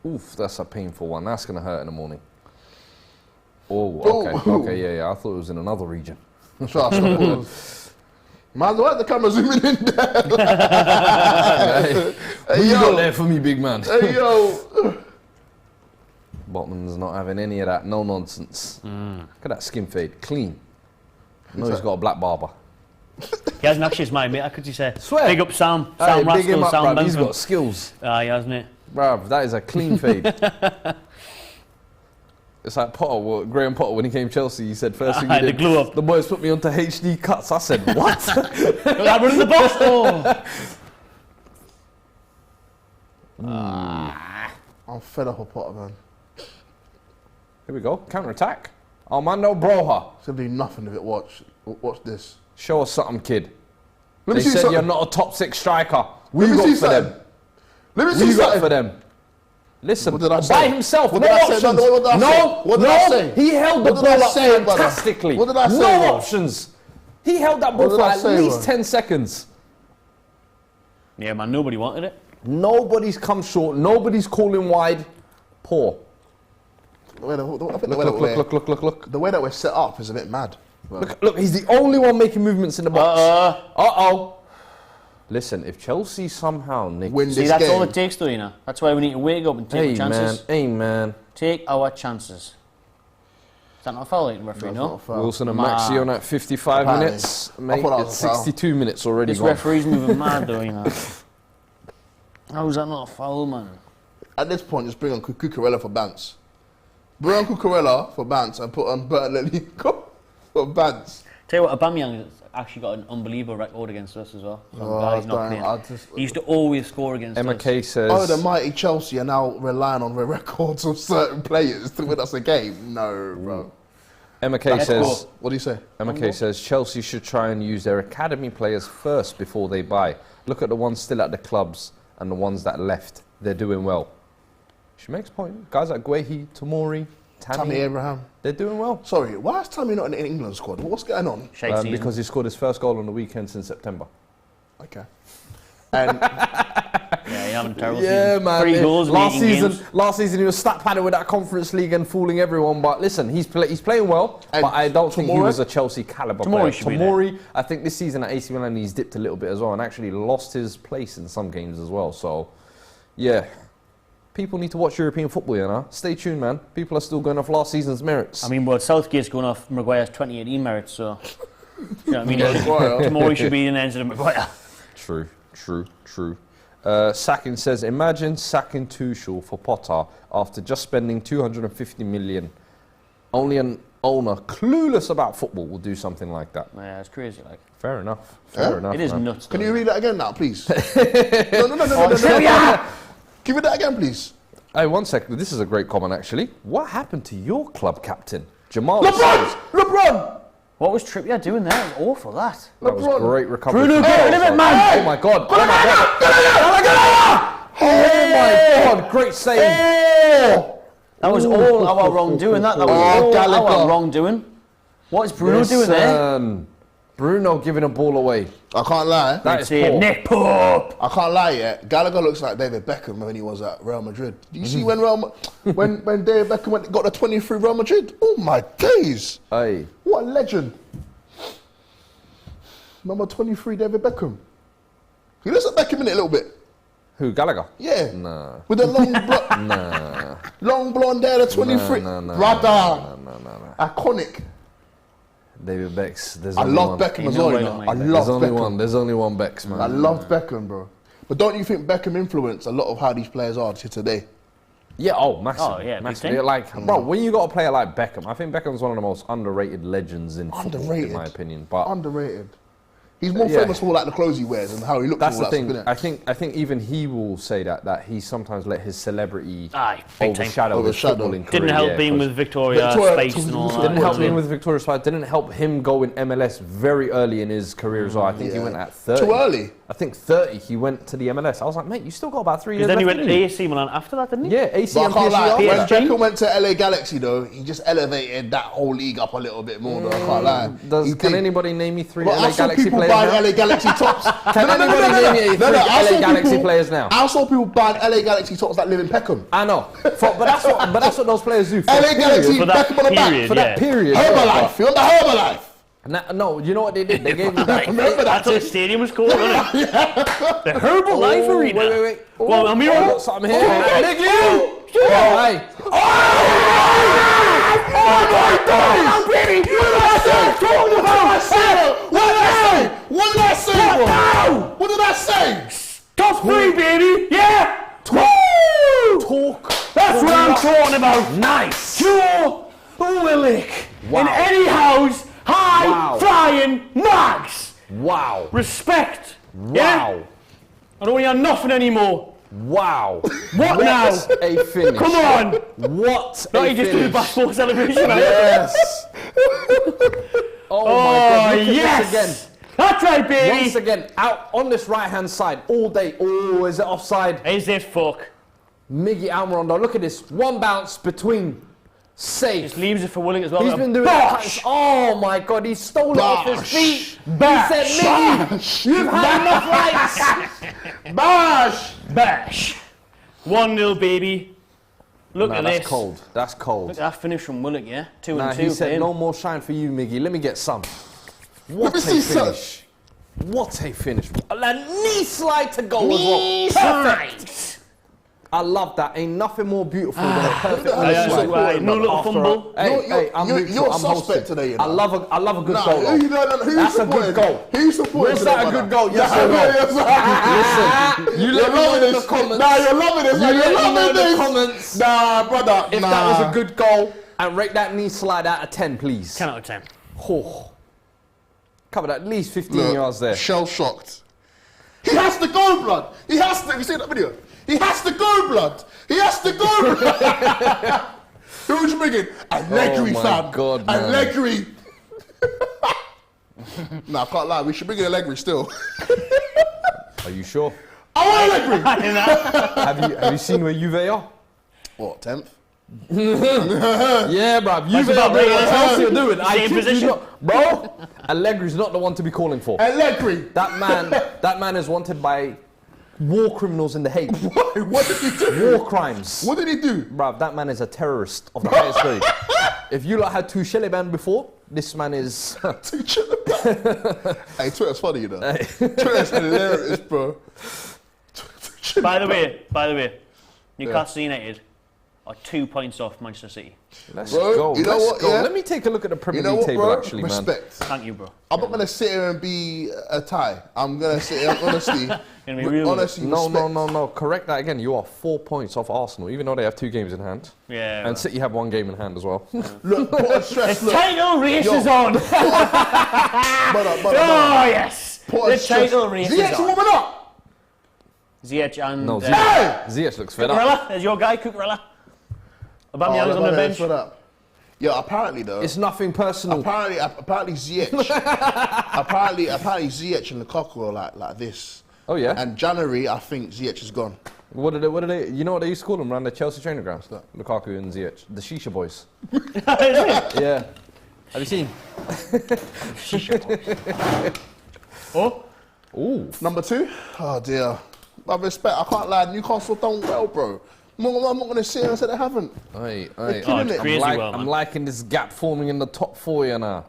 Oof, that's a painful one. That's going to hurt in the morning. Oh, okay. Ooh. Okay, yeah. I thought it was in another region. Trust. Man, why the camera zooming in there? What you got there for me, big man? Hey, yo. Botman's not having any of that. No nonsense. Look at that skin fade. Clean. No, he's got a black barber. He hasn't actually, it's my mate, could you say? Swear. Big up Sam. Hey, Sam big him Rascal, up, Sam bruv. He's Bentham. got skills. Aye, hasn't it? Bruv, that is a clean fade. It's like Potter, Graham Potter, when he came to Chelsea, he said first thing he The did, glue up. the boys put me onto HD cuts. I said, what? I'm running the box. Oh. I'm fed up of Potter, man. Here we go, counter-attack. Armando Broja. It's gonna do nothing if it watch this. Show us something, kid. Let They me see said something. you're not a top 6 striker. We Let me got see for something. them. Let me see We got something. for them. Listen, What did I by say? himself, What no did I say? options. No, what did I say? What did I say? He held the What did I ball up say, brother? fantastically. What did I say, No bro? options. He held that ball What for did I at say, least bro? 10 seconds. Yeah, man, nobody wanted it. Nobody's come short. Nobody's calling wide. Poor. I think Look. the way that we're set up is a bit mad. Look, he's the only one making movements in the box. Uh-oh. Listen, if Chelsea somehow nick... Win See, this that's game. all it takes, though, you know. That's why we need to wake up and take our chances. Hey, man. Take our chances. Is that not a foul, referee? No. Wilson and Maxi on at 55 minutes. Mate, it's 62 minutes already This gone. referee's moving mad though, you know. How is that not a foul, man? At this point, just bring on Cucurella for Bance. Bring on Cucurella for Bance and put on Bertelelli for Bance. Tell you what, Aubameyang has actually got an unbelievable record against us as well. So I'm glad he's not playing. He used to always score against us. McKay says... Oh, the mighty Chelsea are now relying on the records of certain players to win us a game. No, bro. McKay says... What do you say? McKay says Chelsea should try and use their academy players first before they buy. Look at the ones still at the clubs and the ones that left. They're doing well. She makes a point. Guys like Guehi, Tomori, Tammy Abraham. They're doing well. Sorry, why is Tammy not in the England squad? What's going on? Because he scored his first goal on the weekend since September. Okay. And yeah, you're having a terrible yeah, season. man. 3 goals Last season he was stat padded with that Conference League and fooling everyone. But listen, he's playing well. And but I don't think he Tomori? was a Chelsea caliber player. Tomori, I think this season at AC Milan he's dipped a little bit as well and actually lost his place in some games as well. So, yeah. People need to watch European football, you know. Stay tuned, man. People are still going off last season's merits. I mean, well, Southgate's going off Maguire's 2018 merits, so... you know what I mean? Tomori should be in the ends of the Maguire. True. Sacking says, imagine sacking Tuchel for Potter after just spending 250 million. Only an owner clueless about football will do something like that. Yeah, it's crazy, like. Fair enough. Fair enough. It is nuts. Can you read that again now, please? No. Give it that again, please. Hey, 1 second. This is a great comment, actually. What happened to your club captain, Jamal? LeBron! What was Trippier doing there? It was awful, that. That was great recovery. Bruno, get rid of it, man! Oh my god! Oh my god! Great save! That was all our wrongdoing. That was all our wrongdoing. What is Bruno doing there? Bruno giving a ball away. I can't lie. That is poor. Nick Pope! I can't lie yet. Gallagher looks like David Beckham when he was at Real Madrid. Do you see when when David Beckham got the 23 Real Madrid? Oh my days! Hey. What a legend. Number 23 David Beckham. He looks like Beckham in it a little bit. Who, Gallagher? Yeah. Nah. With the long long blonde hair, the 23. Brother. Iconic. David Becks. I love Beckham as well. I love Beckham. There's only one Becks, man. I loved Beckham, bro. But don't you think Beckham influenced a lot of how these players are to today? Yeah, massively. Massively. Like, bro, when you got a player like Beckham, I think Beckham's one of the most underrated legends in football, in my opinion. But underrated. He's more famous for like the clothes he wears and how he looks. That's all the thing. Stuff, I think even he will say that he sometimes let his celebrity overshadow his footballing career. Didn't help being with Victoria Space and all that. Didn't help being with Victoria Space. Didn't help him go in MLS very early in his career as well. I think he went at 30. Too early. I think 30 he went to the MLS. I was like, mate, you still got about 3 years left. Then he went to AC Milan after that, didn't he? Yeah, AC and PSG. PSG. When Beckham went to LA Galaxy though, he just elevated that whole league up a little bit more though, I can't lie. Can anybody name me 3 LA Galaxy players now? LA Galaxy tops. Can anybody name me 3 LA Galaxy players now? I saw people buying LA Galaxy tops that live in Peckham. I know. But that's what those players do. LA Galaxy, Beckham on the back. For that period. Herbalife. You remember Herbalife? No, you know what they did? They gave him that. Remember That's what the stadium was called, wasn't it? The Herbalife Arena. Wait. Well, I'm here. I got something here. Nick, you! Hey. Oh my God! What did I say? What did I say? Top 3, baby! Yeah! Talk. That's what I'm talking about! Nice! Pure Willick! Wow. In any house, high flying mags! Wow. Respect! Wow. Yeah? I don't want to hear nothing anymore. Wow. What now? A finish. Come on! What No, a you just finish. do the basketball celebration. Yes. Oh my God. Look at yes! this again. That's right, baby! Once again, out on this right-hand side all day. Oh, is it offside? Is it fuck? Miggy Almiron, though. Look at this. One bounce between. Safe. Just leaves it for Willick as well. He's been doing that. Oh my God, he stole it off his feet. Bash. He said, Miggy, you've had enough rights. Bash! Bash! 1-0, baby. Look at this. That's cold. That's cold. Look at that finish from Willick, yeah? 2 and 2. He said, no more shine for you, Miggy. Let me get some. What me a see finish. What a finish. A knee slide to go as well. Perfect. I love that. Ain't nothing more beautiful than a perfect No little fumble. Hey, I'm neutral. You're a I'm suspect hosting. today, you know. I love a good goal. Who's That's a good goal. Who's supporting Was that a good goal? Yes or no? Listen, you let me know in the comments. Nah, you're loving this. You let me know in the this. comments. Nah, brother. If that was a good goal, and rate that knee slide out of 10, please. 10 out of 10. Oh. Covered at least 15 yards there. Shell shocked. He has to go, blood. He has to. Have you seen that video? He has to go, blood. He has to go. Who's bringing? Allegri, fam. God, man. Allegri. Nah, I can't lie. We should bring in Allegri still. Are you sure? I want Allegri. Have you seen where Juve are? What, 10th? Yeah, bruv. Juve are about doing right, what Chelsea are doing. I Same kid you position. not. Bro, Allegri's not the one to be calling for. Allegri. That man is wanted by war criminals in The Hague. What did he do? War crimes. What did he do? Bruv, that man is a terrorist of the highest grade. If you lot had two Shelleyban before, this man is... Hey, Twitter's funny, you know. Twitter's hilarious, bro. By the way, Newcastle United are 2 points off Manchester City. Let's Bro, go. you know Let's what, go. yeah? Let me take a look at the Premier You know League what, table, bro? actually, man. Respect. Thank you, bro. I'm not gonna sit here and be a tie. I'm gonna sit here, honestly. Gonna be real. Honestly, respect. No. Correct that again. You are 4 points off Arsenal, even though they have 2 games in hand. Yeah. And City have 1 game in hand as well. Look, put a stress. Look, Title race is on. brother. Oh yes. Put a The stress. title race is Ziyech on. warming up. Ziyech and No, Hey! Ziyech looks fed up. Cucurella. There's your guy, Cucurella. Aubameyang's on the bench. Shut up. Yeah, apparently though. It's nothing personal. Apparently Ziyech. apparently Ziyech and Lukaku are like this. Oh yeah. And January, I think Ziyech is gone. What did they? You know what they used to call them around the Chelsea training grounds? Lukaku and Ziyech, the Shisha boys. Yeah. Have you seen? Oh. Ooh. Number 2. Oh dear. I respect. I can't lie. Newcastle done well, bro. I'm not going to sit here and say they haven't. Aye. killing it. Crazy well, man. I'm liking this gap forming in the top 4 here now.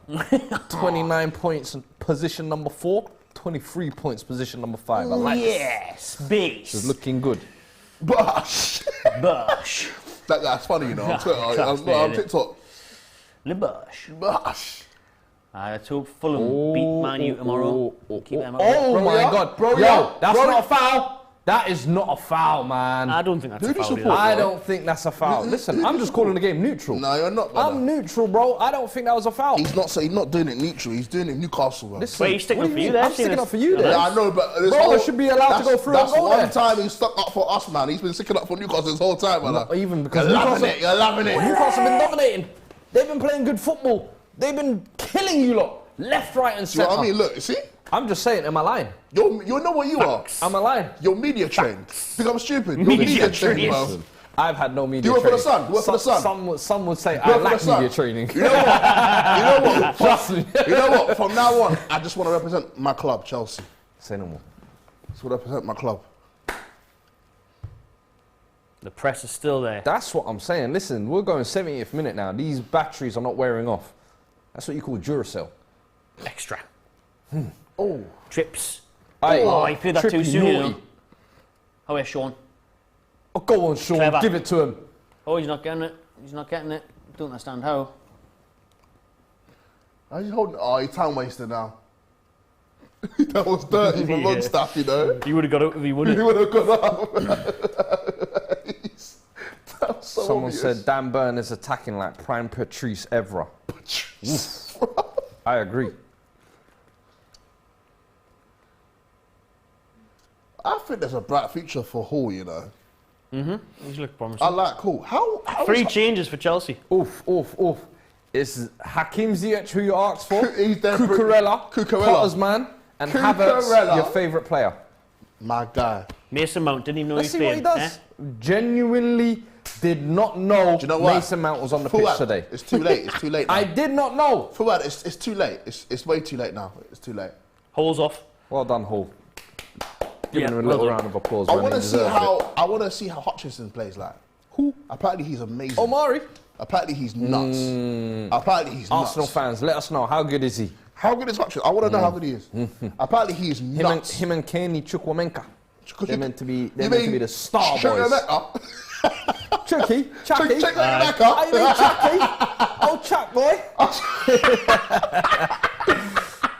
29 points in position number 4, 23 points position number 5. I like this. Yes, beast. It's looking good. Bosh. Bush. That guy's funny, you know. On Twitter, on TikTok. Le Bush. Bosh. Let's hope Fulham beat Man U tomorrow. Keep them up. Oh Bro, my yeah. God. Bro, Yo, yeah. that's Bro, not a foul. That is not a foul, man. I don't think that's Who a do you foul. support? either. I don't think that's a foul. Listen, I'm just calling the game neutral. No, you're not, brother. I'm neutral, bro. I don't think that was a foul. He's not doing it neutral. He's doing it Newcastle, bro. Listen, Wait, he's sticking what up do for you mean? there, I'm sticking seeing up as- for you Yeah, there. Yeah, I know, but this Bro, I should be allowed to go through That's and go one there. time he stuck up for us, man. He's been sticking up for Newcastle this whole time, man. Not even because You're loving it. You're loving it. Newcastle have been dominating. They've been playing good football. They've been killing you lot. Left, right, and You know centre. what I mean? Look, see? I'm just saying, am I lying? You know what you are. Am I lying? You're media trained. Think I'm stupid? You're Media media trained, trained. bro. Listen, I've had no media You work for the training. Sun? You work for the Sun? Some would say You I work for lack the Sun? media training. You know what? You know what? Trust me. You know what? From now on, I just want to represent my club, Chelsea. Say no more. Just want to represent my club. The press is still there. That's what I'm saying. Listen, we're going 70th minute now. These batteries are not wearing off. That's what you call Duracell. Extra. Oh. Trips. Aye. Oh, he played that too Trippy soon, you naughty. know. How is Sean? Oh, go on, Sean. Clever. Give it to him. Oh, he's not getting it. He's not getting it. Don't understand how. How's he holding? Oh, he's time waster now. That was dirty from Yeah. Longstaff, you know. He would have got out if he He wouldn't. would have gone up. That was so Someone obvious. said Dan Burn is attacking like prime Patrice Evra. I agree. I think there's a bright future for Hall, you know. He's looked promising. I like Hall. How 3 is- changes for Chelsea. Oof. It's Hakim Ziyech who you asked for. He's there. Cucurella, Potter's man, and Havertz, Cucurella. your favourite player. My guy. Mason Mount didn't even know Let's he see was what he playing. does. Genuinely did not know, Do you know what? Mason Mount was on the Fuad, pitch today. It's too late. It's too late now. I did not know. Fuad, it's too late. It's way too late now. It's too late. Holes off. Well done, Hall. Giving Yeah, him a well little done. round of applause. I when want he to see deserved it. how Hutchinson plays like. Who? Apparently he's amazing. Omari. Apparently he's nuts. Apparently he's nuts. Arsenal fans, let us know how good is he. How good is Hutchinson? I want to know how good he is. Apparently he's nuts. Him and Kenny Chukwuemeka. They're meant to be the star boys. Chucky. Check that back How up. you mean Chucky? Oh, Chuck boy.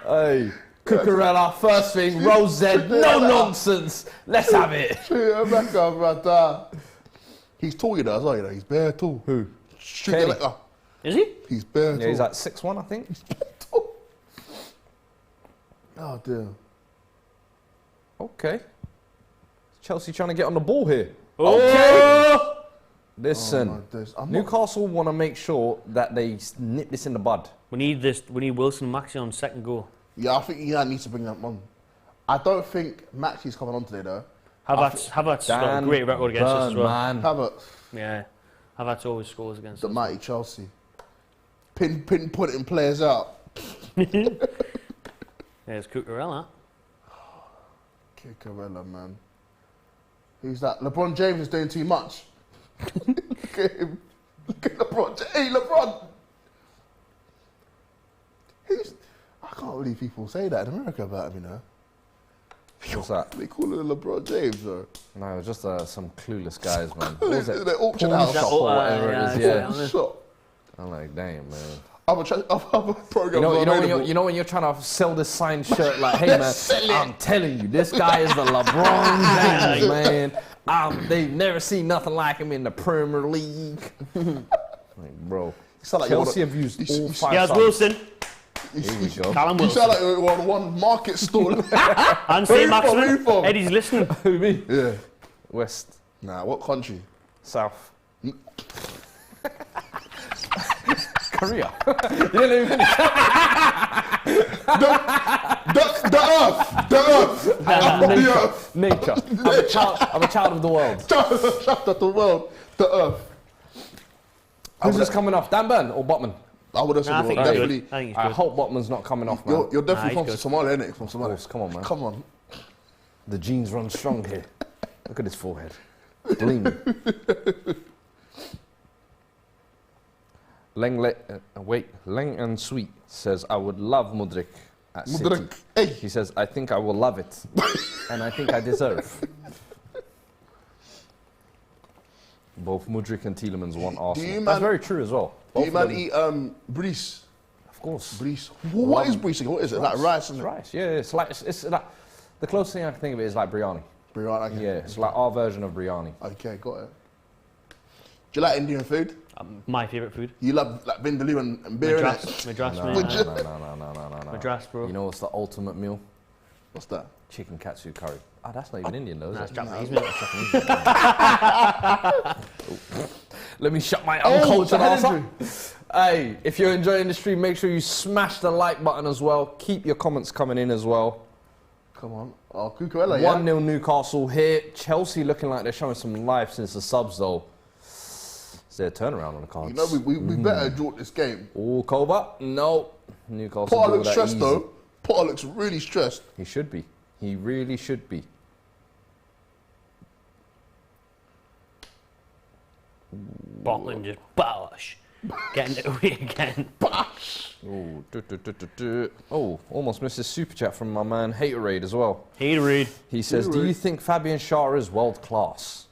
Hey, Cucurella, first thing, Rose Z, no nonsense. Let's have it. Check that back up, brother. He's tall, you know, as well, you know. He's bare tall. Who? Kenny. Is he? He's bare tall. Yeah, he's like 6'1", I think. Oh, dear. Okay. Chelsea trying to get on the ball here. Oh. Okay. Listen, Oh, my days. Newcastle want to make sure that they nip this in the bud. We need this. We need Wilson Maxi on second goal. Yeah, I think he needs to bring that on. I don't think Maxi's coming on today, though. Havertz got a great record against us as well. Man. Havertz, Yeah, Havertz always scores against the us. mighty Chelsea. Putting players out. There's Cucurella. Cucurella, man. Who's that? LeBron James is doing too much. Look at him. Look at LeBron. Hey, LeBron! I can't believe people say that in America about him, you know. What's that? They call him LeBron James, though. No, just some clueless guys, man. What was it? They're auction Pawn house. shop or whatever it is. Yeah. Shop. I'm like, damn, man. Other programs You know when you're trying to sell this signed shirt, like, hey man, I'm telling you, this guy is the LeBron James, man. They've never seen nothing like him in the Premier League. Like, bro, like Chelsea have used all five. Yeah, it's Wilson. Here we go. Callum You Wilson. sound like you're on one market stall. And St. Maximin. Eddie's listening. Who me? Yeah. West, Nah, what country? South. Korea. You didn't even finish. The earth. The earth. Nature. I'm a child of the world. Shout out the world. The earth. Who's this coming off? Dan Burn or Botman? I would have Nah, I said think the he's world, good. definitely. I think he's I good. hope Botman's not coming off, man. You're definitely Nah, from he's Somalia, innit? From Somalia. Come on, man. Come on. The genes run strong here. Look at his forehead. Gleaming. Leng and Sweet says, I would love Mudryk at City. Mudryk, hey. He says, I think I will love it. And I think I deserve. Both Mudryk and Tielemans want Arsenal. That's very true as well. Do you man eat Brees? Of course. Brees. What is Brees? What is it? Like rice? It's rice. Yeah, it's like the closest thing I can think of it is like biryani. Biryani. Okay. Yeah, it's like our version of biryani. Okay, got it. Do you like Indian food? My favourite food. You love like vindaloo and beer, innit? Madras, No, mate. no. Madras, bro. You know what's the ultimate meal? What's that? Chicken katsu curry. Ah, that's not even Indian though, is That's it? Japanese, mate. Let me shut my uncultured ass up. Hey, if you're enjoying the stream, make sure you smash the like button as well. Keep your comments coming in as well. Come on. Oh, Cucurella, yeah? 1-0 Newcastle here. Chelsea looking like they're showing some life since the subs though. Is there a turnaround on the cards? You know, we better draw this game. Oh, Koba? No. Newcastle. Potter looks that stressed easy. though. Potter looks really stressed. He should be. He really should be. Botland just bosh. Getting it away again. Bash! Oh, almost missed a super chat from my man Haterade as well. Haterade. He says, do you think Fabian Schär is world class?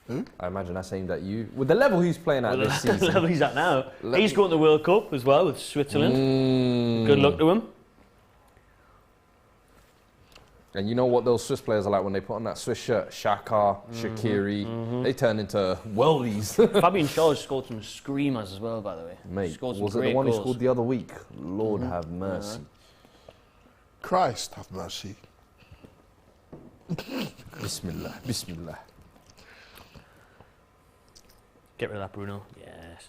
Who? I imagine that's aimed at you. With the level he's playing at this The level season. he's at now. He's going to the World Cup as well with Switzerland. Good luck to him. And you know what those Swiss players are like when they put on that Swiss shirt? Shaka, Shaqiri. They turn into worldies. Fabian Schär scored some screamers as well, by the way. Mate, Scored some was it the great one he goals. scored the other week? Lord have mercy. Christ have mercy. Bismillah, Bismillah. Get rid of that, Bruno. Yes.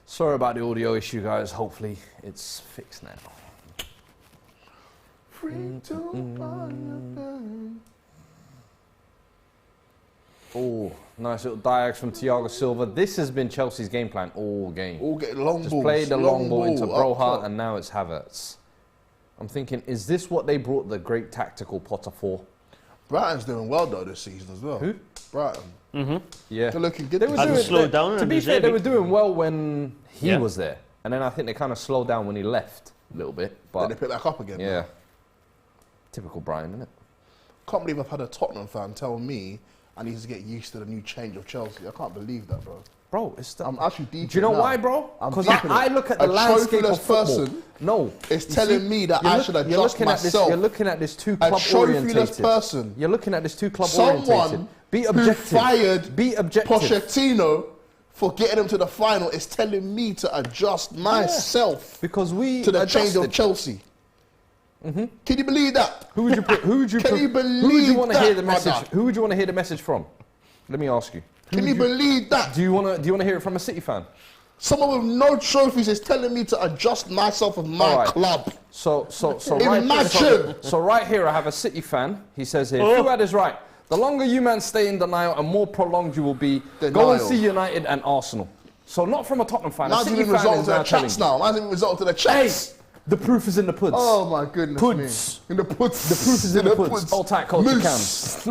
Sorry about the audio issue, guys. Hopefully it's fixed now. Oh, nice little diags from Thiago Silva. This has been Chelsea's game plan all game. All getting long Just balls. played the long ball into up Broha, top. and now it's Havertz. I'm thinking, is this what they brought the great tactical Potter for? Brighton's doing well though this season as well. Who? Brighton. Yeah. They're looking good. They were Hasn't doing, slowed down to and be fair, they deserving. were doing well when he Yeah. was there. And then I think they kind of slowed down when he left a little bit. Then they But pick back up again. yeah. Typical Brian, isn't it? can't believe I've had a Tottenham fan tell me I need to get used to the new change of Chelsea. I can't believe that, bro. Bro, I'm actually deep. Do you know why, bro? Because I look at the landscape of football. No, it's telling me that I should adjust myself. You're looking at this too club orientated. Person. You're looking at this too club orientated. Be objective. Who fired Be objective. Pochettino for getting them to the final is telling me to adjust myself because we to the change of Chelsea. Can you believe that? Who would you put? Who would you? Can you believe Who would you want to hear the brother? message? Who would you want to hear the message from? Let me ask you. Can you believe that? Do you want to hear it from a City fan? Someone with no trophies is telling me to adjust myself with my club. So imagine. So right here, I have a City fan. He says here, Fuad is right. The longer you man stay in denial and more prolonged you will be, go and see United and Arsenal. So not from a Tottenham fan. Now a City fan is now telling you. Now it's result to the chats. Hey, the proof is in the puds. Oh my goodness puds. Me. In the puds. The proof is in the puds. All tight culture cans.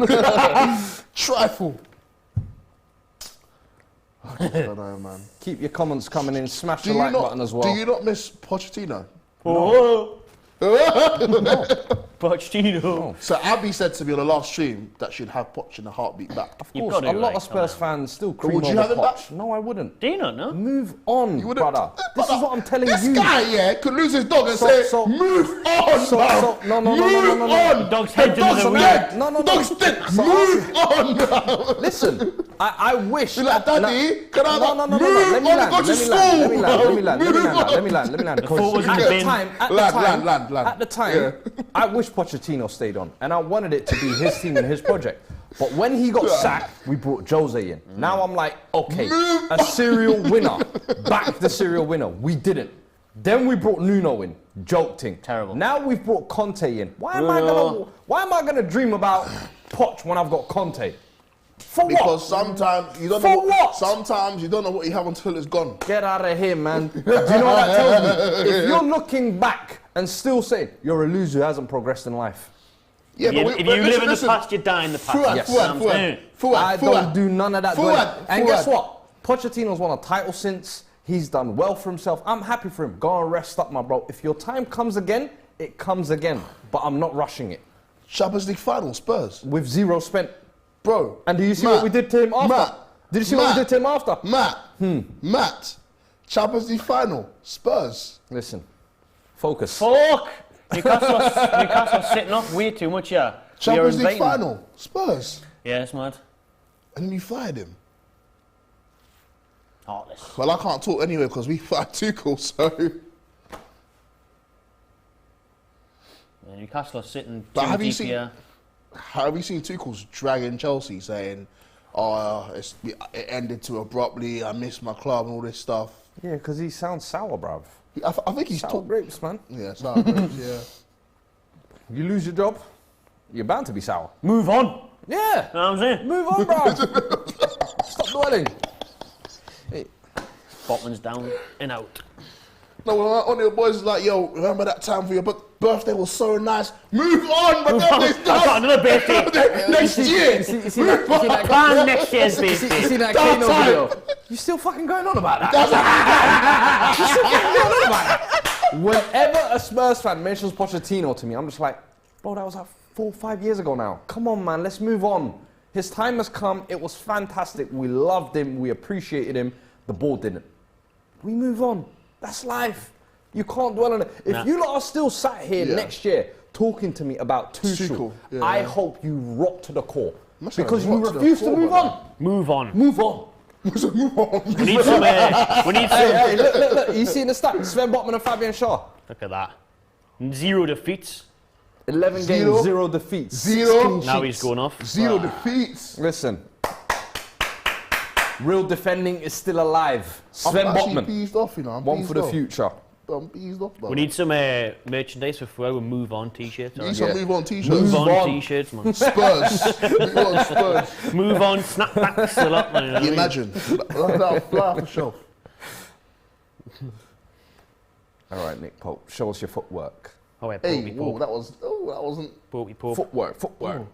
Trifle. I don't know, man. Keep your comments coming in. Smash the like button as well. Do you not miss Pochettino? No. Pochettino. No. So Abby said to me on the last stream that she'd have Poch in a heartbeat back. Of course, a lot of Spurs fans still cream would you have him back? No, I wouldn't. Do you not know? Move on, brother. This is what I'm telling you. This guy, could lose his dog and say, move on, No. Dog's head dog's dead. No. Dog's dead. Move on now. Listen, I wish. You're like, Daddy, can I No. Let me land. Because at the time, I wish Pochettino stayed on, and I wanted it to be his team and his project. But when he got sacked, we brought Jose in. Now I'm like, okay, a serial winner. Back the serial winner. We didn't. Then we brought Nuno in. Joke thing. Terrible. Now we've brought Conte in. Why am I gonna dream about Poch when I've got Conte? For what? Because sometimes you don't know what? Sometimes you don't know what you have until it's gone. Get out of here, man. Do you know what that tells me? If you're looking back and still saying you're a loser who hasn't progressed in life. Yeah, if you live in the past, you die in the past. Fuad, I don't do none of that. And Fuad. Guess what? Pochettino's won a title since. He's done well for himself. I'm happy for him. Go and rest up, my bro. If your time comes again, it comes again. But I'm not rushing it. Champions League final, Spurs. With 0 spent. Bro. And do you see what we did to him after? Did you see what we did to him after? Matt. Champions League final, Spurs. Listen. Focus. Fuck! Newcastle sitting off way too much, yeah. Champions League final, Spurs. Yeah, it's mad. And then you fired him. Heartless. Well, I can't talk anyway because we fired Tuchel, so... Yeah, Newcastle are sitting But too have you deep seen- here. Have you seen Tuchel's dragging Chelsea saying, it ended too abruptly, I miss my club and all this stuff? Yeah, because he sounds sour, bruv. I think he's Sour grapes, man. Yeah, sour grapes, yeah. You lose your job, you're bound to be sour. Move on. Yeah. You know what I'm saying? Move on, bruv. Stop dwelling. Hey. Botman's down and out. No, one of the boys is like, yo, remember that time for your birthday was so nice. Move on, my birthday's I've done. got another birthday. Next year. You see that Plan next year's birthday. You see that Kano video? You still fucking going on about that? You still fucking going on about that? Whenever a Spurs fan mentions Pochettino to me, I'm just like, bro, that was like 4 or 5 years ago now. Come on, man, let's move on. His time has come. It was fantastic. We loved him. We appreciated him. The board didn't. We move on. That's life. You can't dwell on it. If you lot are still sat here next year talking to me about Tuchel, I hope you rot to the core. Because you refuse to move on. Move on. Move on. Move on. We need some. We need some. Hey, look. You see in the stats, Sven Botman and Fabian Schär. Look at that. 0 defeats. 11 games, 0 defeats. 0. Now he's going off. 0 defeats. Listen. Real defending is still alive. Sven I'm actually Botman. peeved off, you know. I'm One peeved for the off. future. I'm peeved off, bro. We need some merchandise for Fuad with Move On t-shirts. You need some move on t-shirts. Move Move on on. t-shirts, man. Spurs. Move on, Spurs. Move on snapbacks still up, man. You know what I mean? Imagine. That'll fly off the shelf. All right, Nick Pope, show us your footwork. Oh, yeah, Hey, Popey whoa, Pope. that wasn't... Popey Pope. Footwork. Oh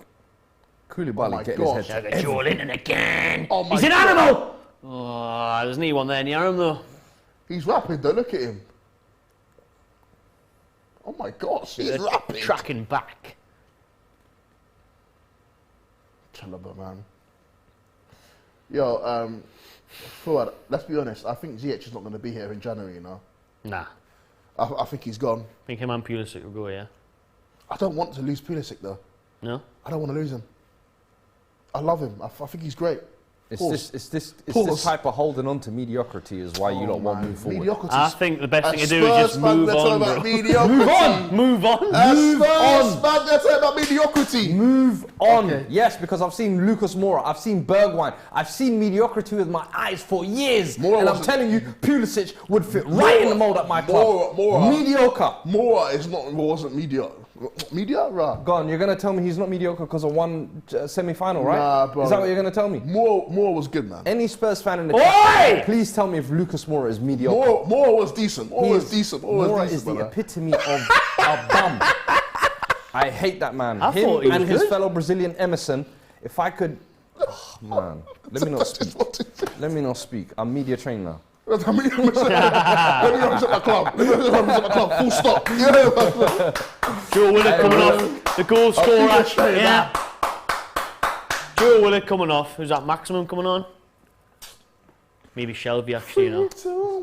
Koulibaly my getting his gosh. head. Jagger Joel Linton again. Oh my He's an God. animal. Oh, there's no one there in the arm though. He's rapid though, look at him. Oh my gosh, he's rapid. Tracking back. Chalaba, man. Yo, Fuad, let's be honest. I think Ziyech is not going to be here in January, you know. Nah. I think he's gone. I think him and Pulisic will go, yeah. I don't want to lose Pulisic, though. No? I don't want to lose him. I love him. I think he's great. It's this type of holding on to mediocrity is why you don't want to move forward. Mediocrity. I think the best thing to do is just move on, bro. Move on! Move on! Move on! Man, they're talking about mediocrity. Move on. Okay. Yes, because I've seen Lucas Moura, I've seen Bergwijn, I've seen mediocrity with my eyes for years. And I'm telling you, Pulisic would fit right in the mold at my club. Mediocre. Moura wasn't mediocre. Media? Right. Go on, you're going to tell me he's not mediocre because of one semi-final, right? Nah, bro. Is that what you're going to tell me? Moura was good, man. Any Spurs fan in the chat, please tell me if Lucas Moura is mediocre. Moura was decent. Moura is the epitome of a bum. I hate that man. I thought he was and his good. fellow Brazilian Emerson, if I could... Oh, man. Let me not speak. Let me not speak. I'm media trained now. Let me represent my club. Full stop. Joe Willett coming off. The goal scorer. Yeah. Joe Willett coming off. Who's that? Maximum coming on? Maybe Shelby, actually, you know.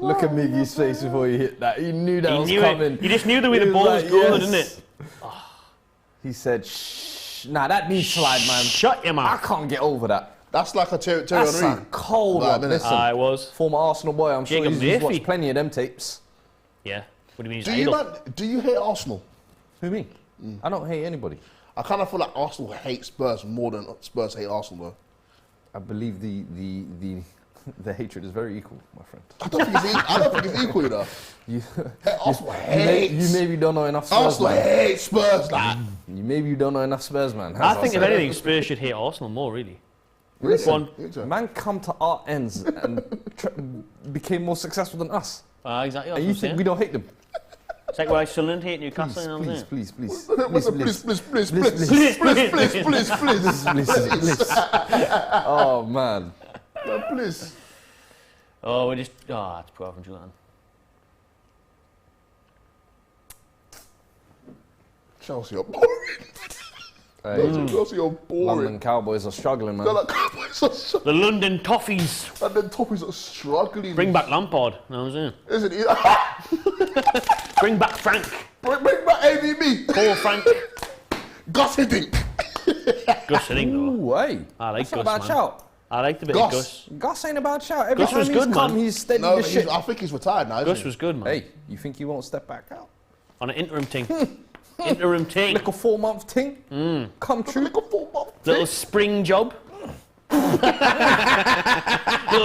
Look at Miggy's face before he hit that. He knew that was coming. You just knew the way the ball was going, didn't it? He said, shh. Nah, that needs slide, man. Shut your mouth. I can't get over that. That's like a Terry That's Henry. a cold one. Listen, I was. Former Arsenal boy, I'm sure he's watched plenty of them tapes. Yeah. What do you mean? Do you hate Arsenal? Who, me? I don't hate anybody. I kind of feel like Arsenal hate Spurs more than Spurs hate Arsenal, though. I believe the hatred is very equal, my friend. I don't think it's equal, though. Arsenal hates. You maybe don't know enough Spurs, Arsenal hates Spurs, like. Maybe you don't know enough Spurs, man. I think if anything, Spurs should hate Arsenal more, really. Listen, man come to our ends and became more successful than us. Exactly. And you think we don't hate them? It's like why Sunderland hate Newcastle, you know what I'm saying? Please. Oh, man. Please. Oh, we're just... Oh, it's poor from Julian. Chelsea are boring. Chelsea are boring. London Cowboys are struggling, man. The London Toffees. London Toffees are struggling. Bring back Lampard, you know what I'm saying? Isn't it? Bring back Frank. Bring back AVB. Paul Frank. Gus Hiddink. Gus Hiddink, though. Ooh, hey. I like Gus, about man. shout. I like the bit of Gus. Gus ain't about shout. Every Gus was time good, he's come, man. he's steady the shit. I think he's retired now, Gus was good, man. Hey, you think he won't step back out? On an interim thing. Interim thing. Little 4-month thing. Come true. Little 4-month Little spring job. Little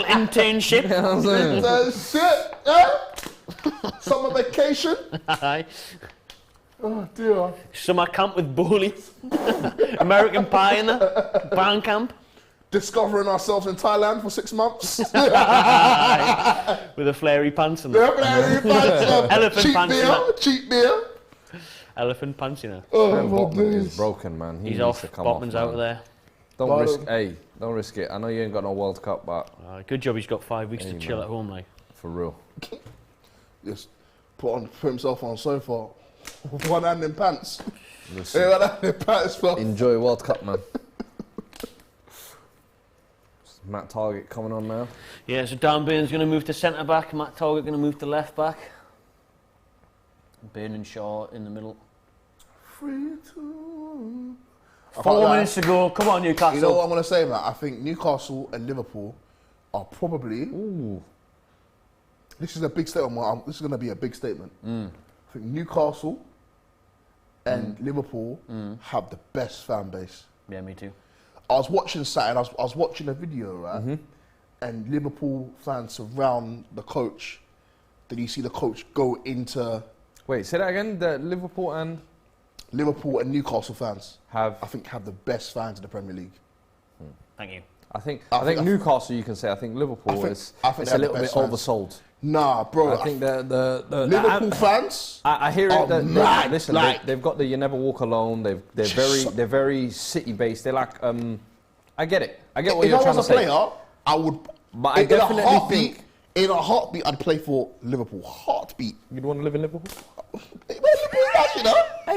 internship. You know what I'm saying? Summer vacation. Aye. Oh dear. Summer camp with Bowley. American Pie in the barn camp. Discovering ourselves in Thailand for 6 months. With the flary pants and elephant pants. Cheap beer. Elephant pants, you know. Oh, Botman is broken, man. He's off. Botman's out of there. Don't risk. Hey, don't risk it. I know you ain't got no World Cup, but good job. He's got 5 weeks to chill at home, like. For real. Just put himself on sofa. One hand in pants. Listen, One hand in pants. enjoy World Cup, man. Matt Target coming on now. Yeah, so Dan Burn's going to move to centre back. Matt Target going to move to left back. Burn and Shaw in the middle. 4 minutes to go. Come on, Newcastle. You know what I'm going to say, man? I think Newcastle and Liverpool are probably... Ooh. This is a big statement. This is going to be a big statement. I think Newcastle and Liverpool have the best fan base. Yeah, me too. I was watching Saturday, I was watching a video, right? And Liverpool fans surround the coach. Did you see the coach go into... Wait, say that again. The Liverpool and Newcastle fans I think have the best fans in the Premier League. Thank you. I think Newcastle. You can say. I think Liverpool it's a little bit oversold. Nah, bro. I think the Liverpool fans. I hear it. Listen, like, they've got the "You Never Walk Alone." They're very city based. They're like I get it. I get what you're trying to say. If I was a player, I would. But I definitely think in a heartbeat, I'd play for Liverpool. Heartbeat. You'd want to live in Liverpool. You know? Hey,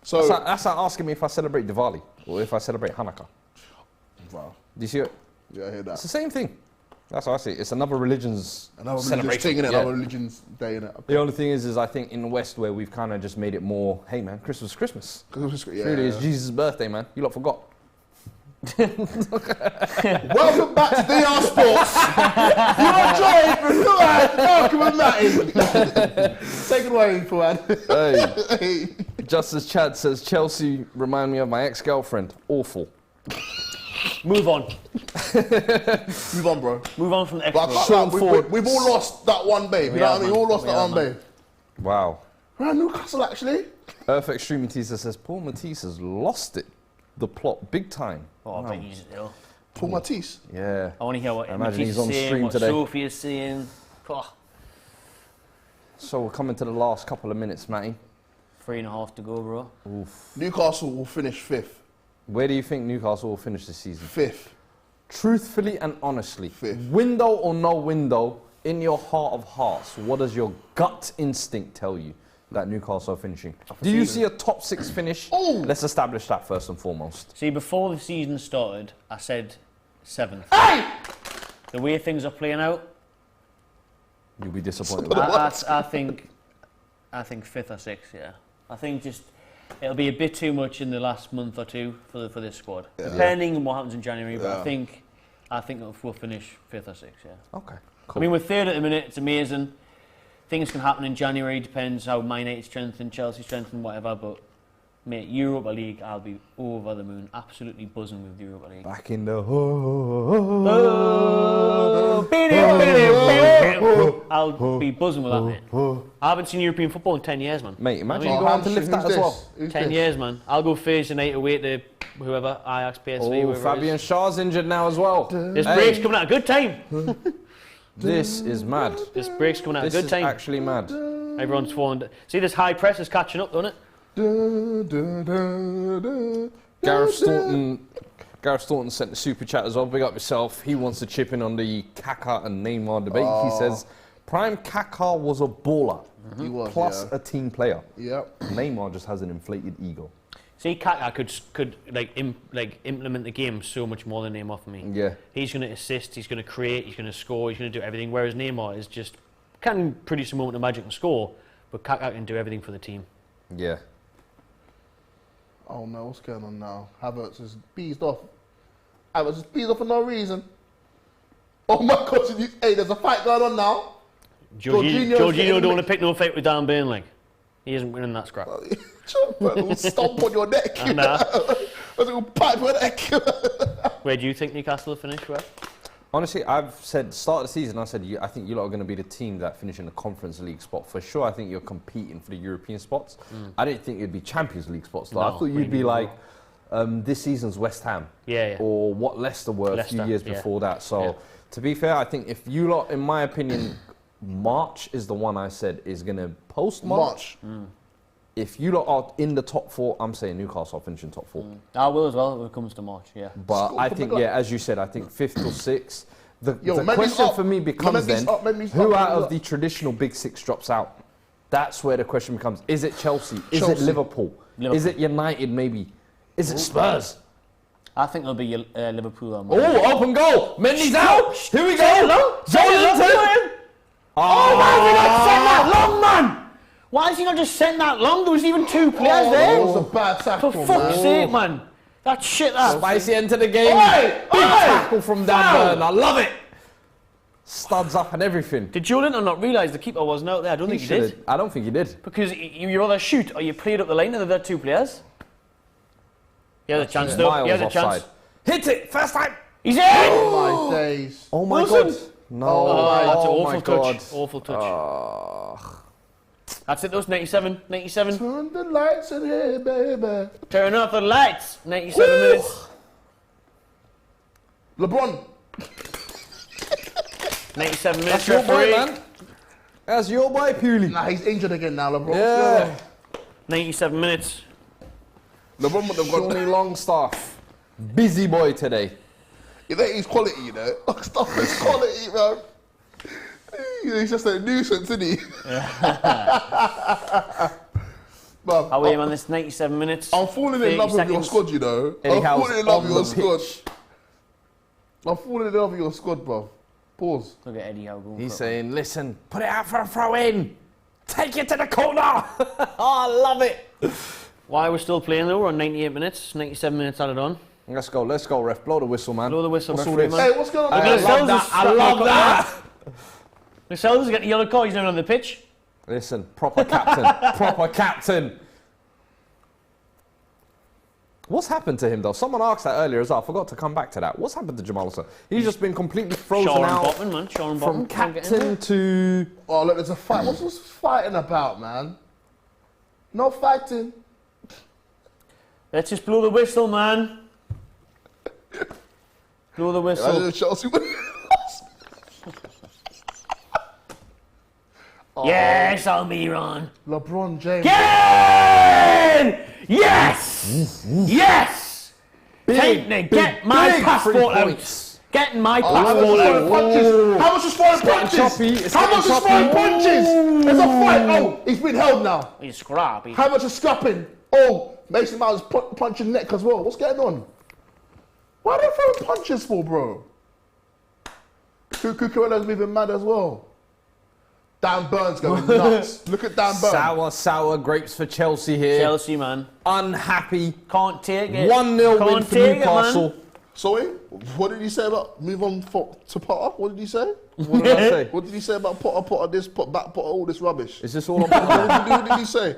So That's like asking me if I celebrate Diwali or if I celebrate Hanukkah. wow. Do you see it? Yeah, I hear that. It's the same thing. That's what I see. It's another religion's Another celebration. religious thing, innit? Yeah. Another religion's day, innit? The only thing is I think in the West where we've kind of just made it more, hey man, Christmas is Christmas. Yeah. Really, it's Jesus' birthday, man. You lot forgot. Welcome back to DR Sports. You're joined with Fuad, Malcom Matty. Take it away, Fuad. Hey. Just as Chad says, Chelsea remind me of my ex-girlfriend. Awful. Move on. Move on, bro. Move on from the Like, X. we've all lost that one babe. You know what I mean? We all lost that one babe. Wow. We're at Newcastle, actually. Earth Extreme Matisse says, Paul Matisse has lost it. The plot big time. Oh, I bet he's ill. Paul Matisse. Yeah. I want to hear what I imagine Matisse he's is on saying, stream what today. Sophie is saying. Oh, So we're coming to the last couple of minutes, Matty. 3.5 to go, bro. Newcastle will finish 5th. Where do you think Newcastle will finish this season? 5th. Truthfully and honestly, Fifth. window or no window, in your heart of hearts, what does your gut instinct tell you that Newcastle are finishing? Do you see a top 6 finish? Ooh. Let's establish that first and foremost. See, before the season started, I said 7th. Hey! The way things are playing out, You'll be disappointed. I think 5th or 6th, yeah. I think just it'll be a bit too much in the last month or two for this squad, depending on what happens in January. But I think we'll finish 5th or 6th, yeah. Okay, I cool. mean, we're 3rd at the minute. It's amazing. Things can happen in January. Depends how Man United strengthen, Chelsea strengthen, whatever. But mate, Europa League, I'll be over the moon, absolutely buzzing with the Europa League. Back in the I'll be buzzing with that, mate. I haven't seen European football in 10 years, man. Mate, imagine I mean, you go on to lift that as well. 10 years, man. I'll go Thursday night away to whoever, Ajax, PSV, Oh, whoever Fabian it is. Schär's injured now as well. This break's coming at a good time. This is mad. This break's coming at a This good is time. actually mad. Everyone's falling. See, this high press is catching up, doesn't it? Gareth Staunton sent the super chat as well. Big up yourself. He wants to chip in on the Kaká and Neymar debate. He says, Prime Kaká was a baller. He was, Plus a team player. Yep. Neymar just has an inflated ego. See, Kaká could implement the game so much more than Neymar for me. Yeah. He's going to assist, he's going to create, he's going to score, he's going to do everything. Whereas Neymar is just can produce a moment of magic and score, but Kaká can do everything for the team. Yeah. Oh no, what's going on now? Havertz is beezed off. Havertz is beezed off for no reason. Oh my God, hey, there's a fight going on now. Jorginho don't want to pick no fight with Dan Burnley. He isn't winning that scrap. We'll stomp on your neck. I know. We'll pipe your neck. Where do you think Newcastle will finish, right? Honestly, I've said, start of the season, I said, I think you lot are going to be the team that finish in the Conference League spot. For sure, I think you're competing for the European spots. I didn't think it'd be Champions League spots, though. I No, thought you'd be like this season's West Ham. Yeah. Or what Leicester were a few Leicester, years yeah. before that. So, Yeah. to be fair, I think if you lot, in my opinion, March is the one I said is going to post-March. If you lot are in the top 4, I'm saying Newcastle are finishing top 4. I will as well when it comes to March, yeah. But I think, as you said, I think 5th or 6th. The Yo, question up. for me becomes then, Maybe who up, out of up. the traditional big 6 drops out? That's where the question becomes. Is it Chelsea? Is it Chelsea. Liverpool? Is it United maybe? Is it Spurs? I think it'll be Liverpool. Oh, open goal! Mendy's out! Here we go! Joelinton! Oh, why has he not sent that long, man? Why has he not just sent that long? There was even 2 players there. That was a bad tackle, For fuck's sake, man. That's shit, that. Spicy into the game. Big tackle from Dan Burn. I love it. Studs up and everything. Did Joelinton not realise the keeper wasn't out there? I don't think he did. I don't think he did. Because you either shoot or you played up the line and there were 2 players. He had a chance though. He Miles had a chance. offside. Hit it! First time! He's in! Oh my days. Oh my Wilson. God. No. Oh, that's an Oh awful my touch. God. Awful touch. Ugh. That's it, those 97. 97. Turn the lights in here, baby. Turn off the lights. 97 minutes. LeBron. 97 minutes. That's your boy, referee. man. That's your boy, Pewley. Nah, he's injured again now, LeBron. Yeah. 97 minutes. LeBron would have got. Johnny Longstaff. Busy boy today. You know he's quality, you know. Stuff is quality, man. He's just a nuisance, isn't he? Bruv, How are you, man? This 97 minutes. I'm falling in love with your squad, you know. Eddie I'm Howe's falling in love with on your the squad. pitch. I'm falling in love with your squad, bro. Pause. Look at Eddie Howe going. He's saying, listen, put it out for a throw in. Take it to the corner. Oh, I love it. Why we're still playing though? We're on 98 minutes, 97 minutes added on. Let's go, ref. Blow the whistle, man. Blow the whistle, What's all referee, this? man. Hey, what's going on? I there? love that. I love that. Lascelles has got a yellow card. He's not on the pitch. Listen, proper captain. Proper captain. What's happened to him, though? Someone asked that earlier as well. I forgot to come back to that. What's happened to Jamal Lascelles? He's just been completely frozen Sean out. Botman, man. Sean From Botman. Can't get into captain it. to... Oh, look, there's a fight. What's this fighting about, man? No fighting. Let's just blow the whistle, man. Blow the I whistle. know Chelsea. Yes, Almiron. LeBron James. Get in! Yes! Yes! Take me, get my passport out. Get my passport out. Punches. How much is throwing punches? choppy, it's How much getting is throwing choppy. punches? There's a fight. Oh, he's been held now. He's scrappy. How much is scrapping? Oh, Mason Mount is punching neck as well. What's going on? Why are they throwing punches for, bro? Cucurella's moving mad as well. Dan Burns going nuts. Look at Dan Burns. Sour grapes for Chelsea here. Chelsea, man. Unhappy. Can't take it. 1-0 win Can't for take it, Newcastle. man. Sorry, what did he say about move on to Potter? What did he say? What did I say? What did he say about Potter this, Potter, all this rubbish? Is this all on What did he say?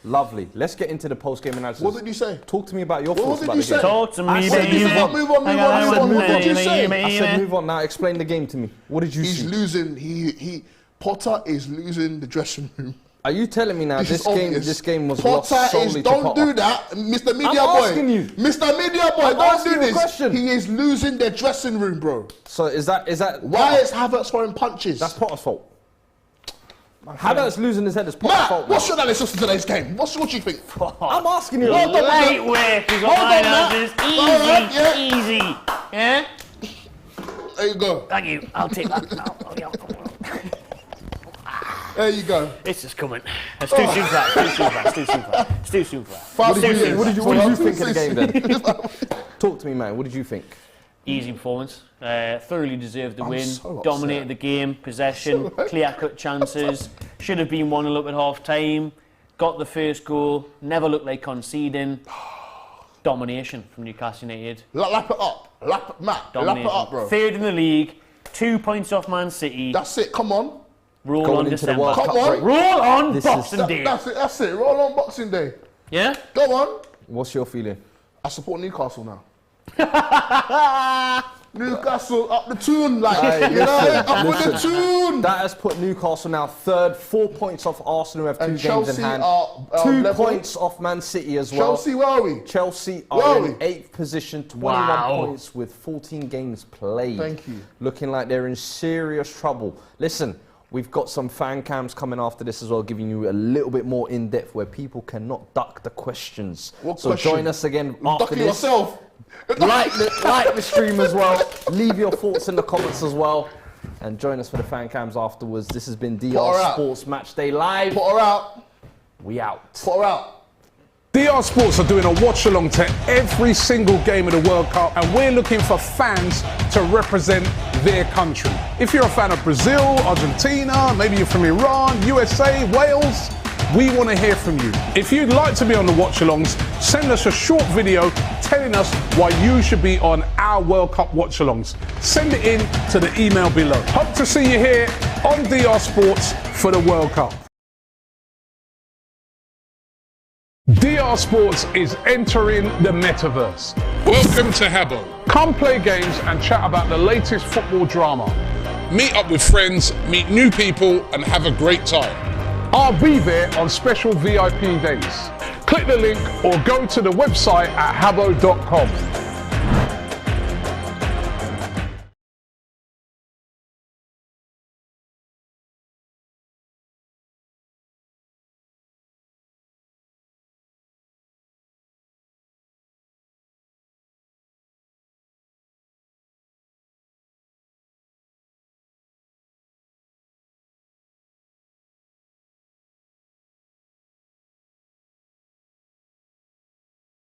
Lovely. Let's get into the post-game analysis. What did he say? Talk to me about your What thoughts did about he the game. say? Talk to me, I said, baby. Move on. What did you say? I said move on now. Explain the game to me. What did you He's see? losing. Potter is losing the dressing room. Are you telling me now this game was lost Potter solely is. to Don't Potter? do that, Mr. Media I'm Boy. asking you. Mr. Media Boy, I'm don't asking do you a this. question. He is losing their dressing room, bro. So is that Why is Havertz throwing punches? that's Potter's fault? Havertz losing his head is Potter's fault. Matt, what's your analysis of today's game? What do you think? I'm asking you. Well done, Matt. Light work is what Well mine done, is. Matt. Easy, All right, yeah. easy. Yeah? There you go. Thank you. I'll take that. There you go. It's just coming. It's too soon for that. It's too soon for that. It's too soon for that. What did Fast you food. think of the game then? Talk to me, man. What did you think? Easy performance. Thoroughly deserved the win. so upset. Dominated the game. Possession. Clear-cut chances. Should have been 1-0 up at half-time. Got the first goal. Never looked like conceding. Domination from Newcastle United. Lap it up. Matt, lap Domination. it up, bro. Third in the league. 2 points off Man City. That's it. Come on. Roll Going on into the December. World Come Cup on. break. Roll on This is- Boxing Day. That's it. Roll on Boxing Day. Yeah? Go on. What's your feeling? I support Newcastle now. Newcastle up the tune, like, Hey, you know, up listen. with the tune. That has put Newcastle now third, 4 points off Arsenal, who have 2 And games Chelsea in hand. are 2 level. points off Man City as well. Chelsea, where are we? Chelsea Where are are in we? 8th position, 21 Wow. points with 14 games played. Thank you. Looking like they're in serious trouble. Listen, we've got some fan cams coming after this as well, giving you a little bit more in-depth where people cannot duck the questions. What so question? join us again after Ducking this. yourself. Like the stream as well. Leave your thoughts in the comments as well. And join us for the fan cams afterwards. This has been Put her DR out. Sports Match Day Live. Put her out. We out. Put her out. DR Sports are doing a watch along to every single game of the World Cup, and we're looking for fans to represent their country. If you're a fan of Brazil, Argentina, maybe you're from Iran, USA, Wales, we want to hear from you. If you'd like to be on the watch alongs, send us a short video telling us why you should be on our World Cup watch alongs. Send it in to the email below. Hope to see you here on DR Sports for the World Cup. DR Sports is entering the metaverse. Welcome to Habbo. Come play games and chat about the latest football drama. Meet up with friends, meet new people, and have a great time. I'll be there on special VIP days. Click the link or go to the website at habbo.com.